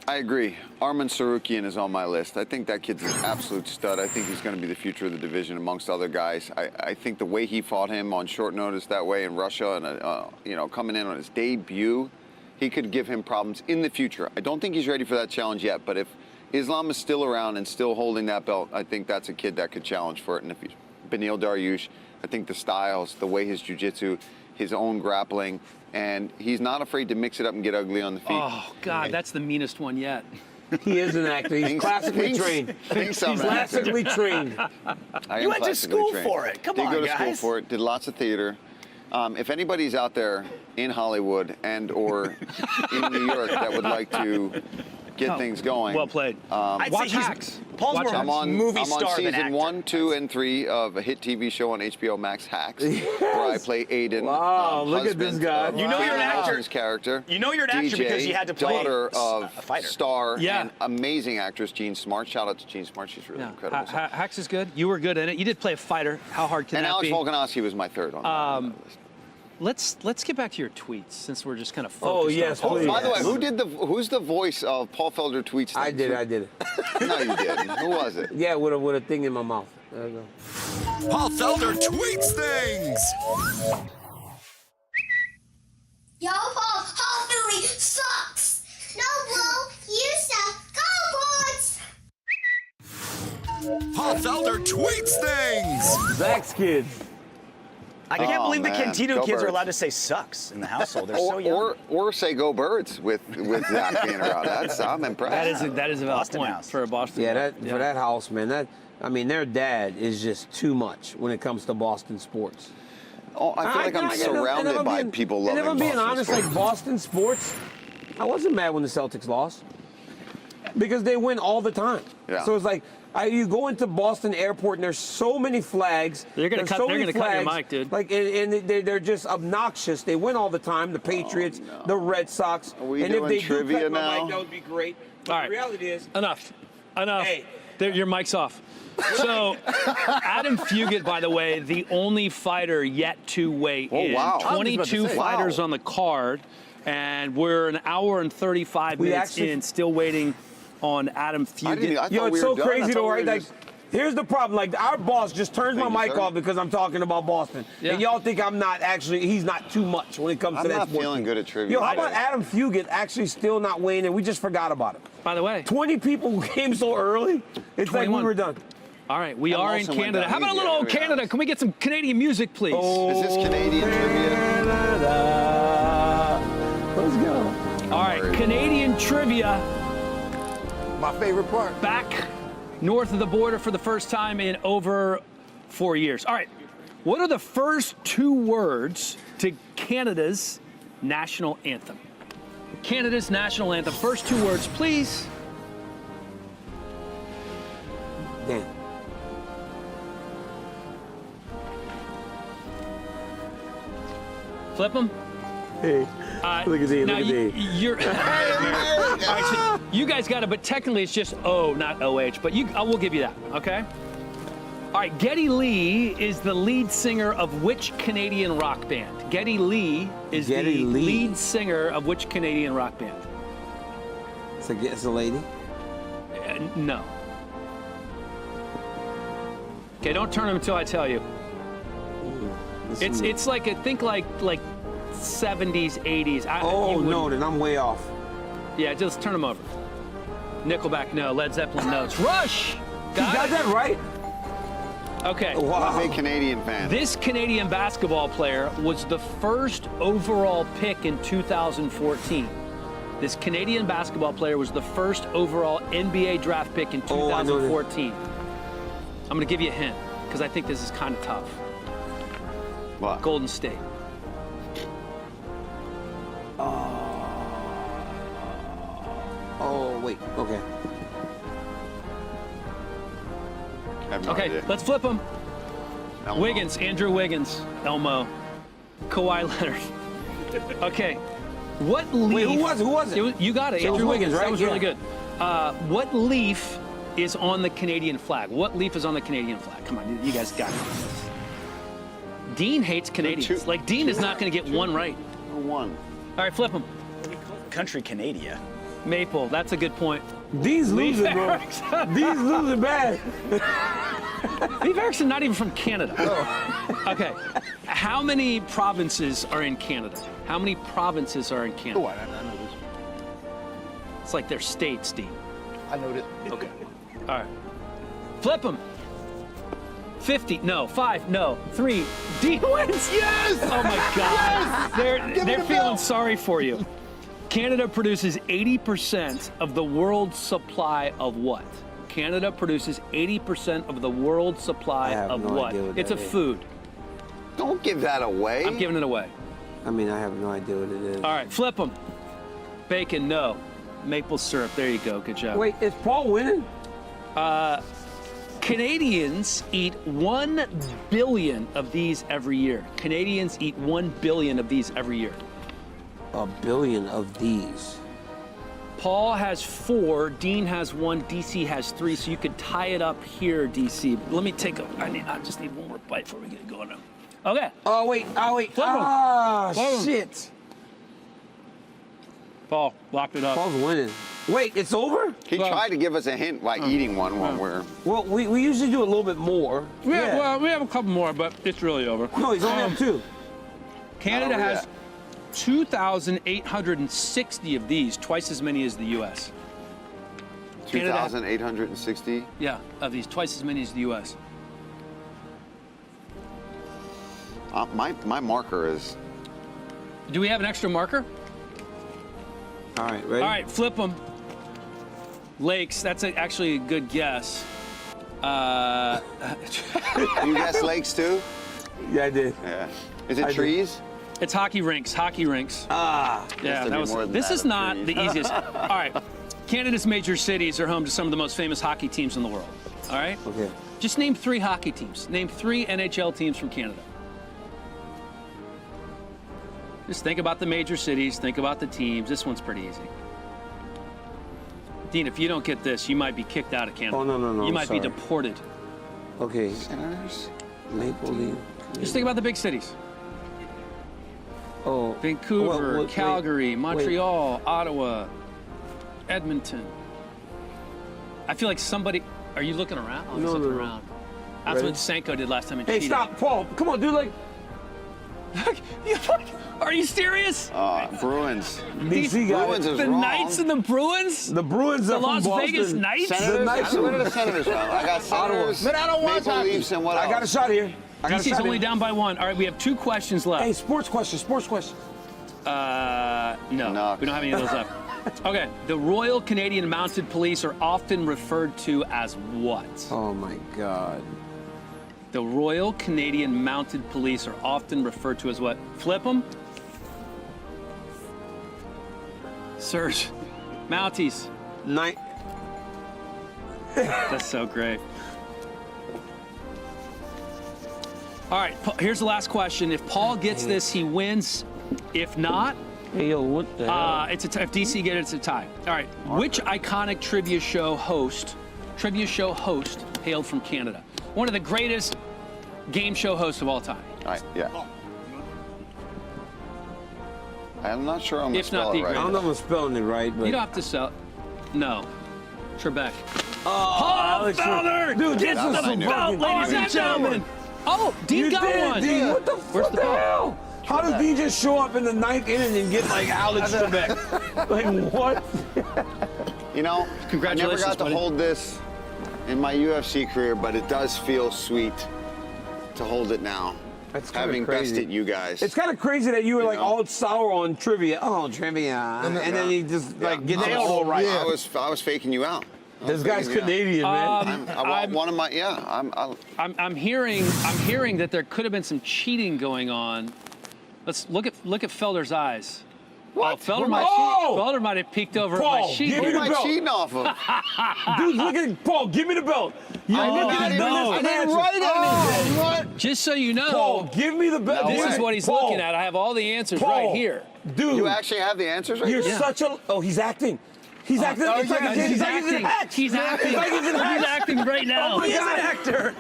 I agree. Arman Sarukian is on my list. I think that kid's an absolute stud. I think he's going to be the future of the division amongst other guys. I think the way he fought him on short notice that way in Russia and, coming in on his debut, he could give him problems in the future. I don't think he's ready for that challenge yet, but if Islam is still around and still holding that belt, I think that's a kid that could challenge for it in the future. Beneil Dariush, I think the styles, the way his jiu-jitsu, his own grappling, and he's not afraid to mix it up and get ugly on the feet. Oh, God, that's the meanest one yet. He is an actor. He's classically trained. He's classically trained. You went to school for it. Come on, guys. Did go to school guys. for it. Did lots of theater. If anybody's out there in Hollywood and or in New York that would like to get things going. Well played. Watch Hacks. Paul's more I'm on movie star than season actor. 1, 2, and 3 of a hit TV show on HBO Max, Hacks, where I play Aiden. Wow, look at this guy. You know you're an actor. Character. You know you're an actor DJ, because you had to play daughter a of fighter. star and amazing actress Jean Smart. Shout out to Jean Smart. She's really incredible. Hacks is good. You were good in it. You did play a fighter. How hard can and that Alex be? Volkanovski was my third on the list. Let's get back to your tweets since we're just kind of focused. Oh yes, on please. By the way, who's the voice of Paul Felder tweets? I did it. No, you didn't. Who was it? Yeah, with a thing in my mouth. There you go. Paul Felder tweets things. Yo, Paul Philly sucks. No, Blue, you suck. Go, Bullets. Paul Felder tweets things. Zach's kids. I can't believe the man. Cantino Go kids are Birds. allowed to say sucks in the household. They're so young. Or say go Birds with Zach being around. I'm impressed. That is a valid Boston point house. for a Boston. Yeah, for that house, man. Their dad is just too much when it comes to Boston sports. Oh, I feel like I'm surrounded by people loving And if I'm being Boston honest, sports. like Boston sports, I wasn't mad when the Celtics lost because they win all the time. Yeah. So it's like you go into Boston Airport and there's so many flags. They're gonna cut your mic, dude. Like and they're just obnoxious. They win all the time. The Patriots, the Red Sox. Are we and doing if they trivia do cut my now? mic, that would be great. But All right. the reality is, Enough. Hey. Your mic's off. So, Adam Fugit, by the way, the only fighter yet to weigh in. wow. 22 fighters on the card, and we're an hour and 35 minutes in, still waiting on Adam Fugit. Yo, it's so crazy though, right? Like, here's the problem. Like, our boss just turns my mic off because I'm talking about Boston. Yeah. And y'all think he's not too much when it comes to that I'm not sport. feeling good at trivia. Yo, how about Adam Fugit actually still not weighing in? We just forgot about him. By the way, 20 people came so early. It's 21. like we were done. All right, we And are in Wilson went Canada. down How about a easy, little to be Canada? honest. Can we get some Canadian music, please? Is this Canadian trivia? Let's go. All right, Canadian trivia. My favorite part. Back north of the border for the first time in over 4 years. All right, what are the first 2 words to Canada's national anthem? Canada's national anthem. First 2 words, please. Damn. Flip them. Hey, look at D. Now Look at D. you're. All right, so you guys got it, but technically it's just O, not OH. But we'll give you that, okay? All right, Geddy Lee is the lead singer of which Canadian rock band? Geddy Lee is the lead singer of which Canadian rock band? It's a lady. No. Okay, don't turn him until I tell you. It's like, think like 70s, 80s. No, then I'm way off. Yeah, just turn him over. Nickelback, no. Led Zeppelin, no. It's Rush. Got that right? Okay. Wow. I'm a big Canadian fan. This Canadian basketball player was the first overall pick in 2014. This Canadian basketball player was the first overall NBA draft pick in 2014. I'm going to give you a hint because I think this is kind of tough. What? Golden State. Oh, wait. Okay. I have no Okay, idea. let's flip them. Elmo. Wiggins, Andrew Wiggins, Elmo, Kawhi Leonard. Okay, what leaf? Wait, who was it? You got it, So Andrew Wiggins, right? That was really Yeah. good. What leaf is on the Canadian flag? What leaf is on the Canadian flag? Come on, you guys got it. Dean hates Canadians. Like, Dean is not going to get one right. One. All right, flip them. Country Canada. Maple, that's a good point. Dean's losing, bro. Dean's losing bad. Leif Erikson not even from Canada. Okay. How many provinces are in Canada? How many provinces are in Canada? Oh, I know this. It's like they're states, Dean. I know this. Okay. All right. Flip them. 50. No. 5. No. 3. Dean wins. Yes! Oh my God. Yes! They're feeling sorry for you. Canada produces 80% of the world's supply of what? Canada produces 80% of the world's supply of no what? idea what It's a that is. food. Don't give that away. I'm giving it away. I mean, I have no idea what it is. All right, flip them. Bacon, no. Maple syrup, there you go. Good job. Wait, is Paul winning? Canadians eat 1 billion of these every year. Canadians eat 1 billion of these every year. 1 billion of these. Paul has 4, Dean has 1, DC has 3, so you could tie it up here, DC. Let me take a, I just need one more bite before we get going. Okay. Oh, wait. Flip 'em. Ah, Flip 'em. shit. Paul, locked it up. Paul's winning. Wait, it's over? He tried to give us a hint by eating one when we're. Well, we usually do a little bit more. Well, we have a couple more, but it's really over. No, he's only up 2. Canada Not over has 2,860 of these, twice as many as the U.S. 2,860. Yeah, of these, twice as many as the U.S. My marker is. Do we have an extra marker? All right, ready? All right, flip them. Lakes, that's actually a good guess. You guessed lakes too? Yeah, I did. Yeah. Is it trees? It's hockey rinks, Ah. Yeah, to that be was. more than This that is of not trees. the easiest. All right, Canada's major cities are home to some of the most famous hockey teams in the world. All right? Okay. Just name 3 hockey teams. Name 3 NHL teams from Canada. Just think about the major cities, think about the teams. This one's pretty easy. Dean, if you don't get this, you might be kicked out of Canada. Oh, no, You might be sorry. deported. Okay. Senators? Maple Leaf. Just think about the big cities. Oh. Vancouver, wait, Calgary, wait. Montreal, Ottawa, Edmonton. I feel like somebody... Are you looking around? Oh, he's No, looking no. around. That's Ready? what Senko did last time in Hey, cheating. stop, Paul. Come on, dude. Like, Are you serious? Bruins. DC got Bruins it. is The wrong. Knights and the Bruins? The Bruins The are from Las Boston. Vegas Knights? Senators? Knights Where are- are the Senators from? I got Senators, Man, I don't watch Maple hockey. Leafs, and what else? I got a shot here. I got a DC's shot only here. down by 1. All right, we have 2 questions left. Hey, sports question. No, No. we don't have any of those left. Okay, the Royal Canadian Mounted Police are often referred to as what? Oh, my God. The Royal Canadian Mounted Police are often referred to as what? Flip them. Serge. Mounties. Night. That's so great. All right, here's the last question. If Paul gets this, he wins. If not, Hey, yo, what the hell? if DC gets it, it's a tie. All right, which iconic trivia show host hailed from Canada? One of the greatest game show hosts of all time. All right, yeah. I'm not sure I'm going to If not spell the it right. I don't know if I'm spelling it right, but. You don't have to sell. No. Trebek. Paul Felder Dude, gets this is the some belt, fucking- ladies and gentlemen. Oh, Dean You got did, one. Dean. What the, Where's what the the belt? hell? How does Dean just show up in the 9th inning and get like Alex Trebek? Like what? You know, Congratulations, I never got buddy. to hold this in my UFC career, but it does feel sweet to hold it now. That's kinda having crazy. bested you guys. It's kind of crazy that you were like know? all sour on trivia. Oh, trivia. And then he just like gets it all right. I was faking you out. This guy's Canadian, man. One of my I'm hearing that there could have been some cheating going on. Let's look at Felder's eyes. What? Oh, Felder might have peeked over Paul, at my sheet. give me the belt. cheating off of? Dude, look at Paul. Give me the belt. I didn't write anything. Just so you know, Paul, give me the belt. this is what he's Paul, looking at. I have all the answers Paul, right here. Dude, You actually have the answers right you're there? such a. Oh, he's acting. He's acting. It's like He's he's acting. acting. He's acting. It's like he's in He's Hacks. acting right now. Oh my He is God. an actor.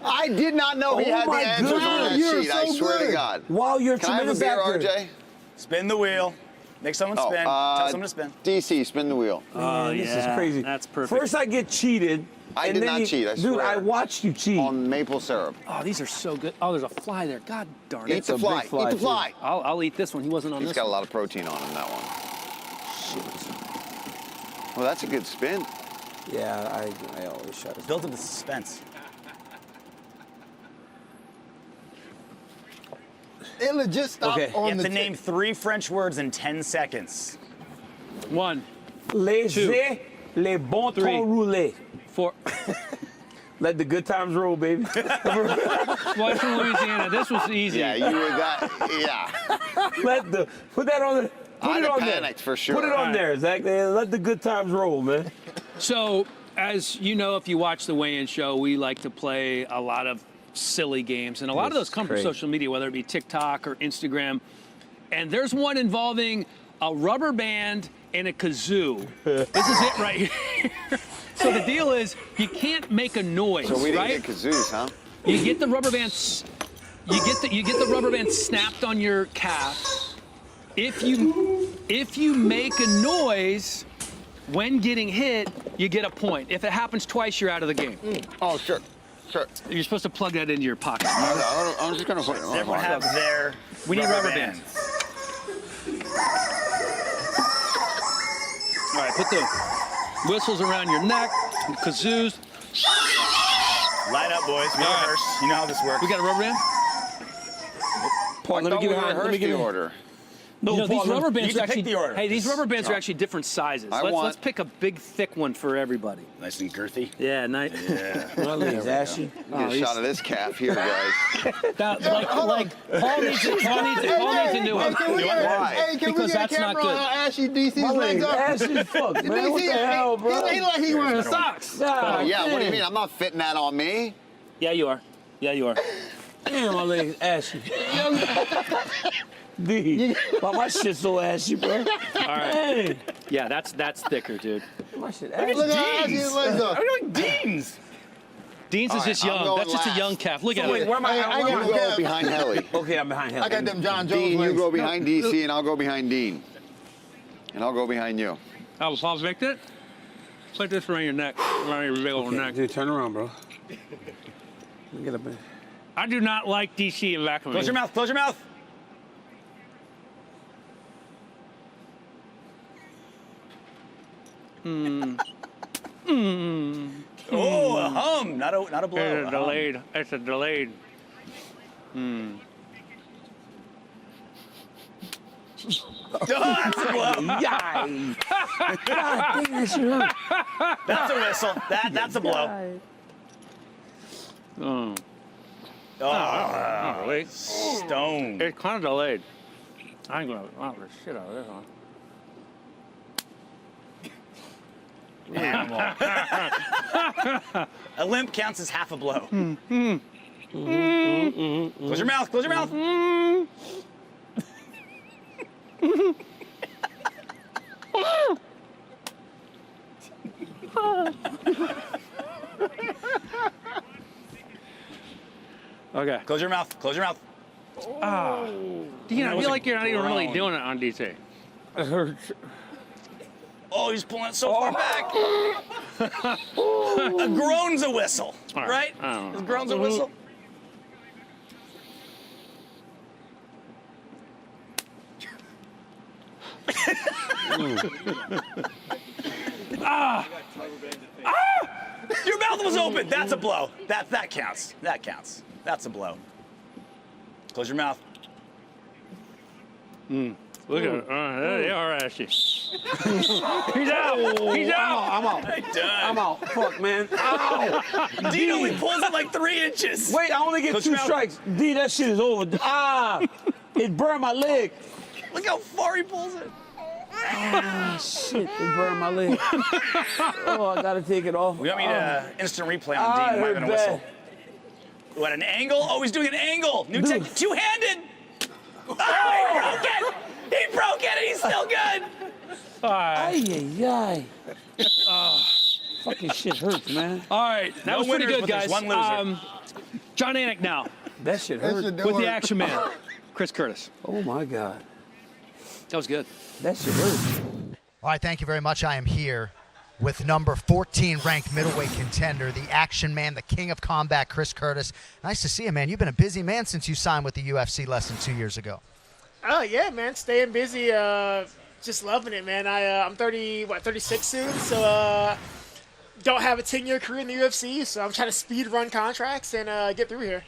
I did not know he Oh had the my answers on God, that you're sheet. I so swear good. to God. Wow, you're a Can I have a tremendous beer, actor. RJ? Spin the wheel. Make someone spin. Tell someone to spin. DC, spin the wheel. Man, this is crazy. That's perfect. First, I get cheated. I and did then not cheat, I Dude, swear. I watched you cheat. On maple syrup. Oh, these are so good. Oh, there's a fly there. God darn it. Eat the fly. Eat the fly. I'll eat this one. He wasn't on He's this got a one. lot of protein on him, that one. Well, that's a good spin. Yeah, I always shut it. Build up the suspense. It'll just stop Okay. You on have the to name 3 French words in 10 seconds. 1, Les Two. les bon Three. temps roulés. 4. Let the good times roll, baby. Well, from Louisiana. This was easy. Yeah, you were that. Yeah. Put that on the. Put I'd it have on panicked there. for sure. Put it on there, Zach. Let the good times roll, man. So, as you know, if you watch the weigh-in show, we like to play a lot of silly games, and a lot of those come from great. social media, whether it be TikTok or Instagram. And there's one involving a rubber band and a kazoo. This is it right here. So the deal is, you can't make a noise, So we didn't right? get kazoos, huh? You get the rubber band. You get the rubber band snapped on your calf. If you make a noise when getting hit, you get a point. If it happens twice, you're out of the game. Oh, sure. Sure. You're supposed to plug that into your pocket. I'm just going to put it on. Everyone have their We need rubber bands. All right, put the whistles around your neck, kazoos. Line up, boys. We rehearse. You know how this works. We got a rubber band? Paul, let me get behind. Let me get the in. order. No, You know, Paul, these rubber you bands need are to pick actually. the order. Hey, these rubber bands are actually different sizes. Let's pick a big, thick one for everybody. Nice and girthy. Yeah, nice. Yeah. My legs ashy. Get a shot of this calf here, guys. Paul needs a new one. Why? Hey, can Because we get that's a not camera good. on how ashy DC's My legs legs are? ashy as fuck, man. What the hell, bro? It ain't like he wearing socks. Nah, Oh, yeah, what do you damn. mean? I'm not fitting that on me. Yeah, you are. Yeah, you are. Damn, my legs ashy. D. My shit's so ashy, bro. All right. Hey. Yeah, that's thicker, dude. My shit ashy. Look how ashy his legs are. I'm doing Dean's. Dean's All is right, just I'm young. going That's just a last. young calf. Look So at wait, it. where am I? I where got am You I? go behind Helly. Okay, I'm behind him. I got them John Jones Dean, you legs. go behind DC, and I'll go behind Dean. And I'll go behind you. Oh, Paul picked it? Put this around your neck. Around your big old neck. Dude, turn around, bro. Get up there. I do not like DC in back of me. Close your mouth. Close your mouth. Oh, a hum, not a blow. It's a a hum. delayed. It's a delayed. Oh, that's a blow. Yay. God, dang, that shit hurt. That's a whistle. That's a blow. Oh. Oh, Wait. stone. It's kind of delayed. I ain't gonna knock the shit out of this one. Animal. A limp counts as half a blow. Close your mouth. Close your mouth. Okay. Close your mouth. Close your mouth. Dean, I feel like you're not even really doing it on DC. It hurts. Oh, he's pulling it so far back. A groan's a whistle, right? Is groan's a whistle? Your mouth was open. That's a blow. That counts. That counts. That's a blow. Close your mouth. Look at it. They are ashy. He's out. He's out. I'm out. I'm out. Fuck, man. Ow. D only pulls it like 3 inches. Wait, I only get 2 strikes. D, that shit is over. It burned my leg. Look how far he pulls it. Shit, it burned my leg. Oh, I gotta take it off. We got me to instant replay on D. Might have been a whistle. What, an angle? Oh, he's doing an angle. New tech, two-handed. Oh, he broke it. He broke it, and he's still good. All right. Fucking shit hurts, man. All right, that was pretty good, guys. One loser. John Anik now. That shit hurt. With the action man, Chris Curtis. Oh, my God. That was good. That shit hurt. All right, thank you very much. I am here with number 14 ranked middleweight contender, the action man, the king of combat, Chris Curtis. Nice to see you, man. You've been a busy man since you signed with the UFC less than 2 years ago. Oh, yeah, man. Staying busy. Just loving it, man. I'm 36 soon, so don't have a 10-year career in the UFC, so I'm trying to speed run contracts and get through here.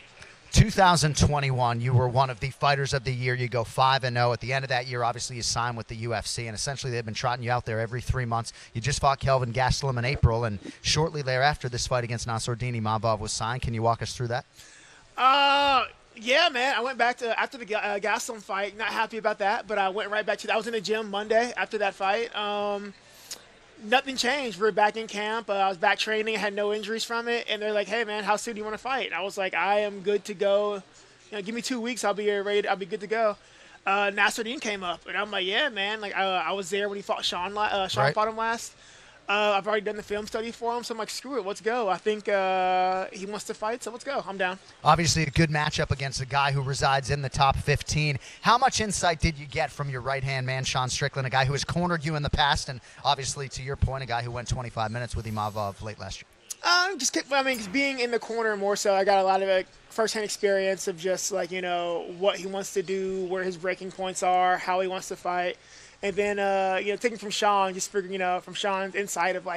2021, you were one of the fighters of the year. You go 5-0. At the end of that year, obviously, you signed with the UFC, and essentially they've been trotting you out there every 3 months. You just fought Kelvin Gastelum in April, and shortly thereafter, this fight against Nassourdine Imavov was signed. Can you walk us through that? Yeah, man. I went back to after the Gastelum fight. Not happy about that, but I went right back to that. I was in the gym Monday after that fight. Nothing changed. We were back in camp. I was back training. I had no injuries from it. And they're like, hey, man, how soon do you want to fight? And I was like, I am good to go. Give me 2 weeks. I'll be ready. I'll be good to go. Nassourdine came up. And I'm like, yeah, man. Like, I was there when he fought Sean. Sean fought him last. I've already done the film study for him. So I'm like, screw it. Let's go. I think he wants to fight. So let's go. I'm down. Obviously, a good matchup against a guy who resides in the top 15. How much insight did you get from your right-hand man, Sean Strickland, a guy who has cornered you in the past, and obviously, to your point, a guy who went 25 minutes with Imavov late last year? Just being in the corner more so, I got a lot of first-hand experience of just what he wants to do, where his breaking points are, how he wants to fight. And then, taking from Sean, just figuring, from Sean's insight of,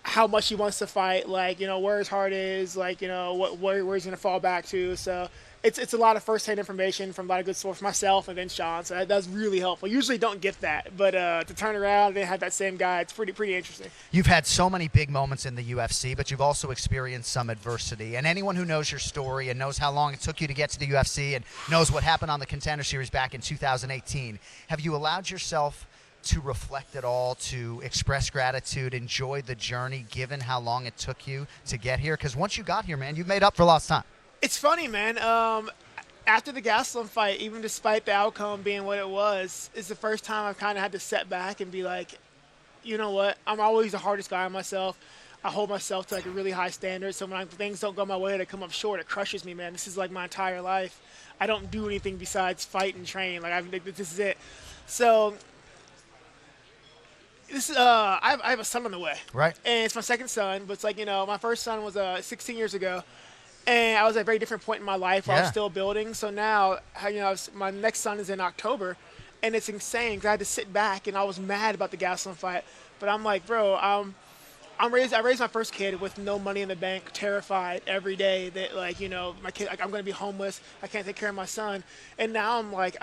how much he wants to fight, where his heart is, where he's going to fall back to. So it's a lot of first-hand information from a lot of good sources, myself and then Sean. So that's really helpful. Usually don't get that, but to turn around and have that same guy, it's pretty interesting. You've had so many big moments in the UFC, but you've also experienced some adversity. And anyone who knows your story and knows how long it took you to get to the UFC and knows what happened on the Contender Series back in 2018, have you allowed yourself to reflect at all, to express gratitude, enjoy the journey, given how long it took you to get here? Because once you got here, man, you've made up for lost time. It's funny, man. After the Gastelum fight, even despite the outcome being what it was, it's the first time I've kind of had to set back and be like, you know what? I'm always the hardest guy on myself. I hold myself to a really high standard. So when things don't go my way, they come up short. It crushes me, man. This is my entire life. I don't do anything besides fight and train. This is it. So this is I have a son on the way. Right. And it's my second son, but it's my first son was 16 years ago. And I was at a very different point in my life where I was still building. So now, my next son is in October, and it's insane because I had to sit back, and I was mad about the Gastelum fight. But I'm like, bro, I raised my first kid with no money in the bank, terrified every day that my kid, I'm going to be homeless. I can't take care of my son. And now I'm like,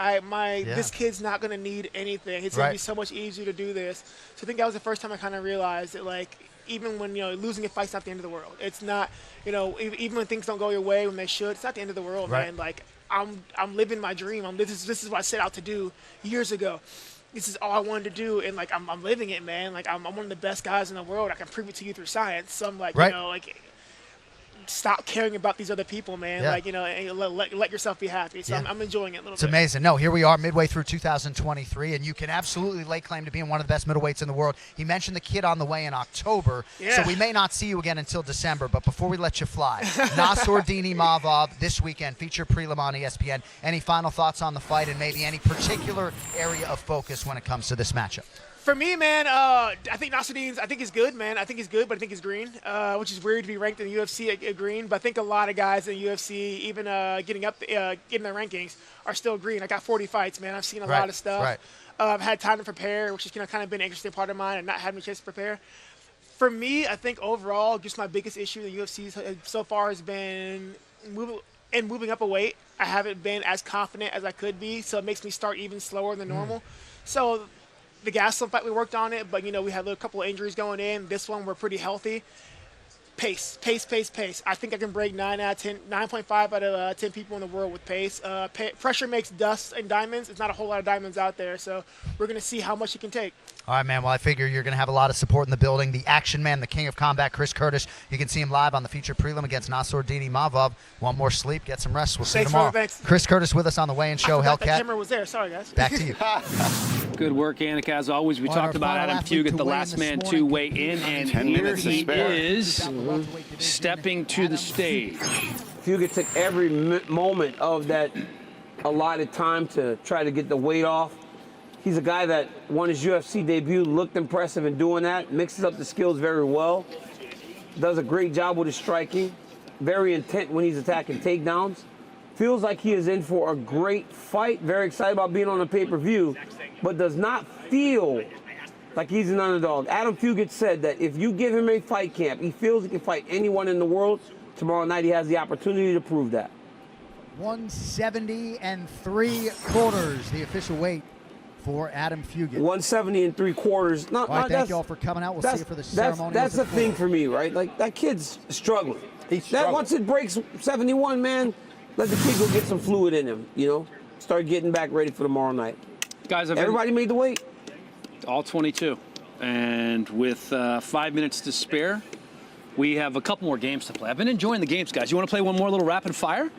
this kid's not going to need anything. It's going to be so much easier to do this. So I think that was the first time I kind of realized that even when losing a fight's not the end of the world. It's not even when things don't go your way when they should. It's not the end of the world, man. I'm living my dream. This is what I set out to do years ago. This is all I wanted to do, and I'm living it, man. I'm one of the best guys in the world. I can prove it to you through science. So I'm stop caring about these other people, man. And let yourself be happy. So I'm enjoying it a little bit. It's amazing. No, here we are midway through 2023, and you can absolutely lay claim to being one of the best middleweights in the world. He mentioned the kid on the way in October, so we may not see you again until December. But before we let you fly, Nassourdine Imavov this weekend, feature prelim on ESPN. Any final thoughts on the fight and maybe any particular area of focus when it comes to this matchup? For me, man, I think Nasruddin's. I think he's good, man. I think he's good, but I think he's green, which is weird to be ranked in the UFC at green. But I think a lot of guys in the UFC, even getting their rankings, are still green. I got 40 fights, man. I've seen a lot of stuff. Right. I've had time to prepare, which has kind of been an interesting part of mine, and not having a chance to prepare. For me, I think overall, just my biggest issue in the UFC so far has been moving up a weight. I haven't been as confident as I could be, so it makes me start even slower than normal. So the Gastelum fight, we worked on it, but, we had a couple of injuries going in. This one, we're pretty healthy. Pace. I think I can break 9.5 out of 10 people in the world with pace. Pressure makes dust and diamonds. It's not a whole lot of diamonds out there, so we're going to see how much he can take. All right, man. Well, I figure you're going to have a lot of support in the building. The action man, the king of combat, Chris Curtis. You can see him live on the feature prelim against Nasruddin Imavov. Want more sleep? Get some rest. We'll see you tomorrow. Thanks. Chris Curtis with us on the weigh-in show. The Hellcat. camera was there. Sorry, guys. Back to you. Good work, Anik. As always, we talked about Adam Fugit, the last man to weigh in, and here he is stepping to the stage. Fugit took every moment of that allotted time to try to get the weight off. He's a guy that won his UFC debut, looked impressive in doing that, mixes up the skills very well, does a great job with his striking, very intent when he's attacking takedowns. Feels like he is in for a great fight, very excited about being on the pay-per-view, but does not feel like he's an underdog. Adam Fugit said that if you give him a fight camp, he feels he can fight anyone in the world. Tomorrow night he has the opportunity to prove that. 170 3/4, the official weight for Adam Fugit. 170 3/4. All right, thank you all for coming out. We'll see you for the ceremony. That's the thing for me, right? Like, that kid's struggling. Once it breaks 71, man, let the kid go get some fluid in him, Start getting back ready for tomorrow night. Guys, everybody made the weight. All 22. And with 5 minutes to spare, we have a couple more games to play. I've been enjoying the games, guys. You want to play one more little rapid fire?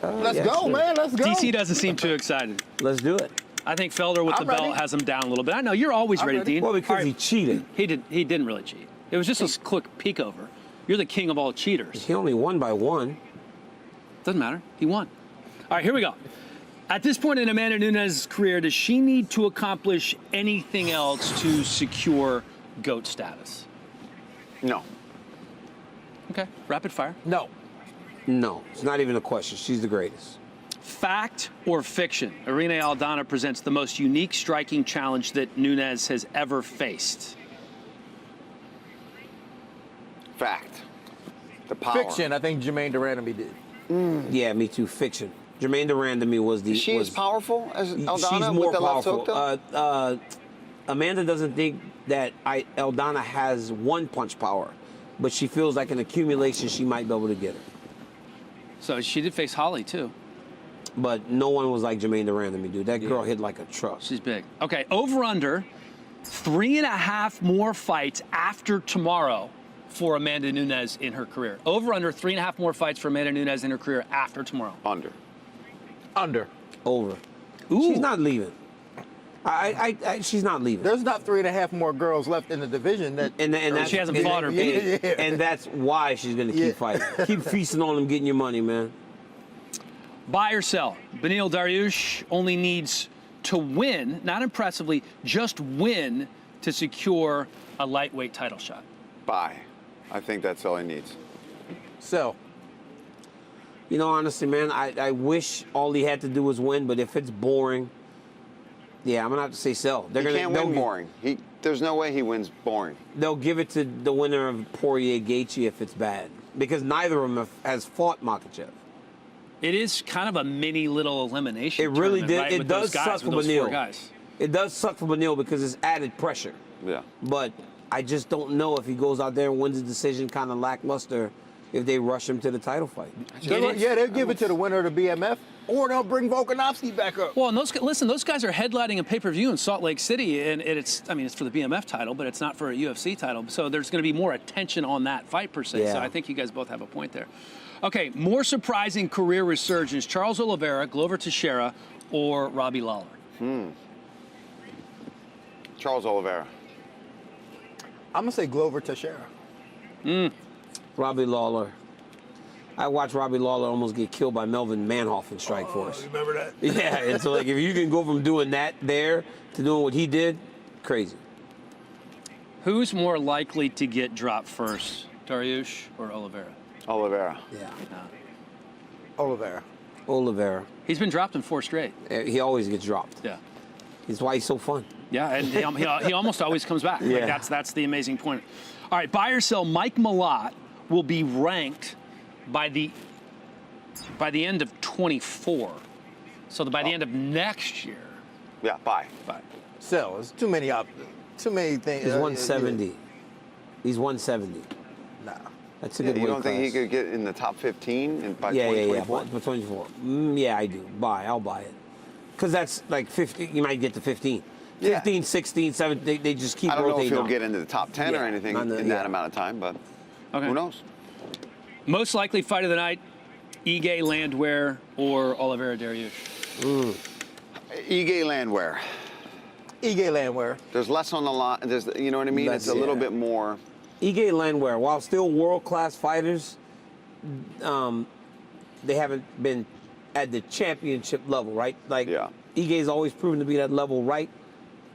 Let's go, man. Let's go. DC doesn't seem too excited. Let's do it. I think Felder with the belt has him down a little bit. I know you're always ready, Dean. Well, because he cheated. He didn't really cheat. It was just a quick peek over. You're the king of all cheaters. He only won by 1. Doesn't matter. He won. All right, here we go. At this point in Amanda Nunes' career, does she need to accomplish anything else to secure GOAT status? No. Okay, rapid fire. No, it's not even a question. She's the greatest. Fact or fiction? Irene Aldana presents the most unique striking challenge that Nunes has ever faced. Fact. The power. Fiction. I think Jermaine Durandamy did. Yeah, me too. Fiction. Jermaine Durandamy was the. Is she as powerful as Aldana? She's more with the left powerful. hook, though? Amanda doesn't think that Aldana has one punch power, but she feels like an accumulation she might be able to get her. So she did face Holly too. But no one was like Jermaine Durandamy, dude. That girl hit like a truck. She's big. Okay, over under 3.5 more fights after tomorrow for Amanda Nunes in her career. Over under 3.5 more fights for Amanda Nunes in her career after tomorrow. Under. Over. Ooh. She's not leaving. She's not leaving. There's not 3.5 more girls left in the division and that's, she hasn't fought her. And that's why she's going to keep fighting. Keep feasting on them, getting your money, man. Buy or sell. Beneil Dariush only needs to win, not impressively, just win to secure a lightweight title shot. Buy. I think that's all he needs. Sell. Honestly, man, I wish all he had to do was win, but if it's boring, yeah, I'm going to have to say sell. He can't win boring. There's no way he wins boring. They'll give it to the winner of Poirier-Gaethje if it's bad, because neither of them has fought Makhachev. It is kind of a mini little elimination. It really did. Right? It does suck for Beneil. It does suck for Beneil because it's added pressure. Yeah. But I just don't know if he goes out there and wins a decision kind of lackluster if they rush him to the title fight. They'll give it to the winner of the BMF, or they'll bring Volkanovski back up. Well, and those guys are headlining a pay-per-view in Salt Lake City, and it's for the BMF title, but it's not for a UFC title. So there's going to be more attention on that fight per se. Yeah. So I think you guys both have a point there. Okay, more surprising career resurgence: Charles Oliveira, Glover Teixeira, or Robbie Lawler? Charles Oliveira. I'm going to say Glover Teixeira. Robbie Lawler. I watched Robbie Lawler almost get killed by Melvin Manhoff in Strikeforce. Remember that? Yeah, and so if you can go from doing that there to doing what he did, crazy. Who's more likely to get dropped first, Dariush or Oliveira? Oliveira. Yeah. Oliveira. Oliveira. He's been dropped in 4 straight. He always gets dropped. Yeah. That's why he's so fun. Yeah, and he almost always comes back. Yeah. Like that's the amazing point. All right, buy or sell. Mike Malott will be ranked by the end of 24. So by the end of next year. Yeah, buy. Sell. It's too many things. He's 170. He's 170. Nah. That's a good weight You don't think he class. could get in the top 15 by Yeah, 2024? by 24. Yeah, I do. I'll buy it. Because that's like 15. You might get to 15. 15, 16, 17. They just keep I don't know if rotating he'll on. get into the top 10 or anything in that amount of time, but who knows? Most likely fight of the night, Ige Landwehr or Oliveira Dariush? Ige Landwehr. Ige Landwehr. There's less on the line. You know what I mean? It's a little bit more. Ige Landwehr, while still world-class fighters, they haven't been at the championship level, right? Like, Ige's always proven to be that level right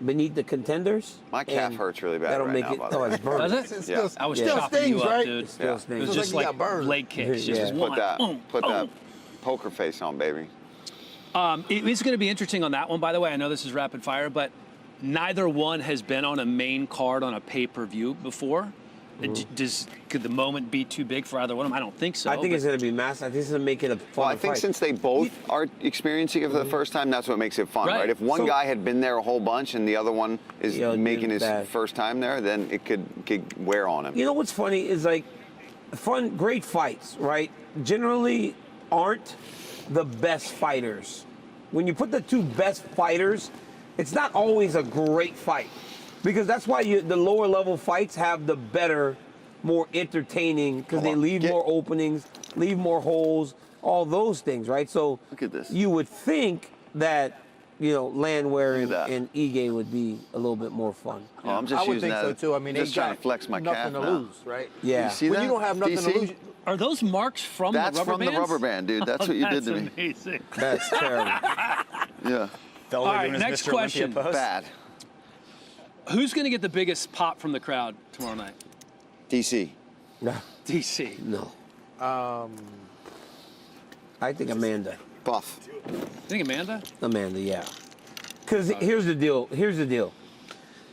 beneath the contenders. My calf hurts really bad That'll right make now, it. by the Oh, way. it's burning. Does it? Yeah. I was Still chopping stings, you up, right? dude. It still stings. It was just like leg kicks. Just Put one. that, Boom, put that boom. poker face on, baby. It is going to be interesting on that one, by the way. I know this is rapid fire, but neither one has been on a main card on a pay-per-view before. Could the moment be too big for either one of them? I don't think so. I think it's going to be massive. I think it's going to make it a fun Well, I think fight. since they both are experiencing it for the first time, that's what makes it fun, right? If one guy had been there a whole bunch and the other one is making his first time there, then it could wear on him. You know what's funny is like great fights, right? Generally aren't the best fighters. When you put the two best fighters, it's not always a great fight. Because that's why the lower level fights have the better, more entertaining, because they leave more openings, leave more holes, all those things, right? So look at this. You would think that, Landwehr and Ige would be a little bit more fun. Oh, I'm just I would using think that. so too. I mean, just they trying got to flex my calf nothing to now. lose, right? Yeah. You see when that? you don't have nothing to lose. Are those marks from That's the rubber from bands? the rubber band, dude. That's what you did to me. That's amazing. That's terrible. Yeah. Felder All right, doing his next Mr. Olympia question. pose. Bad. Who's going to get the biggest pop from the crowd tomorrow night? DC. No. DC. No. I think Amanda. Buff. You think Amanda? Amanda, yeah. Because here's the deal.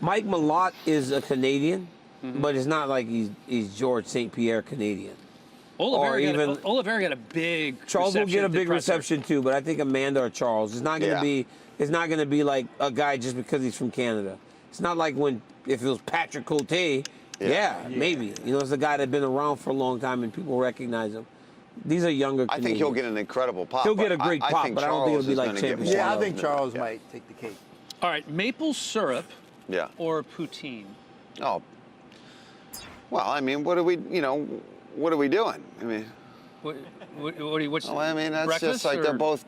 Mike Malott is a Canadian, but it's not like he's George St. Pierre Canadian. Oliveira got a big Charles will get a big reception reception too, but I think Amanda or Charles. It's not going to be. It's not going to be like a guy just because he's from Canada. It's not like if it was Patrick Cote. Yeah, maybe. It's a guy that's been around for a long time and people recognize him. These are younger Canadians. I think he'll get an incredible pop. He'll get a great pop, think but I don't think Charles it'll be is like gonna get championship. more Yeah, I love think than- Charles yeah. might take the cake. All right, maple syrup Yeah. or poutine? Oh. Well, I mean, what are we doing? I mean. What's Well, I mean, that's breakfast just like or? they're both.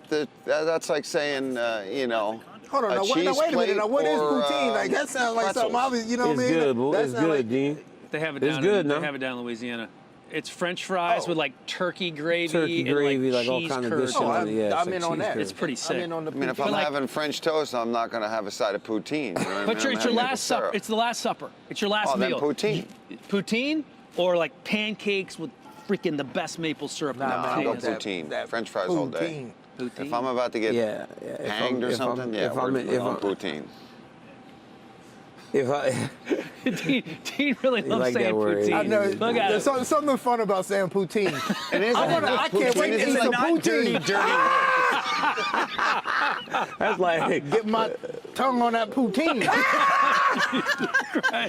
That's like saying, Hold on, a now, cheese wait a minute. plate Now, what is or, poutine? Like that sounds like something pretzels. obvious. You know what I It's mean? good, boo. That It's sound good, like- Dean. They have it It's down. good, They no? have it down in Louisiana. It's French fries with like turkey gravy, Turkey and gravy, like all cheese kind of curd. dishes on it. Yeah, I'm it's in like on cheese that. curd. It's pretty sick. I'm in on the I mean, if I'm having French toast, I'm not going to have a side of poutine. You know what I mean? But I'm it's your having last supper. syrup. It's the last supper. It's your last Oh, then meal. poutine. Poutine or like pancakes with freaking the best maple syrup. No, in the I'll go potatoes. poutine. French fries all day. Poutine. If I'm about to get Yeah, yeah. If hanged or something, we're on poutine. Dean really loves like that saying word. poutine. I know. Look at There's it. something fun about saying poutine. It is. I can't wait to eat some poutine. That's like Get my tongue on that poutine. You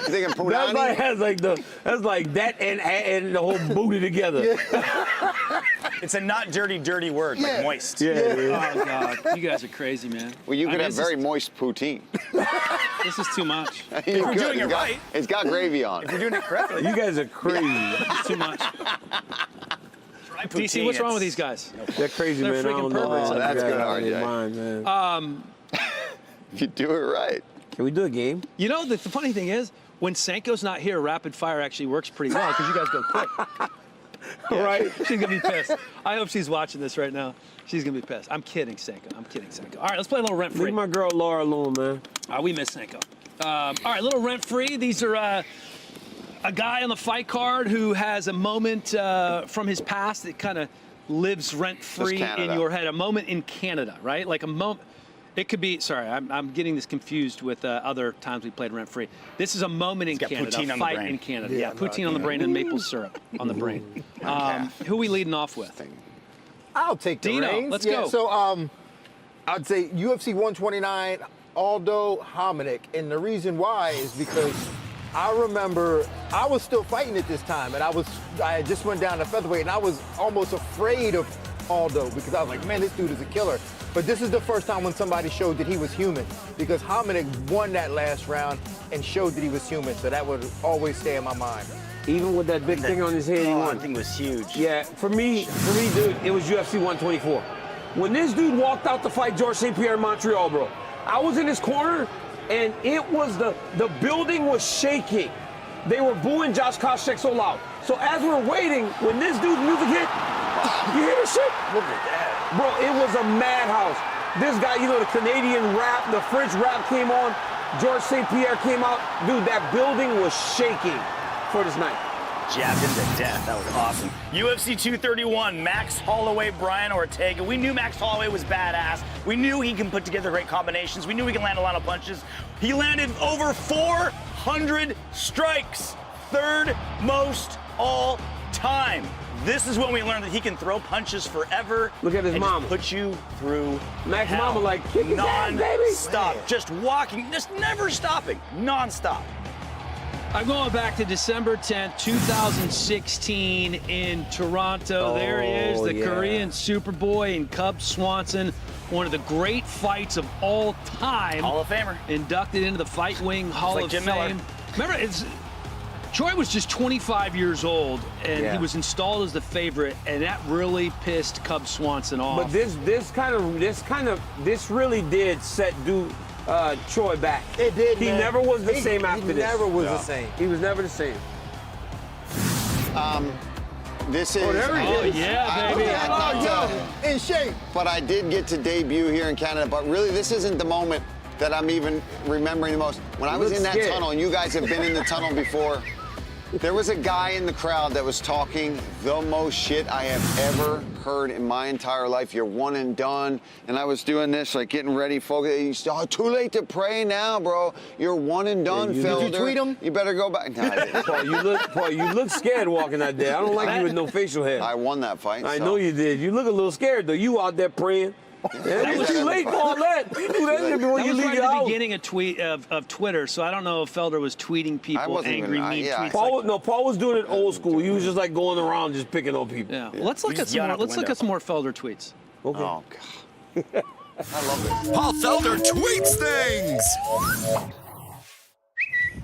thinking that's punani? like that's like that and the whole booty together. It's a not dirty word, like moist. Yeah. Oh God, you guys are crazy, man. Well, you I could mean, have this very is- moist poutine. This is too much. You you're could. doing it right. It's got gravy on If it. you're doing it correctly. You guys are crazy. It's too much. Try DC, what's wrong with these guys? They're crazy, They're man. I freaking don't know. perverts. Oh, that's Yeah, good, out of their RJ. mind, man. You do it right. Can we do a game? You know, the funny thing is, when Sanko's not here, rapid fire actually works pretty well because you guys go quick. Right? She's gonna be pissed. I hope she's watching this right now. She's gonna be pissed. I'm kidding, Sanko. All right, let's play a little rent free. Leave my girl Laura alone, man. We miss Sanko. All right, little rent free. These are A guy on the fight card who has a moment from his past that kind of lives rent-free in your head. A moment in Canada, right? Like a moment. It could be, sorry, I'm getting this confused with other times we played rent-free. This is a moment in Canada, a fight in Canada. Yeah, poutine on the brain and maple syrup on the brain. Who are we leading off with? I'll take the Dino, reins. let's go. So I'd say UFC 129, Aldo Hominick. And the reason why is because I remember I was still fighting at this time, and I just went down to featherweight, and I was almost afraid of Aldo because I was like, man, this dude is a killer. But this is the first time when somebody showed that he was human, because Hominick won that last round and showed that he was human. So that would always stay in my mind. Even with that big thing on his head, he won. I think it was huge. Yeah, for me, dude, it was UFC 124. When this dude walked out to fight George St. Pierre in Montreal, bro, I was in his corner, and it was the building was shaking. They were booing Josh Koscheck so loud. So as we're waiting, when this dude's music hit, you hear this shit? Look at that. Bro, it was a madhouse. This guy, you know, the Canadian rap, the French rap came on. George St. Pierre came out. Dude, that building was shaking for this night. Jabbed him to death. That was awesome. UFC 231, Max Holloway, Brian Ortega. We knew Max Holloway was badass. We knew he can put together great combinations. We knew he can land a lot of punches. He landed over 400 strikes. Third most all time. This is when we learned that he can throw punches forever. Look at his and mama. Just put you through Max hell. mama like, kick his ass, baby. Non-stop. Just walking, just never stopping. Non-stop. I'm going back to December 10th, 2016 in Toronto. There he is, the Korean Superboy and Cub Swanson. One of the great fights of all time. Hall of Famer. Inducted into the Fight Wing Hall of Jim Fame. Miller. Remember, Troy was just 25 years old, and he was installed as the favorite, and that really pissed Cub Swanson off. But this really did set Troy back. It did. He man. never was the same after this. He never was the same. He was never the same. This is. Oh, yeah, baby. In shape. But I did get to debut here in Canada. But really, this isn't the moment that I'm even remembering the most. When I was in that tunnel, and you guys have been in the tunnel before, there was a guy in the crowd that was talking the most shit I have ever heard in my entire life. You're one and done. And I was doing this, like getting ready, focus. He said, oh, too late to pray now, bro. You're one and done, Felder. Did you tweet him? You better go back. No, I didn't. Paul, you look scared walking out there. I don't like you with no facial hair. I won that fight. I know you did. You look a little scared, though. You out there praying. That was too late for all that. You do that before you leave right your at the house. beginning of Twitter, so I don't know if Felder was tweeting people angry, mean tweets. Paul was doing it old school. He was just like going around just picking on people. Yeah. Well, let's look at some more. Let's look at some more Felder tweets. Okay. Oh, God. I love it. Paul Felder tweets things.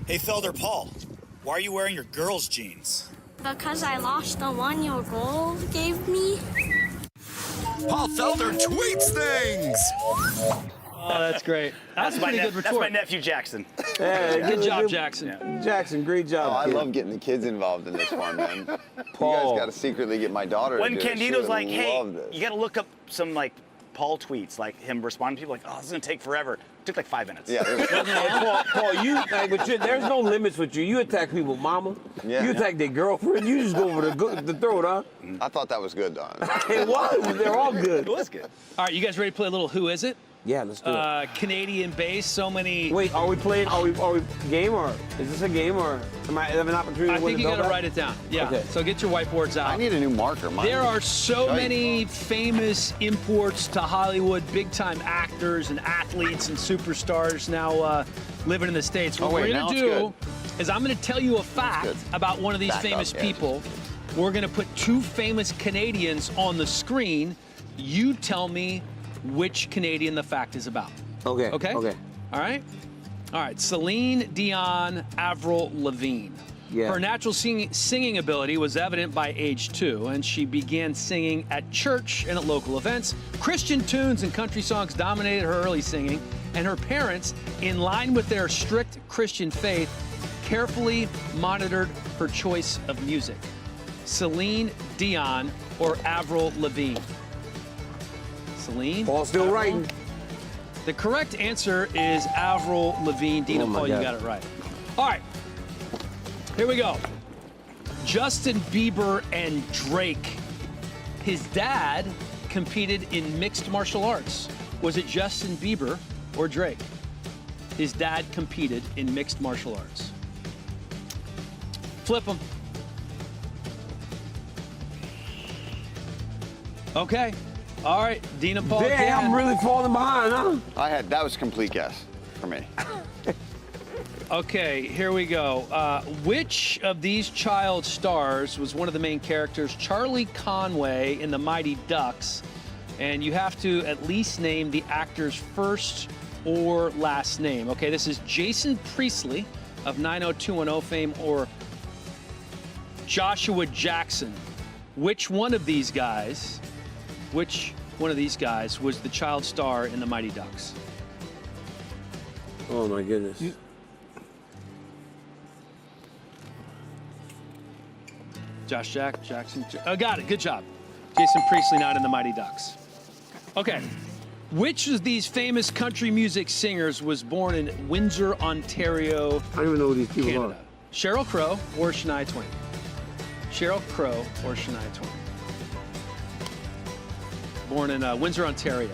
Hey, Felder Paul, why are you wearing your girls' jeans? Because I lost the one your goal gave me. Paul Felder tweets things. Oh, that's great. That's a pretty good retort. That's my nephew Jackson. Yeah, good job, Jackson. Yeah. Jackson, great job. Oh, I love getting the kids involved in this one, man. Paul. You guys got to secretly get my daughter When to do it. She Candido's would like, hey, love this. you got to look up some like Paul tweets, like him responding to people, like, oh, this is gonna take forever. It took like 5 minutes. Yeah. Paul, there's no limits with you. You attack people, mama. Yeah. You attack their girlfriend. You just go over the throat, huh? I thought that was good, Don. It was. They're all good. It was good. All right, you guys ready to play a little Who Is It? Yeah, let's do it. Canadian base, so many. Wait, are we playing? Are we game, or is this a game, or am I have an opportunity I to win think you the got to belt write it down. Yeah. Okay. So get your whiteboards out. I need a new marker. There are so many famous imports to Hollywood, big-time actors and athletes and superstars now living in the States. What we're going to do is I'm going to tell you a fact about one of these famous people. We're going to put two famous Canadians on the screen. You tell me which Canadian the fact is about. Okay. Okay? Okay. All right? All right. Celine Dion, Avril Lavigne. Yeah. Her natural singing ability was evident by age 2, and she began singing at church and at local events. Christian tunes and country songs dominated her early singing, and her parents, in line with their strict Christian faith, carefully monitored her choice of music. Celine Dion or Avril Lavigne? Celine? Paul's still writing. The correct answer is Avril Lavigne. Dino, Paul, you got it right. All right. Here we go. Justin Bieber and Drake. His dad competed in mixed martial arts. Was it Justin Bieber or Drake? His dad competed in mixed martial arts. Flip them. Okay. All right, Dean and Paul. Damn, I'm really falling behind, huh? That was a complete guess for me. Okay, here we go. Which of these child stars was one of the main characters? Charlie Conway in The Mighty Ducks. And you have to at least name the actor's first or last name. Okay, this is Jason Priestley of 90210 fame or Joshua Jackson. Which one of these guys was the child star in The Mighty Ducks? Oh, my goodness. Jackson. Oh, got it. Good job. Jason Priestley, not in The Mighty Ducks. Okay. Which of these famous country music singers was born in Windsor, Ontario, I don't even know who these people Canada? are. Sheryl Crow or Shania Twain? Sheryl Crow or Shania Twain? Born in Windsor, Ontario.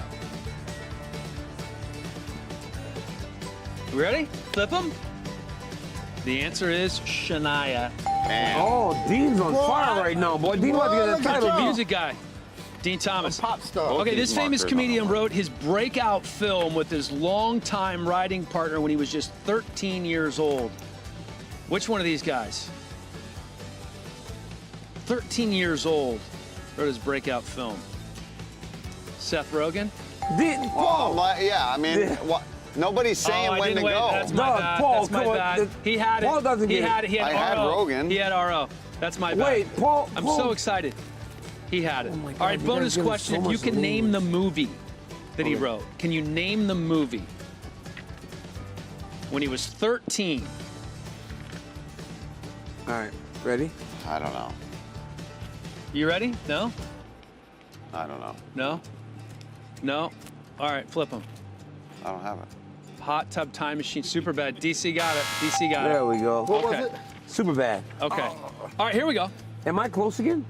Ready? Flip them. The answer is Shania. Oh, Dean's on fire right now, boy. Dean about to get a title. Music guy. Dean Thomas. Pop star. Okay, this famous comedian wrote his breakout film with his longtime writing partner when he was just 13 years old. Which one of these guys? 13 years old, wrote his breakout film. Seth Rogen? Yeah, I mean, nobody's saying when to go. That's my bad. Paul, That's my bad. He had it. Paul doesn't He get had it. He had I had RO. Rogen. He had RO. That's my bad. Wait, Paul. I'm so excited. He had it. Oh my God, All right, you bonus guys give him question. so If you much can name lead. the movie that he Okay. wrote, can you name the movie? When he was 13. All right, ready? I don't know. You ready? No? I don't know. No? No? All right, flip them. I don't have it. Hot Tub Time Machine, Superbad. DC got it. DC got it. There we go. What Okay. was it? Super bad. Okay. All right, here we go. Am I close again?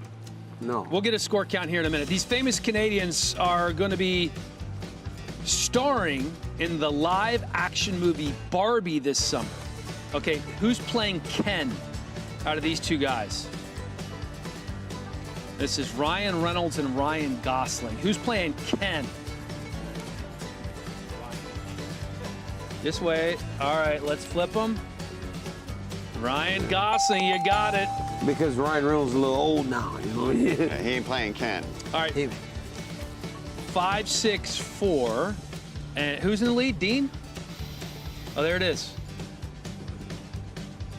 No. We'll get a score count here in a minute. These famous Canadians are going to be starring in the live action movie Barbie this summer. Okay, who's playing Ken out of these two guys? This is Ryan Reynolds and Ryan Gosling. Who's playing Ken? Just wait. All right, let's flip them. Ryan Gosling, you got it. Because Ryan Reynolds is a little old now, you know. Yeah, he ain't playing Ken. All right. 5, 6, 4. And who's in the lead? Dean? Oh, there it is.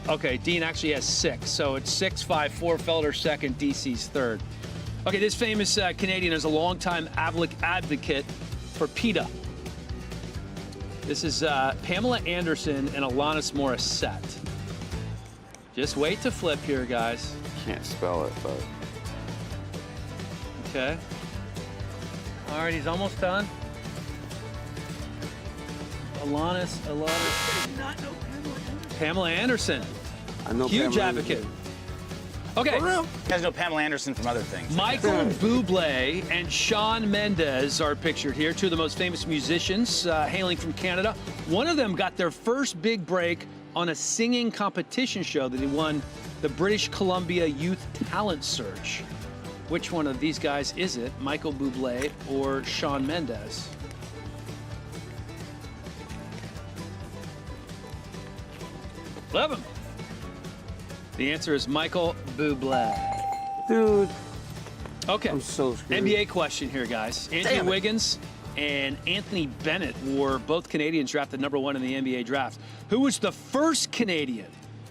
Okay, Dean actually has 6. So it's 6, 5, 4. Felder second, DC's third. Okay, this famous Canadian is a longtime advocate for PETA. This is Pamela Anderson and Alanis Morissette. Just wait to flip here, guys. Can't spell it, but. Okay. All right, he's almost done. Alanis. Pamela Anderson. I know Huge Pamela advocate. Anderson. Okay. You guys know Pamela Anderson from other things. Michael Bublé and Shawn Mendes are pictured here, two of the most famous musicians hailing from Canada. One of them got their first big break on a singing competition show that he won the British Columbia Youth Talent Search. Which one of these guys is it? Michael Bublé or Shawn Mendes? Love him. The answer is Michael Bublé. Dude. Okay. I'm so scared. NBA question here, guys. Andrew Wiggins and Anthony Bennett were both Canadians drafted #1 in the NBA draft. Who was the first Canadian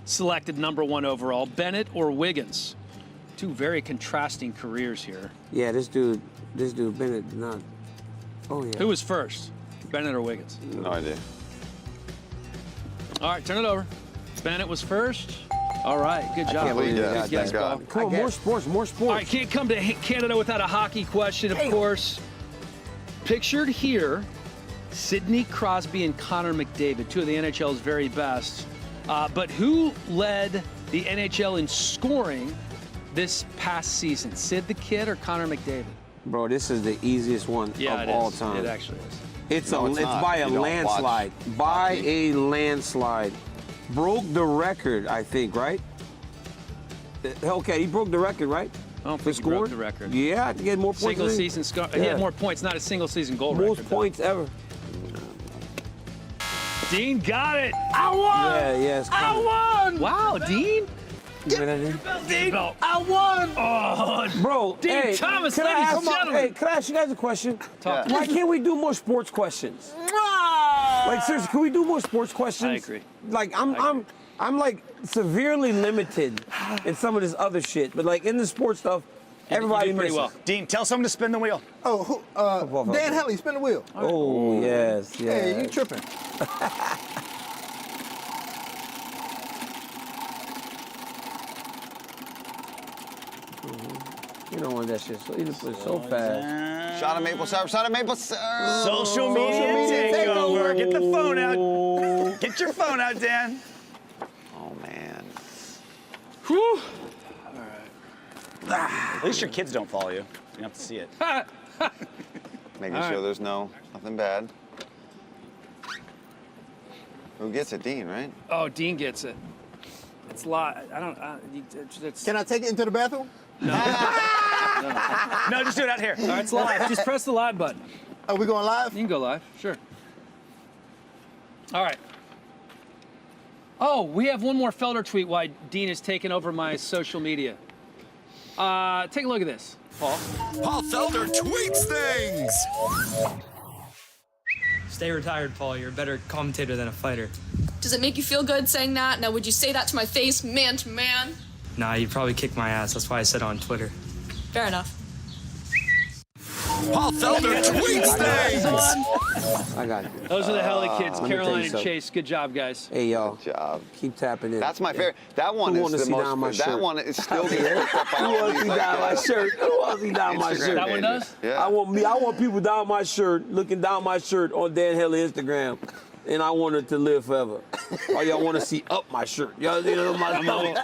selected #1 overall, Bennett or Wiggins? Two very contrasting careers here. Yeah, this dude Bennett did not. Oh yeah. Who was first, Bennett or Wiggins? No idea. All right, turn it over. Bennett was first. All right, good job. can't believe that. Good guess, Thank Paul. God. Come on, more sports. All right, can't come to Canada without a hockey question, of course. Pictured here, Sidney Crosby and Connor McDavid, two of the NHL's very best. But who led the NHL in scoring this past season? Sid the Kid or Connor McDavid? Bro, this is the easiest one of all time. It actually is. It's by a landslide. By a landslide. Broke the record, I think, right? Okay, he broke the record, right? I don't think he broke the record. Yeah, I think he had more points. Single season score. He had more points, not a single season goal record. Most points ever. Dean got it. I won. Yes. I won. Wow, Dean. Give me that, Dean. Dean, I won. Oh, bro. Dean Hey, Thomas, can ladies I and gentlemen. Hey, can I ask you guys a question? Talk to Why me. can't we do more sports questions? Like seriously, can we do more sports questions? I agree. Like I'm like severely limited in some of this other shit, but like in the sports stuff, everybody pretty misses. well. Dean, tell someone to spin the wheel. Oh, Dan Helly, spin the wheel. Oh, yes. Hey, you tripping. You don't want that shit. So you just put it so fast. Shot of maple syrup. Shot of maple syrup. Social media takeover. Get the phone out. Get your phone out, Dan. Oh, man. Whew. At least your kids don't follow you. You don't have to see it. Making sure there's nothing bad. Who gets it? Dean, right? Oh, Dean gets it. It's live. Can I take it into the bathroom? No. No, just do it out here. All right, it's live. Just press the live button. Are we going live? You can go live. Sure. All right. Oh, we have one more Felder tweet while Dean has taken over my social media. Take a look at this, Paul. Paul Felder tweets things. Stay retired, Paul. You're a better commentator than a fighter. Does it make you feel good saying that? Now, would you say that to my face, man to man? Nah, you'd probably kick my ass. That's why I said it on Twitter. Fair enough. Paul Felder tweets things. I got you. Those are the Helly kids, Let me tell Caroline you and something. Chase. Good job, guys. Hey, y'all. Good job. Keep tapping in. That's my favorite. That one Who is wanna the see down my most. That shirt? one is still being picked up by Who all wants these to see down my like, shirt? Who wants to see down my Instagram shirt? That one pages. does? Yeah. I want people down my shirt, looking down my shirt on Dan Helly Instagram, and I want it to live forever. Or y'all want to see up my shirt? Y'all see my stomach?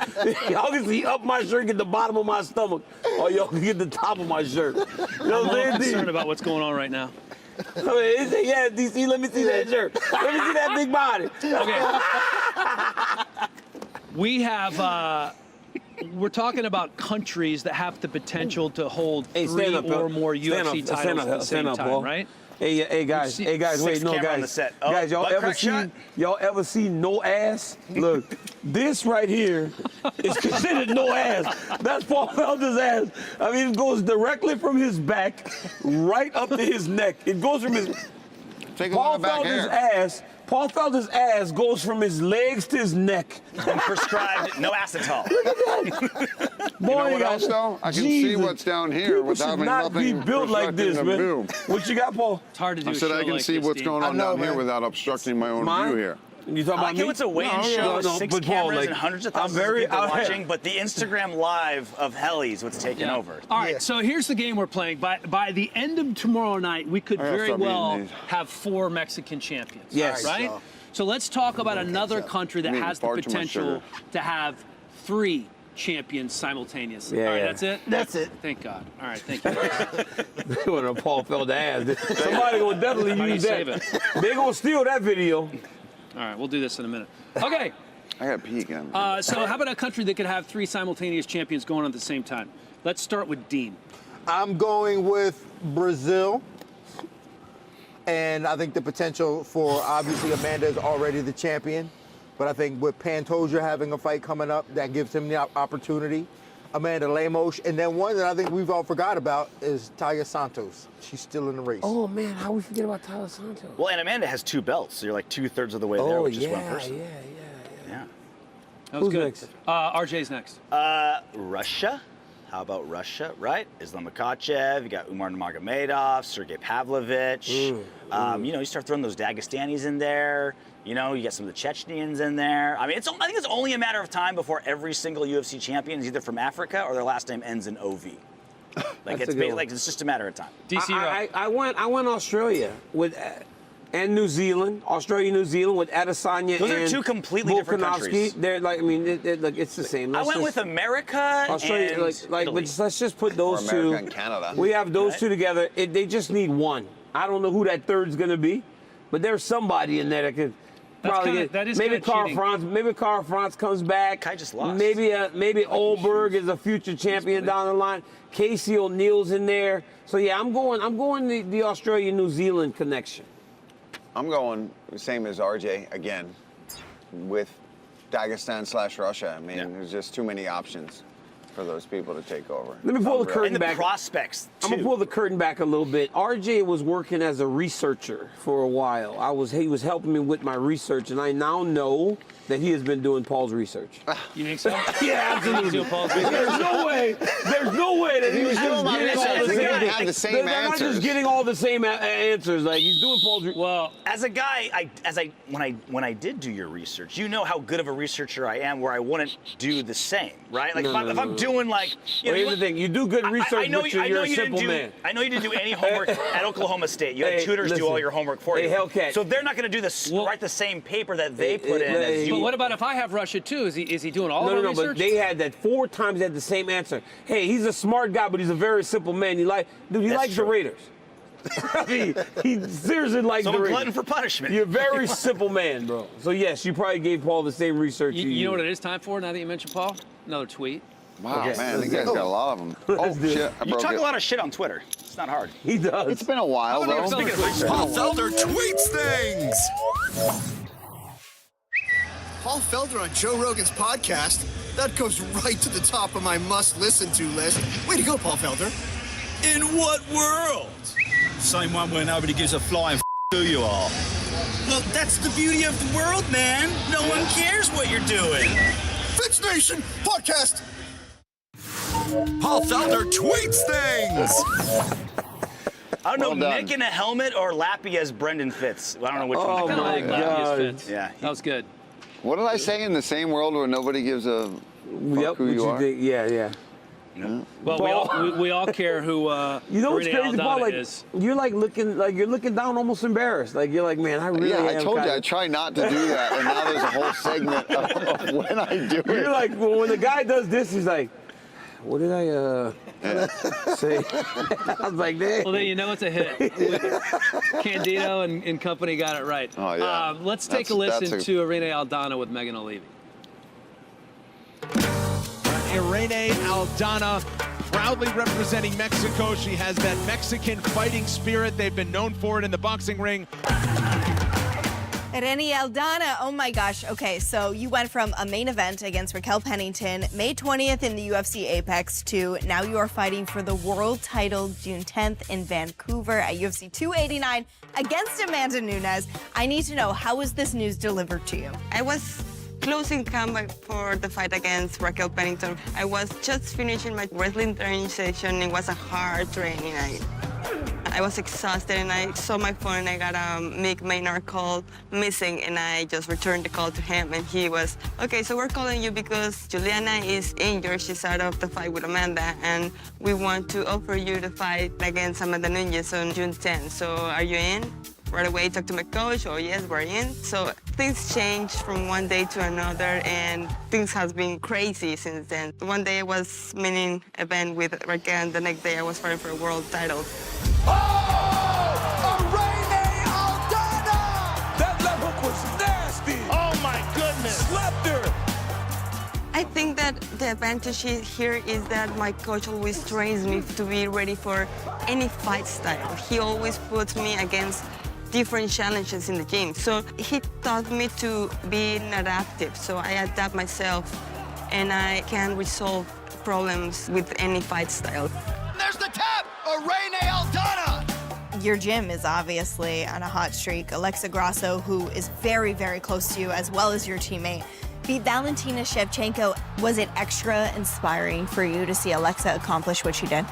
Y'all can see up my shirt, get the bottom of my stomach, or y'all can get the top of my shirt. You know I'm what a I'm little saying? concerned about what's going on right now. I mean, yeah, DC, let me see that shirt. Let me see that big body. Okay. We have, we're talking about countries that have the potential to hold three or more UFC titles at the same time, right? Hey guys, wait, no, guys. Guys, y'all ever seen no ass? Look, this right here is considered no ass. That's Paul Felder's ass. I mean, it goes directly from his back right up to his neck. It goes from his Paul Felder's ass. Paul Felder's ass goes from his legs to his neck. And prescribed no acetol. You know what else, though? I can see what's down here without not be nothing built like this, obstructing the man. view. What you got, Paul? It's hard to do I said I can see what's going on down here without obstructing my own view here. You talking about me? It's a weigh-in show, No, 6 but Paul, cameras like, and hundreds of I'm thousands very of people out here. watching, but the Instagram live of Helly's what's taking over. All right, so here's the game we're playing. By the end of tomorrow night, we could I gotta very stop eating well these. have 4 Mexican champions. Yes. Right? So let's talk about another country that I'm eating has the far too much potential sugar. to have 3 champions simultaneously. Yeah, All right, yeah. that's it? That's it. Thank God. All right, thank you. They want to Paul Felder ass. Somebody gonna definitely Somebody use save that. it. They gonna steal that video. All right, we'll do this in a minute. Okay. I got to pee again. So how about a country that could have 3 simultaneous champions going on at the same time? Let's start with Dean. I'm going with Brazil. And I think the potential for, obviously, Amanda is already the champion. But I think with Pantoja having a fight coming up, that gives him the opportunity. Amanda Lemos. And then one that I think we've all forgot about is Talia Santos. She's still in the race. Oh, man, how we forget about Talia Santos? Well, and Amanda has 2 belts, so you're like 2/3 of the way there, which is one person. Yeah. That was Who's good. next? RJ's next. Russia. How about Russia, right? Islam Makhachev, you got Umar Nurmagomedov, Sergey Pavlovich. You know, you start throwing those Dagestanis in there. You know, you get some of the Chechens in there. I mean, I think it's only a matter of time before every single UFC champion is either from Africa or their last name ends in OV. Like it's just a matter of time. DC, I went Australia with and New Zealand, Australia, New Zealand with Adesanya. Those and are two completely different countries. They're like, I mean, look, it's the same. I went with America Australia, and but let's just put those two. America and Canada. We have those two together. They just need one. I don't know who that third's going to be, but there's somebody in there that could. Maybe Carl France comes back. I just lost. Maybe Oldberg is a future champion down the line. Casey O'Neill's in there. So yeah, I'm going the Australia-New Zealand connection. I'm going same as RJ again with Dagestan/Russia. I mean, there's just too many options for those people to take over. Let me pull the curtain back. And the prospects, too. I'm going to pull the curtain back a little bit. RJ was working as a researcher for a while. He was helping me with my research, and I now know that he has been doing Paul's research. You think so? Yeah, absolutely. There's no way that he was just getting the same answers. They're not just getting all the same answers. Like, he's doing Paul's research. Well, as a guy, when I did do your research, you know how good of a researcher I am, where I wouldn't do the same, right? Like, if I'm doing like, here's the thing: you do good research, but you're a simple man. I know you didn't do any homework at Oklahoma State. You had tutors do all your homework for you. Hellcat. So they're not going to do write the same paper that they put in as you. But what about if I have Russia too? Is he doing all the research? No, but they had that 4 times. They had the same answer. Hey, he's a smart guy, but he's a very simple man. He likes the Raiders. I mean, he seriously likes the Raiders. Glutton for punishment. You're a very simple man, bro. So yes, you probably gave Paul the same research. You know what it is time for now that you mentioned Paul? Another tweet. Wow, man, these guys got a lot of them. Oh, shit, I you broke talk it. a lot of shit on Twitter. It's not hard. He does. It's been a while, though. Paul Felder tweets things. Paul Felder on Joe Rogan's podcast. That goes right to the top of my must-listen-to list. Way to go, Paul Felder. In what world? Same one where nobody gives a flying who you are. Look, that's the beauty of the world, man. No one cares what you're doing. Fitz Nation podcast. Paul Felder tweets things. I don't know, Nick in a helmet or Lappy as Brendan Fitz. I don't know which one. Oh my God. Yeah, that was good. What did I say? In the same world where nobody gives a fuck who you are? Yeah. Well, we all care who you know what's Irene crazy, Aldana Paul? Like, is. You're looking down, almost embarrassed. Like you're like, man, I really. Yeah, I am told you kinda... I try not to do that, and now there's a whole segment of when I do it. You're like, well, when the guy does this, he's like, what did I say? I was like, damn. Well, then you know it's a hit. Candido and company got it right. Oh yeah. Let's take a listen to Irene Aldana with Megan Olivi. Irene Aldana, proudly representing Mexico. She has that Mexican fighting spirit. They've been known for it in the boxing ring. Irene Aldana, oh my gosh. Okay, so you went from a main event against Raquel Pennington, May 20th in the UFC Apex, to now you are fighting for the world title June 10th in Vancouver at UFC 289 against Amanda Nunes. I need to know, how was this news delivered to you? I was closing camp for the fight against Raquel Pennington. I was just finishing my wrestling training session. It was a hard training. I was exhausted, and I saw my phone, and I got a Mick Maynard call missing, and I just returned the call to him, and he was, okay, so we're calling you because Juliana is injured. She's out of the fight with Amanda, and we want to offer you the fight against Amanda Nunes on June 10th. So are you in? Right away, talk to my coach, oh yes, we're in. So things changed from one day to another, and things has been crazy since then. One day I was main event with Raquel, and the next day I was fighting for a world title. That left hook was nasty. Oh my goodness. Slapped her. I think that the advantage here is that my coach always trains me to be ready for any fight style. He always puts me against different challenges in the gym. So he taught me to be adaptive. So I adapt myself, and I can resolve problems with any fight style. There's the tap, Irene Aldana. Your gym is obviously on a hot streak. Alexa Grasso, who is very, very close to you, as well as your teammate, beat Valentina Shevchenko. Was it extra inspiring for you to see Alexa accomplish what she did?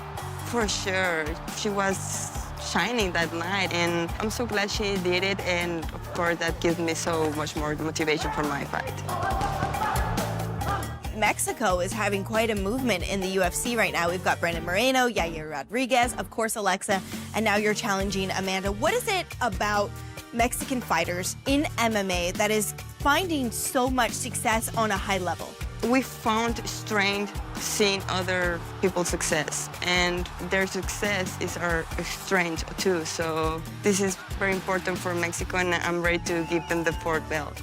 For sure. She was shining that night, and I'm so glad she did it, and of course that gives me so much more motivation for my fight. Mexico is having quite a movement in the UFC right now. We've got Brandon Moreno, Yair Rodriguez, of course Alexa, and now you're challenging Amanda. What is it about Mexican fighters in MMA that is finding so much success on a high level? We found strength seeing other people's success, and their success is our strength too. So this is very important for Mexico, and I'm ready to give them the 4th belt.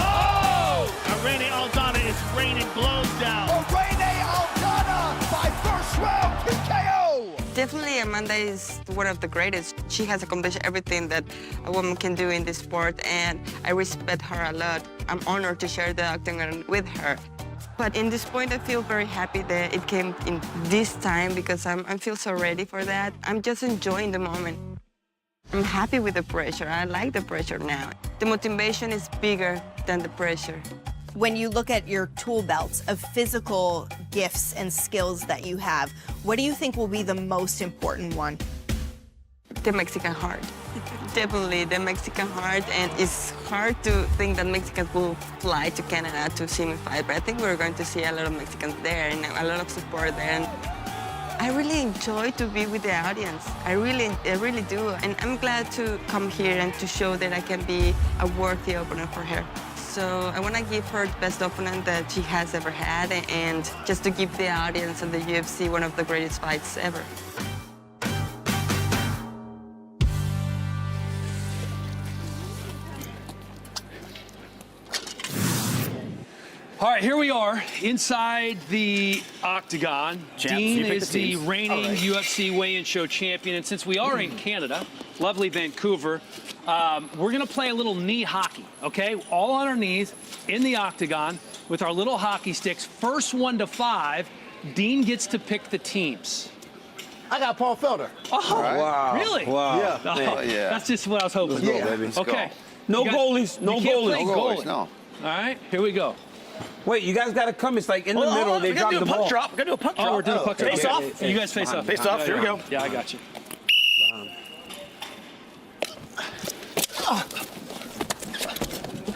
Oh! Irene Aldana is raining blows down. Irene Aldana by first round TKO. Definitely Amanda is one of the greatest. She has accomplished everything that a woman can do in this sport, and I respect her a lot. I'm honored to share the octagon with her. But in this point, I feel very happy that it came in this time because I feel so ready for that. I'm just enjoying the moment. I'm happy with the pressure. I like the pressure now. The motivation is bigger than the pressure. When you look at your tool belts of physical gifts and skills that you have, what do you think will be the most important one? The Mexican heart. Definitely the Mexican heart, and it's hard to think that Mexicans will fly to Canada to see me fight, but I think we're going to see a lot of Mexicans there and a lot of support there. And I really enjoy to be with the audience. I really do, and I'm glad to come here and to show that I can be a worthy opponent for her. So I want to give her the best opponent that she has ever had, and just to give the audience and the UFC one of the greatest fights ever. All right, here we are inside the octagon. Champ, Dean you pick is the the teams. reigning All right. UFC weigh-in show champion, and since we are in Canada, lovely Vancouver, we're gonna play a little knee hockey, okay? All on our knees in the octagon with our little hockey sticks. First 1 to 5, Dean gets to pick the teams. I got Paul Felder. Oh, Wow. really? Wow. Yeah. Oh, yeah. That's just what I was hoping. Let's go, for. baby. Let's Okay. No You got- goalies. No you can't play goalies. No goalies, goalie. no. All right, here we go. Wait, you guys got to come. It's like in the middle. They we drop gotta the do a puck ball. drop. We gotta do a puck drop. Oh, we're doing puck drop. Face Okay. off. You guys face off. Face off. Here we go. Yeah, I got you.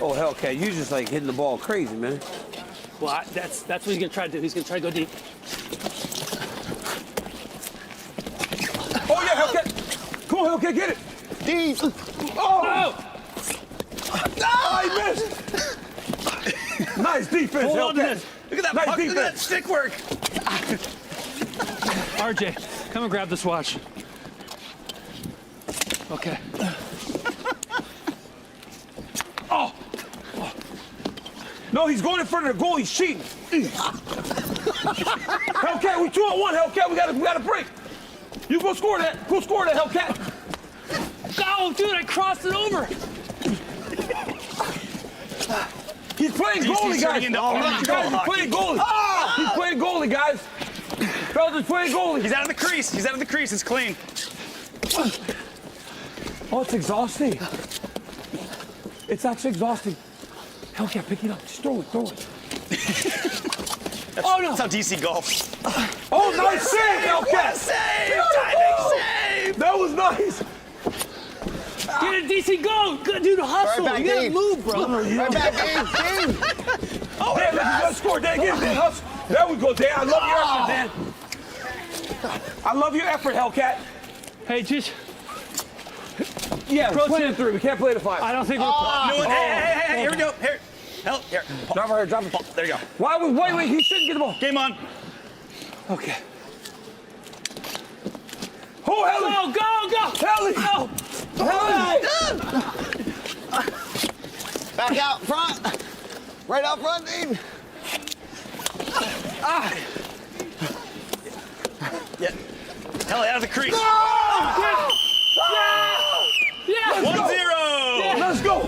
Oh, Hellcat, you just like hitting the ball crazy, man. Well, that's what he's gonna try to do. He's gonna try to go deep. Oh, yeah, Hellcat. Come on, Hellcat, get it. Deep. Oh! Ah, he missed. Nice defense, Hold on to Hellcat. this. Look at that Nice puck. Look at that defense. stick work. RJ, come and grab this watch. Okay. Oh. No, he's going in front of the goal. He's cheating. Hellcat, we 2-on-1. Hellcat, we gotta break. You go score that. Go score that, Hellcat. Oh, dude, I crossed it over. He's playing goalie, guys. Guys, he's playing goalie. He's playing goalie, guys. Felder's playing goalie. He's out of the crease. He's out of the crease. It's clean. Oh, it's exhausting. It's actually exhausting. Hellcat, pick it up. Just throw it. Oh, no. That's how DC golfs. Oh, nice save, Hellcat. Save! Diving save! That was nice. Get it, DC, go! Good, dude, hustle. Right back, You gotta Dean. move, bro. Right back, Dean. Oh, Dan, you gotta score. Dan, get it, Dan. Hustle. There we go, Dan. I love your effort, Dan. I love your effort, Hellcat. Hey, just... Yeah, Pro play tip. the 3. We can't play the 5. I don't think we're... No, hey, here we go. Here. Help, here. Drop her, drop it. There you go. Wait, he shouldn't get the ball. Game on. Okay. Oh, Helly! Go! Helly! Go! Helly! Back out front. Right out front, Dean. Yeah. Hell, out of the crease. Yeah! 1-0. Let's go!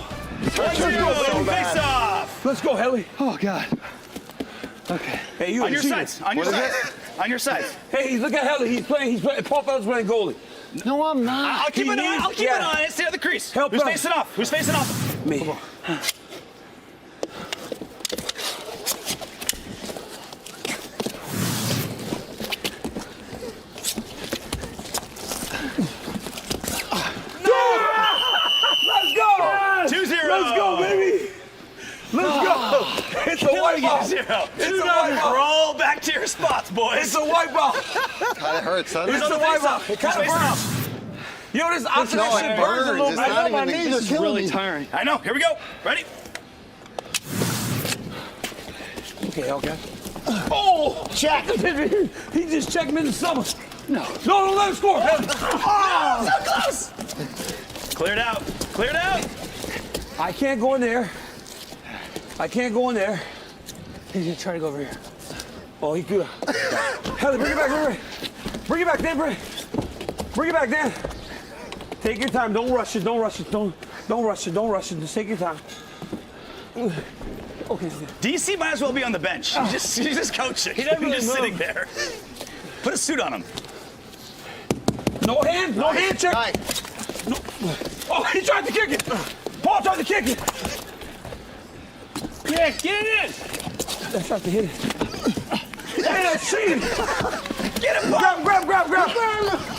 1-0. Face off. Let's go, Helly. Oh, God. Okay. Hey, you On your cheated. sides. On your sides. On your sides. Hey, look at Helly. He's playing. Paul Felder's playing goalie. No, I'm not. I'll keep it on. I'll keep it on. Stay out of the crease. Help Who's him. facing off? Who's facing off? Me. Let's go! 2-0. Let's go, baby! Let's go! It's a white ball. 0. It's a white ball. Roll back to your spots, boys. It's a white ball. Kind of hurts, huh? Who's It's on a the white face ball. off? It kind of Who's facing burns. off? Yo, this oxygen shit burns a little bit. I know my knees This are is killing really me. tiring. I know. Here we go. Ready? Okay, okay. Oh! Check. He just checked me in the summer. No, don't let him score. Oh, so close. Cleared out. Cleared out. I can't go in there. I can't go in there. He's gonna try to go over here. Oh, he's good. Helly, bring it back, bring it back, Dan, bring it back, Dan. Take your time. Don't rush it. Don't rush it. Don't rush it. Don't rush it. Just take your time. Okay. DC might as well be on the bench. He's just coaching. He doesn't really just move. sitting there. Put a suit on him. No hand. No hand check. No. Oh, he tried to kick it. Paul tried to kick it. Yeah, get it in. I tried to hit it. Hey, that's cheating. Get him, Paul. Grab.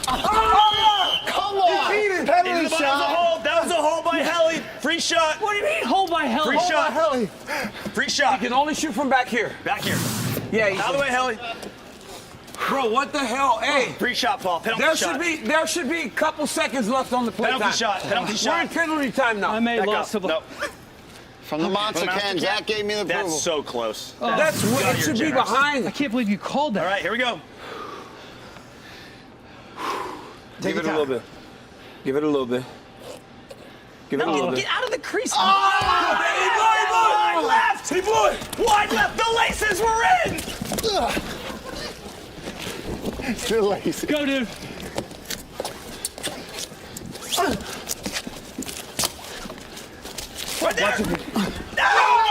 Oh, come on. Penalty shot. That was a hold by Helly. Free shot. What do you mean, hold by Helly? Free shot. Helly. Free shot. You can only shoot from back here. Back here. Yeah. Out of the way, Helly. Bro, what the hell? Hey. Free shot, Paul. Penalty shot. There should be a couple seconds left on the play Penalty time. shot. Penalty shot. We're in penalty time now. I made lots of. No. From the monster can, Jack gave me the approval. That's so close. That's what it should be behind. I can't believe you called that. All right, here we go. Give it a little bit. Give it a little bit. Give it a little bit. Get out of the crease. Oh, Wide left. He blew it. Wide left. The laces were in. The laces. Go, dude. Right there. No!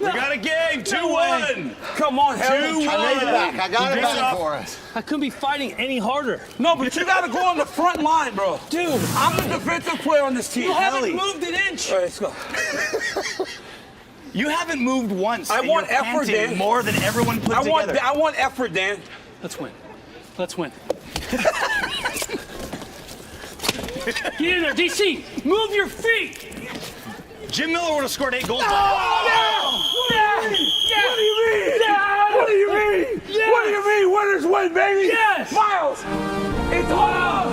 We got a game. 2-1. Come on, Helly. 2-1. I made it back. I got it back for us. I couldn't be fighting any harder. No, but you got to go on the front line, bro. Dude, I'm the defensive player on this team. you haven't Helly. moved an inch. All right, let's go. You haven't moved once. I and want you're effort, panting Dan. more than everyone put together. I want effort, Dan. Let's win. Let's win. Get in there, DC. Move your feet. Jim Miller would have scored 8 goals. What do you mean? What do you mean? Yes. What do you mean? Winners win, baby. Yes. Miles, it's all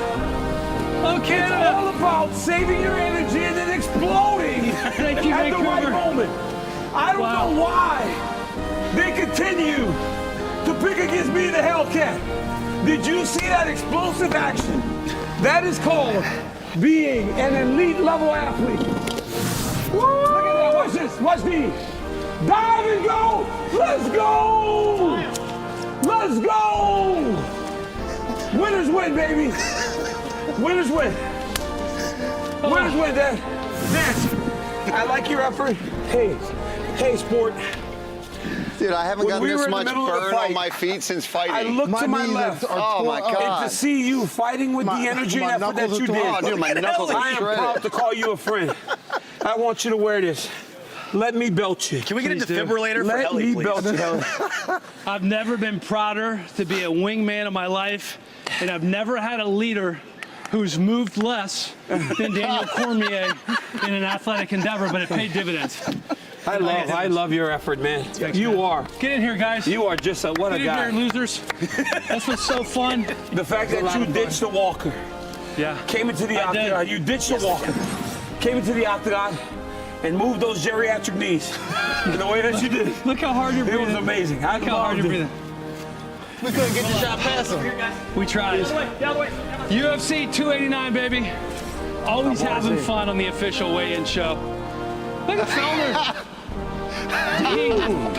about saving your energy and then exploding Thank you, at the right Vancouver. moment. I don't know why they continue to pick against me, the Hellcat. Did you see that explosive action? That is called being an elite level athlete. Woo! Look at that. Watch this. Watch me. Dive and go. Let's go. Let's go. Winners win, baby. Winners win. Winners win, Dan. Dan, I like your effort. Hey, sport. Dude, I haven't When gotten we were this in the much middle of the burn fight, on my feet since fighting. I looked to my knees left. are Oh, my torn up. God. And to see you fighting with the energy and effort that knuckles you are did. torn. Oh, dude, my knuckles I are am shredded. proud to call you a friend. I want you to wear this. Let me belt you. Can we get a Please do. defibrillator for Let Helly, me please? belt you, Helly. I've never been prouder to be a wingman of my life, and I've never had a leader who's moved less than Daniel Cormier in an athletic endeavor, but it paid dividends. I love your effort, man. You are. Get in here, guys. You are just what a Get in guy. here, losers. That's what's so fun. The fact that you ditched the walker, Yeah. came into the I did. octagon, you ditched the walker, came into the octagon, and moved those geriatric knees in the way that you did. Look how hard you're It breathing. was amazing. I Look how hard you're loved it. breathing. We couldn't get the shot past him. We tried. UFC 289, baby. Always having fun on the official weigh-in show. Look at Felder.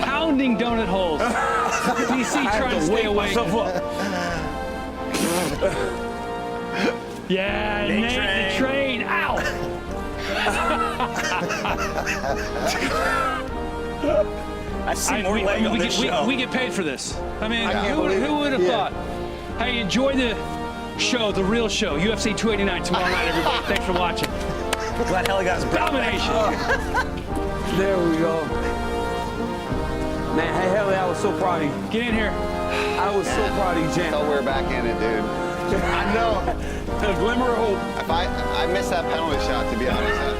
Pounding donut holes. DC trying to stay awake. Yeah, Nate the train. Ow! I see more leg on this show. We get paid for this. I mean, can't who believe it. would have Yeah. thought? Hey, enjoy the show, the real show. UFC 289 tomorrow night, everybody. Thanks for watching. Glad Helly got his breath back. Domination. There we go. Man, hey, Helly, I was so proud of you. Get in here. I was so proud of you, Jan. So we're back in it, dude. I know. A glimmer of hope. If I missed that penalty shot, to be honest.